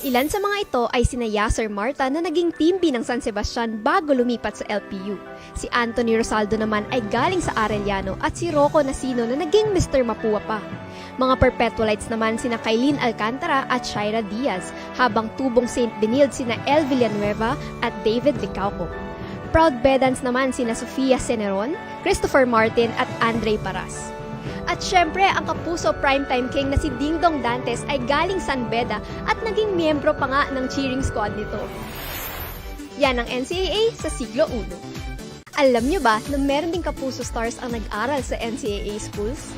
Ilan sa mga ito ay sina Yasser Marta na naging team B ng San Sebastian bago lumipat sa LPU. Si Anthony Rosaldo naman ay galing sa Arellano at si Rocco Nasino na naging Mr. Mapua pa. Mga perpetualites naman sina Kailin Alcantara at Shaira Diaz, habang tubong St. Benilde sina El Villanueva at David Licauco. Proud Bedans naman sina Sofia Ceneron, Christopher Martin at Andre Paras. At syempre, ang kapuso primetime king na si Dingdong Dantes ay galing San Beda at naging miyembro pa nga ng cheering squad nito. Yan ang NCAA sa siglo I. Alam nyo ba na meron ding kapuso stars ang nag-aral sa NCAA schools?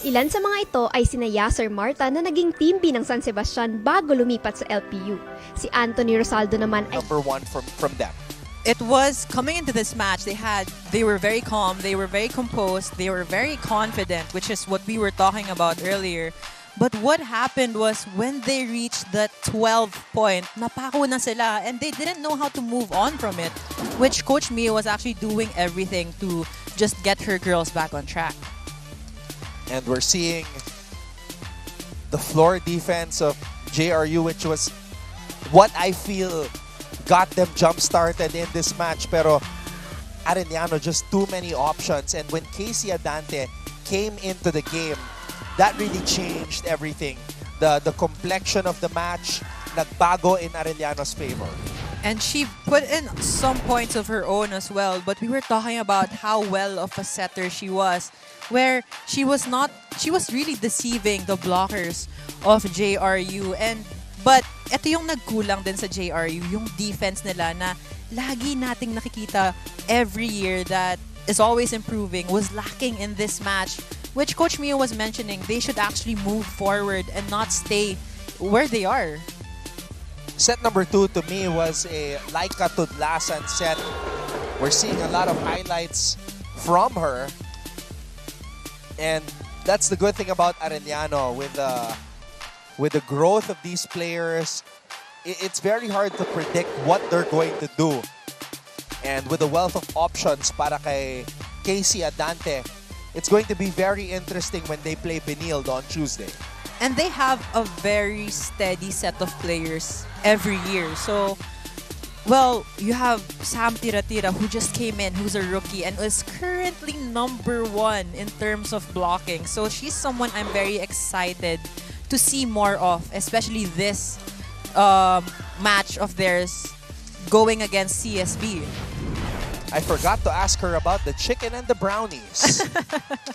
Ilan sa mga ito ay sina Yasser Marta na naging team B ng San Sebastian bago lumipat sa LPU. Si Anthony Rosaldo naman ay number one from them. It was coming into this match, they were very calm, they were very composed, they were very confident, which is what we were talking about earlier. But what happened was when they reached the 12 point, napako na sila and they didn't know how to move on from it, which Coach Mia was actually doing everything to just get her girls back on track. And we're seeing the floor defense of JRU, which was what I feel got them jump-started in this match. Pero Arellano, just too many options. And when Casey Adante came into the game, that really changed everything. The complexion of the match nagbago in Arellano's favor. And she put in some points of her own as well. But we were talking about how well of a setter she was, where she was really deceiving the blockers of JRU. But ito yung nagkulang din sa JRU, yung defense nila na lagi nating nakikita every year that is always improving, was lacking in this match, which Coach Mio was mentioning. They should actually move forward and not stay where they are. Set number 2 to me was a Laika Tudlasan set. We're seeing a lot of highlights from her. And that's the good thing about Arellano. With the growth of these players, it's very hard to predict what they're going to do. And with the wealth of options para kay Casey Adante, it's going to be very interesting when they play Benilde on Tuesday. And they have a very steady set of players every year. So, well, you have Sam Tira-Tira, who just came in, who's a rookie, and is currently number 1 in terms of blocking. So she's someone I'm very excited to see more of, especially this match of theirs going against CSB. I forgot to ask her about the chicken and the brownies.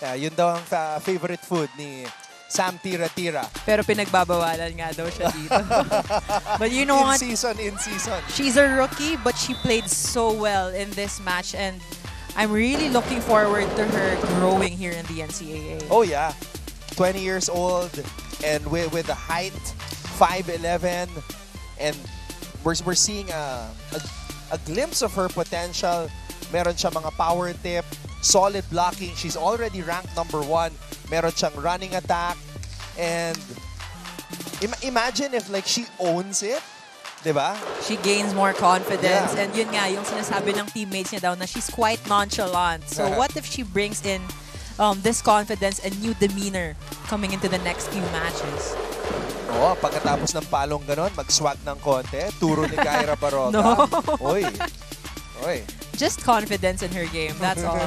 Yun daw ang favorite food ni Sam Tira-Tira. Pero pinagbabawalan nga daw siya dito. But you know what? In season. She's a rookie, but she played so well in this match. And I'm really looking forward to her growing here in the NCAA. Oh yeah, 20 years old and with the height, 5'11", and we're seeing a glimpse of her potential. Meron siya mga power tip, solid blocking. She's already ranked #1. Meron siyang running attack, and imagine if like she owns it, diba? She gains more confidence, and yun nga yung sinasabi ng teammates niya daw na she's quite nonchalant. So what if she brings in this confidence and new demeanor coming into the next few matches? Oo, pagkatapos ng palong ganon, mag-swag ng konti, turo ni Kyra Baroga. No. Oy. Just confidence in her game, that's all.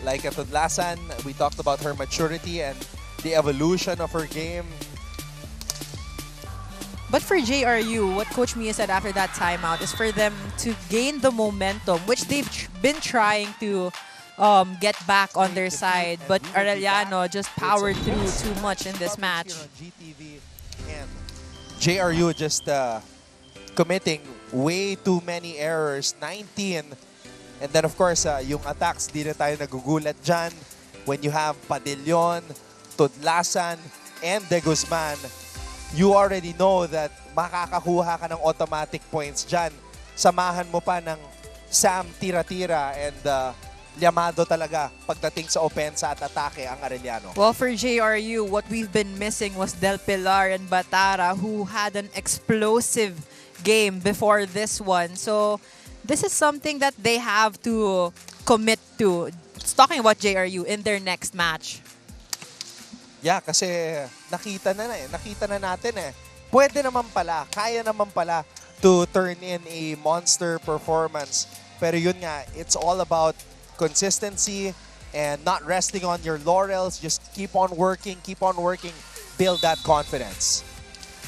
Like at Tudlasan, we talked about her maturity and the evolution of her game. But for JRU, what Coach Mia said after that timeout is for them to gain the momentum, which they've been trying to get back on their side. But Arellano just powered through too much in this match. JRU just committing way too many errors, 19. And then of course, yung attacks, di na tayo nagugulat dyan. When you have Padillon, Tudlasan, and De Guzman, you already know that makakakuha ka ng automatic points dyan. Samahan mo pa ng Sam tira-tira and Llamado talaga pagdating sa opensa at atake ang Arellano. Well, for JRU, what we've been missing was Del Pilar and Batara, who had an explosive game before this one. So this is something that they have to commit to. It's talking about JRU in their next match. Yeah, kasi nakita na natin eh. Pwede naman pala, kaya naman pala to turn in a monster performance. Pero yun nga, it's all about consistency and not resting on your laurels. Just keep on working, build that confidence.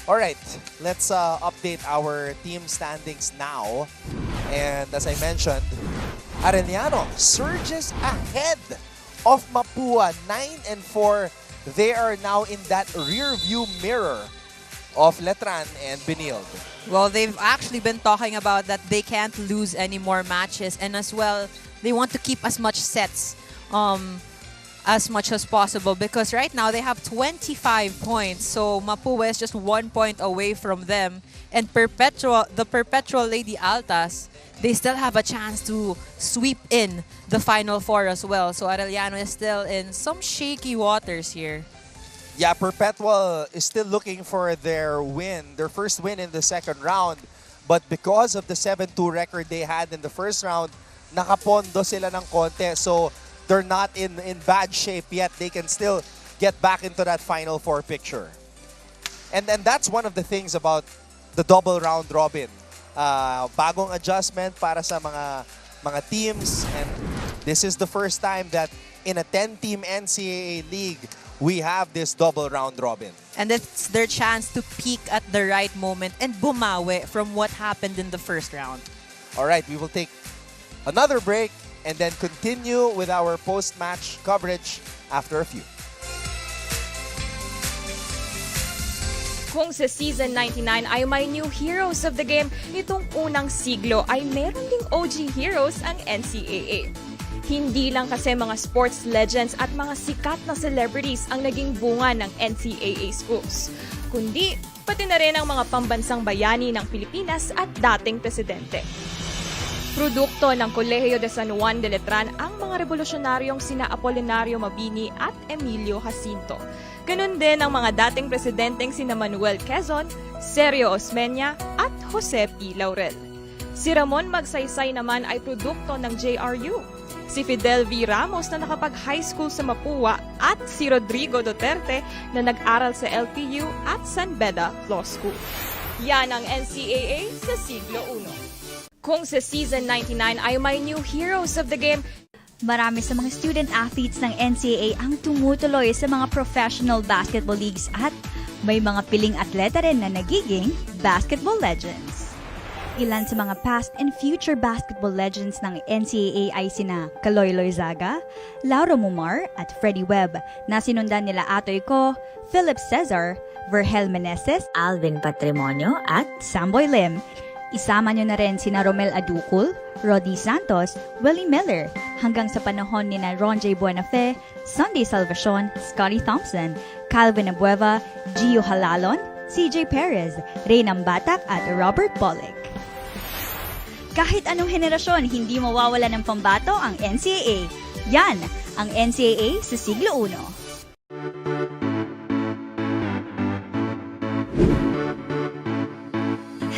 All right, let's update our team standings now. And as I mentioned, Arellano surges ahead of Mapua, 9-4. They are now in that rear view mirror of Letran and Benilde. Well, they've actually been talking about that they can't lose any more matches, and as well, they want to keep as much sets as much as possible, because right now they have 25 points. So Mapua is just 1 point away from them, and the perpetual Lady Altas, they still have a chance to sweep in the Final Four as well. So Arellano is still in some shaky waters here. Yeah, Perpetual is still looking for their first win in the second round. But because of the 7-2 record they had in the first round, nakapondo sila ng konti. So they're not in bad shape yet. They can still get back into that Final Four picture. And that's one of the things about the double round robin. Bagong adjustment para sa mga teams. And this is the first time that in a 10-team NCAA league, we have this double round robin. And it's their chance to peak at the right moment and bumawi from what happened in the first round. All right, we will take another break and then continue with our post-match coverage after a few. Kung sa Season 99 ay may new heroes of the game, nitong unang siglo ay meron ding OG heroes ang NCAA. Hindi lang kasi mga sports legends at mga sikat na celebrities ang naging bunga ng NCAA schools, kundi pati na rin ang mga pambansang bayani ng Pilipinas at dating presidente. Produkto ng Kolehiyo de San Juan de Letran ang mga revolusyonaryong sina Apolinario Mabini at Emilio Jacinto. Ganun din ang mga dating presidenteng sina Manuel Quezon, Sergio Osmeña at Jose P. Laurel. Si Ramon Magsaysay naman ay produkto ng JRU. Si Fidel V. Ramos na nakapag-high school sa Mapua at si Rodrigo Duterte na nag-aral sa LPU at San Beda Law School. Yan ang NCAA sa siglo I. Kung sa Season 99 ay may new heroes of the game, marami sa mga student athletes ng NCAA ang tumutuloy sa mga professional basketball leagues at may mga piling atleta rin na nagiging basketball legends. Ilan sa mga past and future basketball legends ng NCAA ay sina Kaloy Loizaga, Lauro Mumar at Freddie Webb, na sinundan nila Atoy Ko, Philip Cesar, Vergel Meneses, Alvin Patrimonio at Samboy Lim. Isama nyo na rin sina Romel Aducul, Rodi Santos, Willie Miller, hanggang sa panahon ni na Ron J. Buenafe, Sunday Salvacion, Scotty Thompson, Calvin Abueva, Gio Halalon, CJ Perez, Reynam Batak at Robert Bolek. Kahit anong henerasyon, hindi mawawala ng pambato ang NCAA. Yan, ang NCAA sa siglo 1.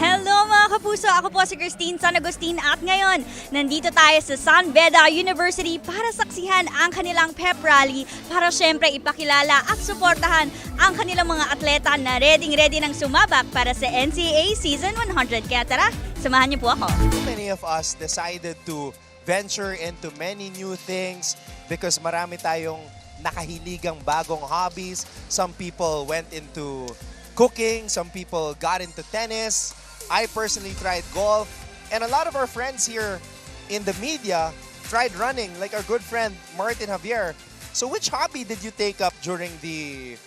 Hello mga kapuso! Ako po si Christine San Agustin at ngayon, nandito tayo sa San Beda University para saksihan ang kanilang pep rally para syempre ipakilala at suportahan ang kanilang mga atleta na ready ng sumabak para sa NCAA Season 100. Kaya tara, samahan niyo po ako. Many of us decided to venture into many new things because marami tayong nakahiligang bagong hobbies. Some people went into cooking, some people got into tennis. I personally tried golf, and a lot of our friends here in the media tried running, like our good friend Martin Javier. So which hobby did you take up during the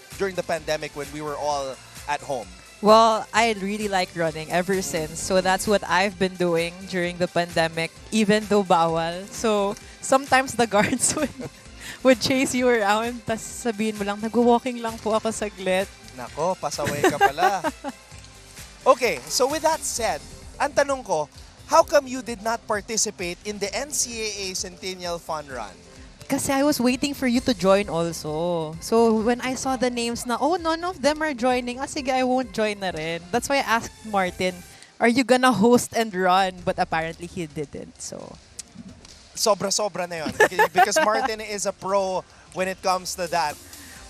pandemic when we were all at home? Well, I really like running ever since. So that's what I've been doing during the pandemic, even though bawal. So sometimes the guards would chase you around, tas sabihin mo lang, nag-walking lang po ako saglit. Nako, pasaway ka pala. Okay, so with that said, ang tanong ko, how come you did not participate in the NCAA Centennial Fun Run? Kasi I was waiting for you to join also. So when I saw the names na, oh, none of them are joining, sige, I won't join na rin. That's why I asked Martin, are you gonna host and run? But apparently he didn't, so... Sobra-sobra na yun. Because Martin is a pro when it comes to that.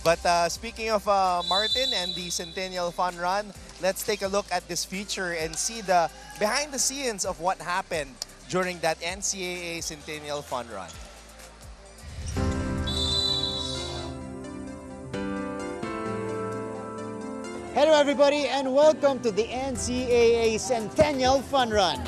But speaking of Martin and the Centennial Fun Run, let's take a look at this feature and see the behind the scenes of what happened during that NCAA Centennial Fun Run. Hello everybody and welcome to the NCAA Centennial Fun Run.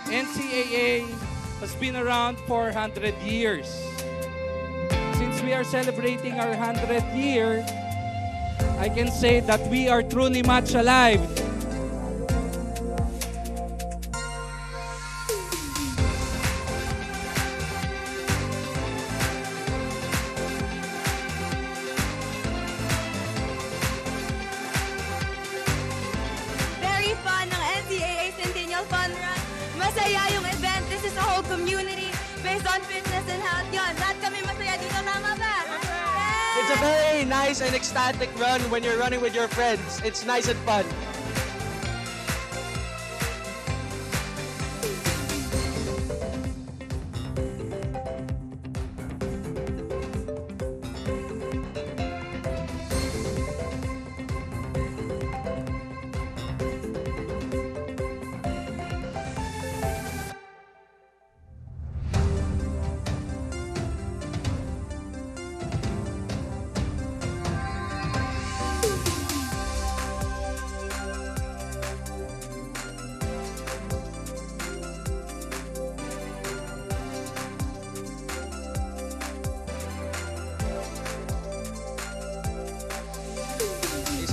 NCAA has been around for 100 years. Since we are celebrating our 100th year, I can say that we are truly much alive. Very fun ng NCAA Centennial Fun Run. Masaya yung event. This is a whole community based on fitness and health. Yun, lahat kami masaya dito. Tama ba? It's a very nice and ecstatic run when you're running with your friends. It's nice and fun.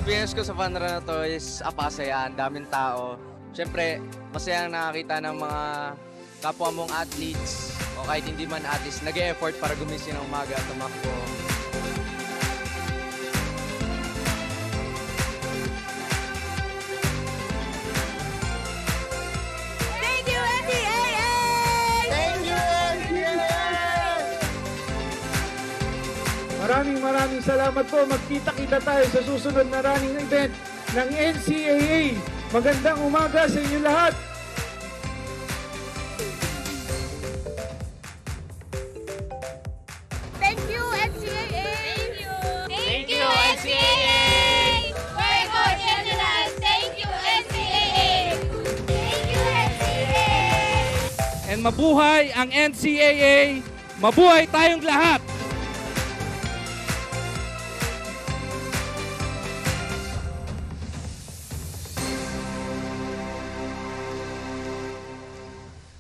Experience ko sa fun run na to is apasaya, ang daming tao. Siyempre, masaya nakakita ng mga kapwa mong athletes o kahit hindi man athletes, nag-e-effort para gumising ng umaga at tumakbo. Thank you, NCAA! Thank you, NCAA! Maraming salamat po. Magkita-kita tayo sa susunod na running event ng NCAA. Magandang umaga sa inyo lahat. Thank you, NCAA! Thank you! Thank you, NCAA! Very good, Canada! mabuhay ang NCAA, mabuhay tayong lahat!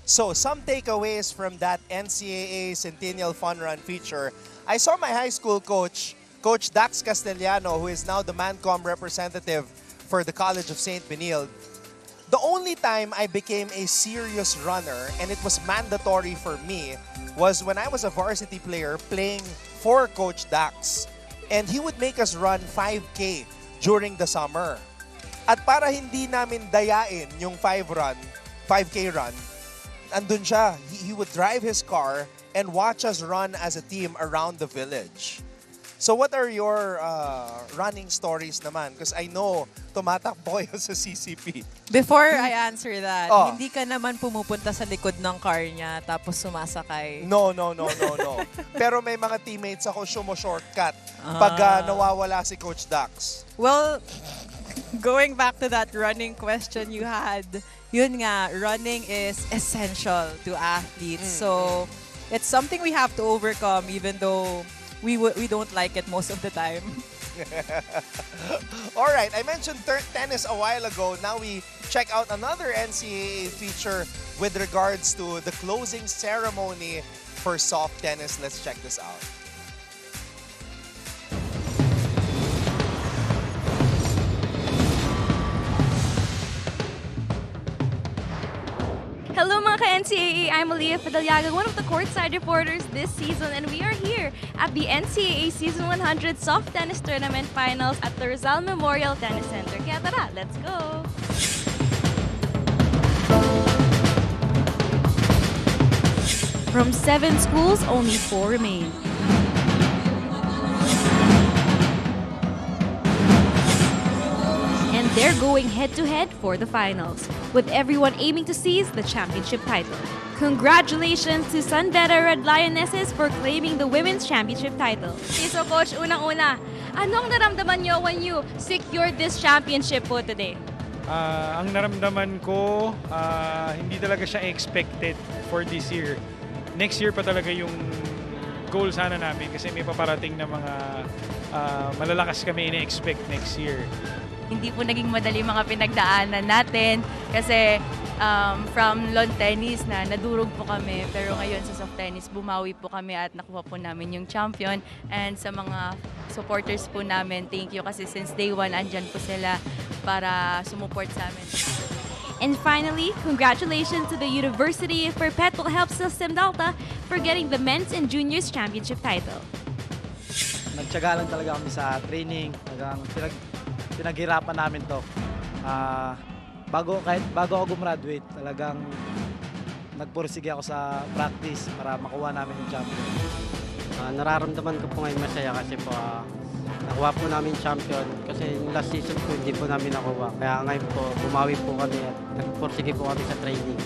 So, some takeaways from that NCAA Centennial Fun Run feature. I saw my high school coach, Coach Dax Castellano, who is now the Mancom representative for the College of St. Benilde. The only time I became a serious runner, and it was mandatory for me, was when I was a varsity player playing for Coach Dax. And he would make us run 5K during the summer. At para hindi namin dayain yung 5K run, andun siya. He would drive his car and watch us run as a team around the village. So what are your running stories naman? Because I know tumatakbo kayo sa CCP. Before I answer that, hindi ka naman pumupunta sa likod ng car niya tapos sumasakay. No. Pero may mga teammates ako shortcut pag nawawala si Coach Dax. Well, going back to that running question you had, yun nga, running is essential to athletes. So, it's something we have to overcome even though we don't like it most of the time. All right, I mentioned tennis a while ago. Now we check out another NCAA feature with regards to the closing ceremony for soft tennis. Let's check this out. Hello mga ka-NCAA, I'm Aliyah Fidalyaga, one of the courtside reporters this season, and we are here at the NCAA Season 100 Soft Tennis Tournament Finals at the Rizal Memorial Tennis Center. Kaya tara, let's go! From 7 schools, only 4 remain. And they're going head-to-head for the finals, with everyone aiming to seize the championship title. Congratulations to Sunbeta Red Lionesses for claiming the women's championship title. Okay, so Coach, unang-una, anong naramdaman nyo when you secured this championship po today? Ang naramdaman ko, hindi talaga siya expected for this year. Next year pa talaga yung goal sana namin kasi may paparating na mga malalakas kami ina-expect next year. Hindi po naging madali mga pinagdaanan natin kasi from lawn tennis na nadurog po kami, pero ngayon sa soft tennis bumawi po kami at nakuha po namin yung champion. And sa mga supporters po namin, thank you kasi since day one andyan po sila para sumuport sa amin. And finally, congratulations to the University of Perpetual Health System Delta for getting the men's and juniors championship title. Nagtiyaga lang talaga kami sa training, pinaghirapan namin to. Bago ako gumraduate, talagang nagpursige ako sa practice para makuha namin yung champion. Nararamdaman ko po ngayon masaya kasi po nakuha po namin champion kasi yung last season po hindi po namin nakuha. Kaya ngayon po bumawi po kami at nagpursige po kami sa training.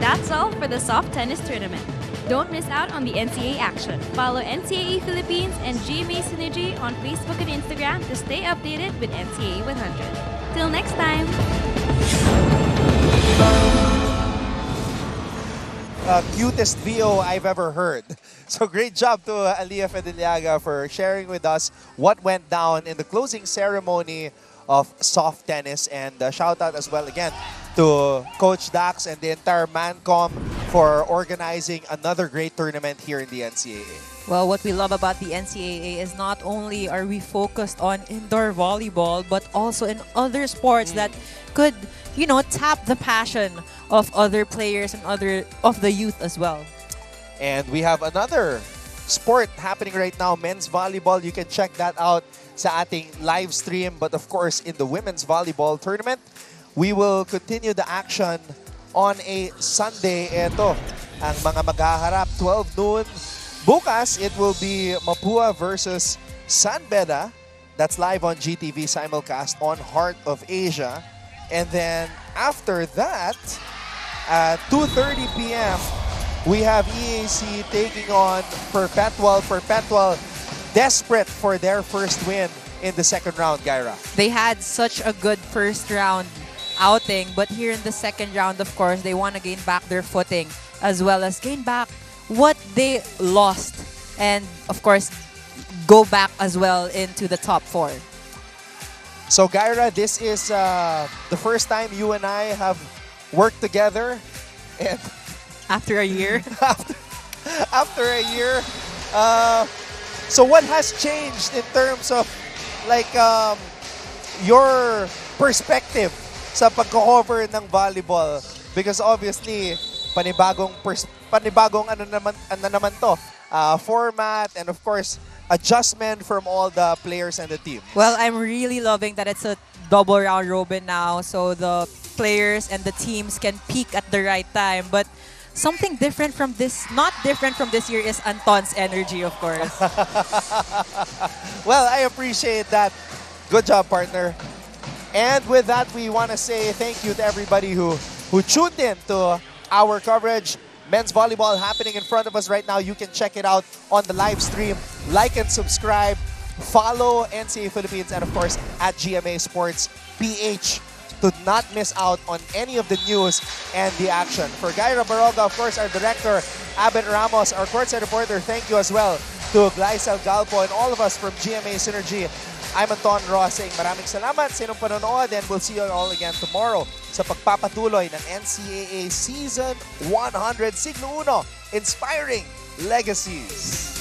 That's all for the soft tennis tournament. Don't miss out on the NCAA action. Follow NCAA Philippines and GMA Synergy on Facebook and Instagram to stay updated with NCAA 100. Till next time! Cutest VO I've ever heard. So great job to Aliyah Fidalyaga for sharing with us what went down in the closing ceremony of soft tennis, and shout out as well again to Coach Dax and the entire Mancom for organizing another great tournament here in the NCAA. Well, what we love about the NCAA is not only are we focused on indoor volleyball, but also in other sports that could, you know, tap the passion of other players and of the youth as well. And we have another sport happening right now, men's volleyball. You can check that out sa ating live stream. But of course, in the women's volleyball tournament, we will continue the action on a Sunday. Ito, ang mga maghaharap, 12 noon. Bukas, it will be Mapua versus San Beda. That's live on GTV simulcast on Heart of Asia. And then after that, at 2:30 p.m., we have EAC taking on Perpetual. Perpetual desperate for their first win in the second round, Gaira. They had such a good first round outing, but here in the second round, of course, they want to gain back their footing as well as gain back what they lost. And, of course, go back as well into the top 4. So, Gaira, this is the first time you and I have worked together. And after a year? after a year. So what has changed in terms of like your perspective sa pagko-cover ng volleyball? Because obviously, panibagong ano naman to, format and of course, adjustment from all the players and the team. Well, I'm really loving that it's a double round robin now, so the players and the teams can peak at the right time. But something different from this, not different from this year, is Anton's energy, of course. Well, I appreciate that. Good job, partner. And with that, we want to say thank you to everybody who tuned in to our coverage. Men's volleyball happening in front of us right now. You can check it out on the live stream. Like and subscribe. Follow NCAA Philippines and of course at GMA Sports PH to not miss out on any of the news and the action. For Gaira Baroga, of course, our director, Abed Ramos, our courtside reporter, thank you as well to Glycel Galpo and all of us from GMA Synergy. I'm Anton Rosing. Maraming salamat sa inyong panonood and we'll see you all again tomorrow sa pagpapatuloy ng NCAA Season 100 Signo Uno, Inspiring Legacies.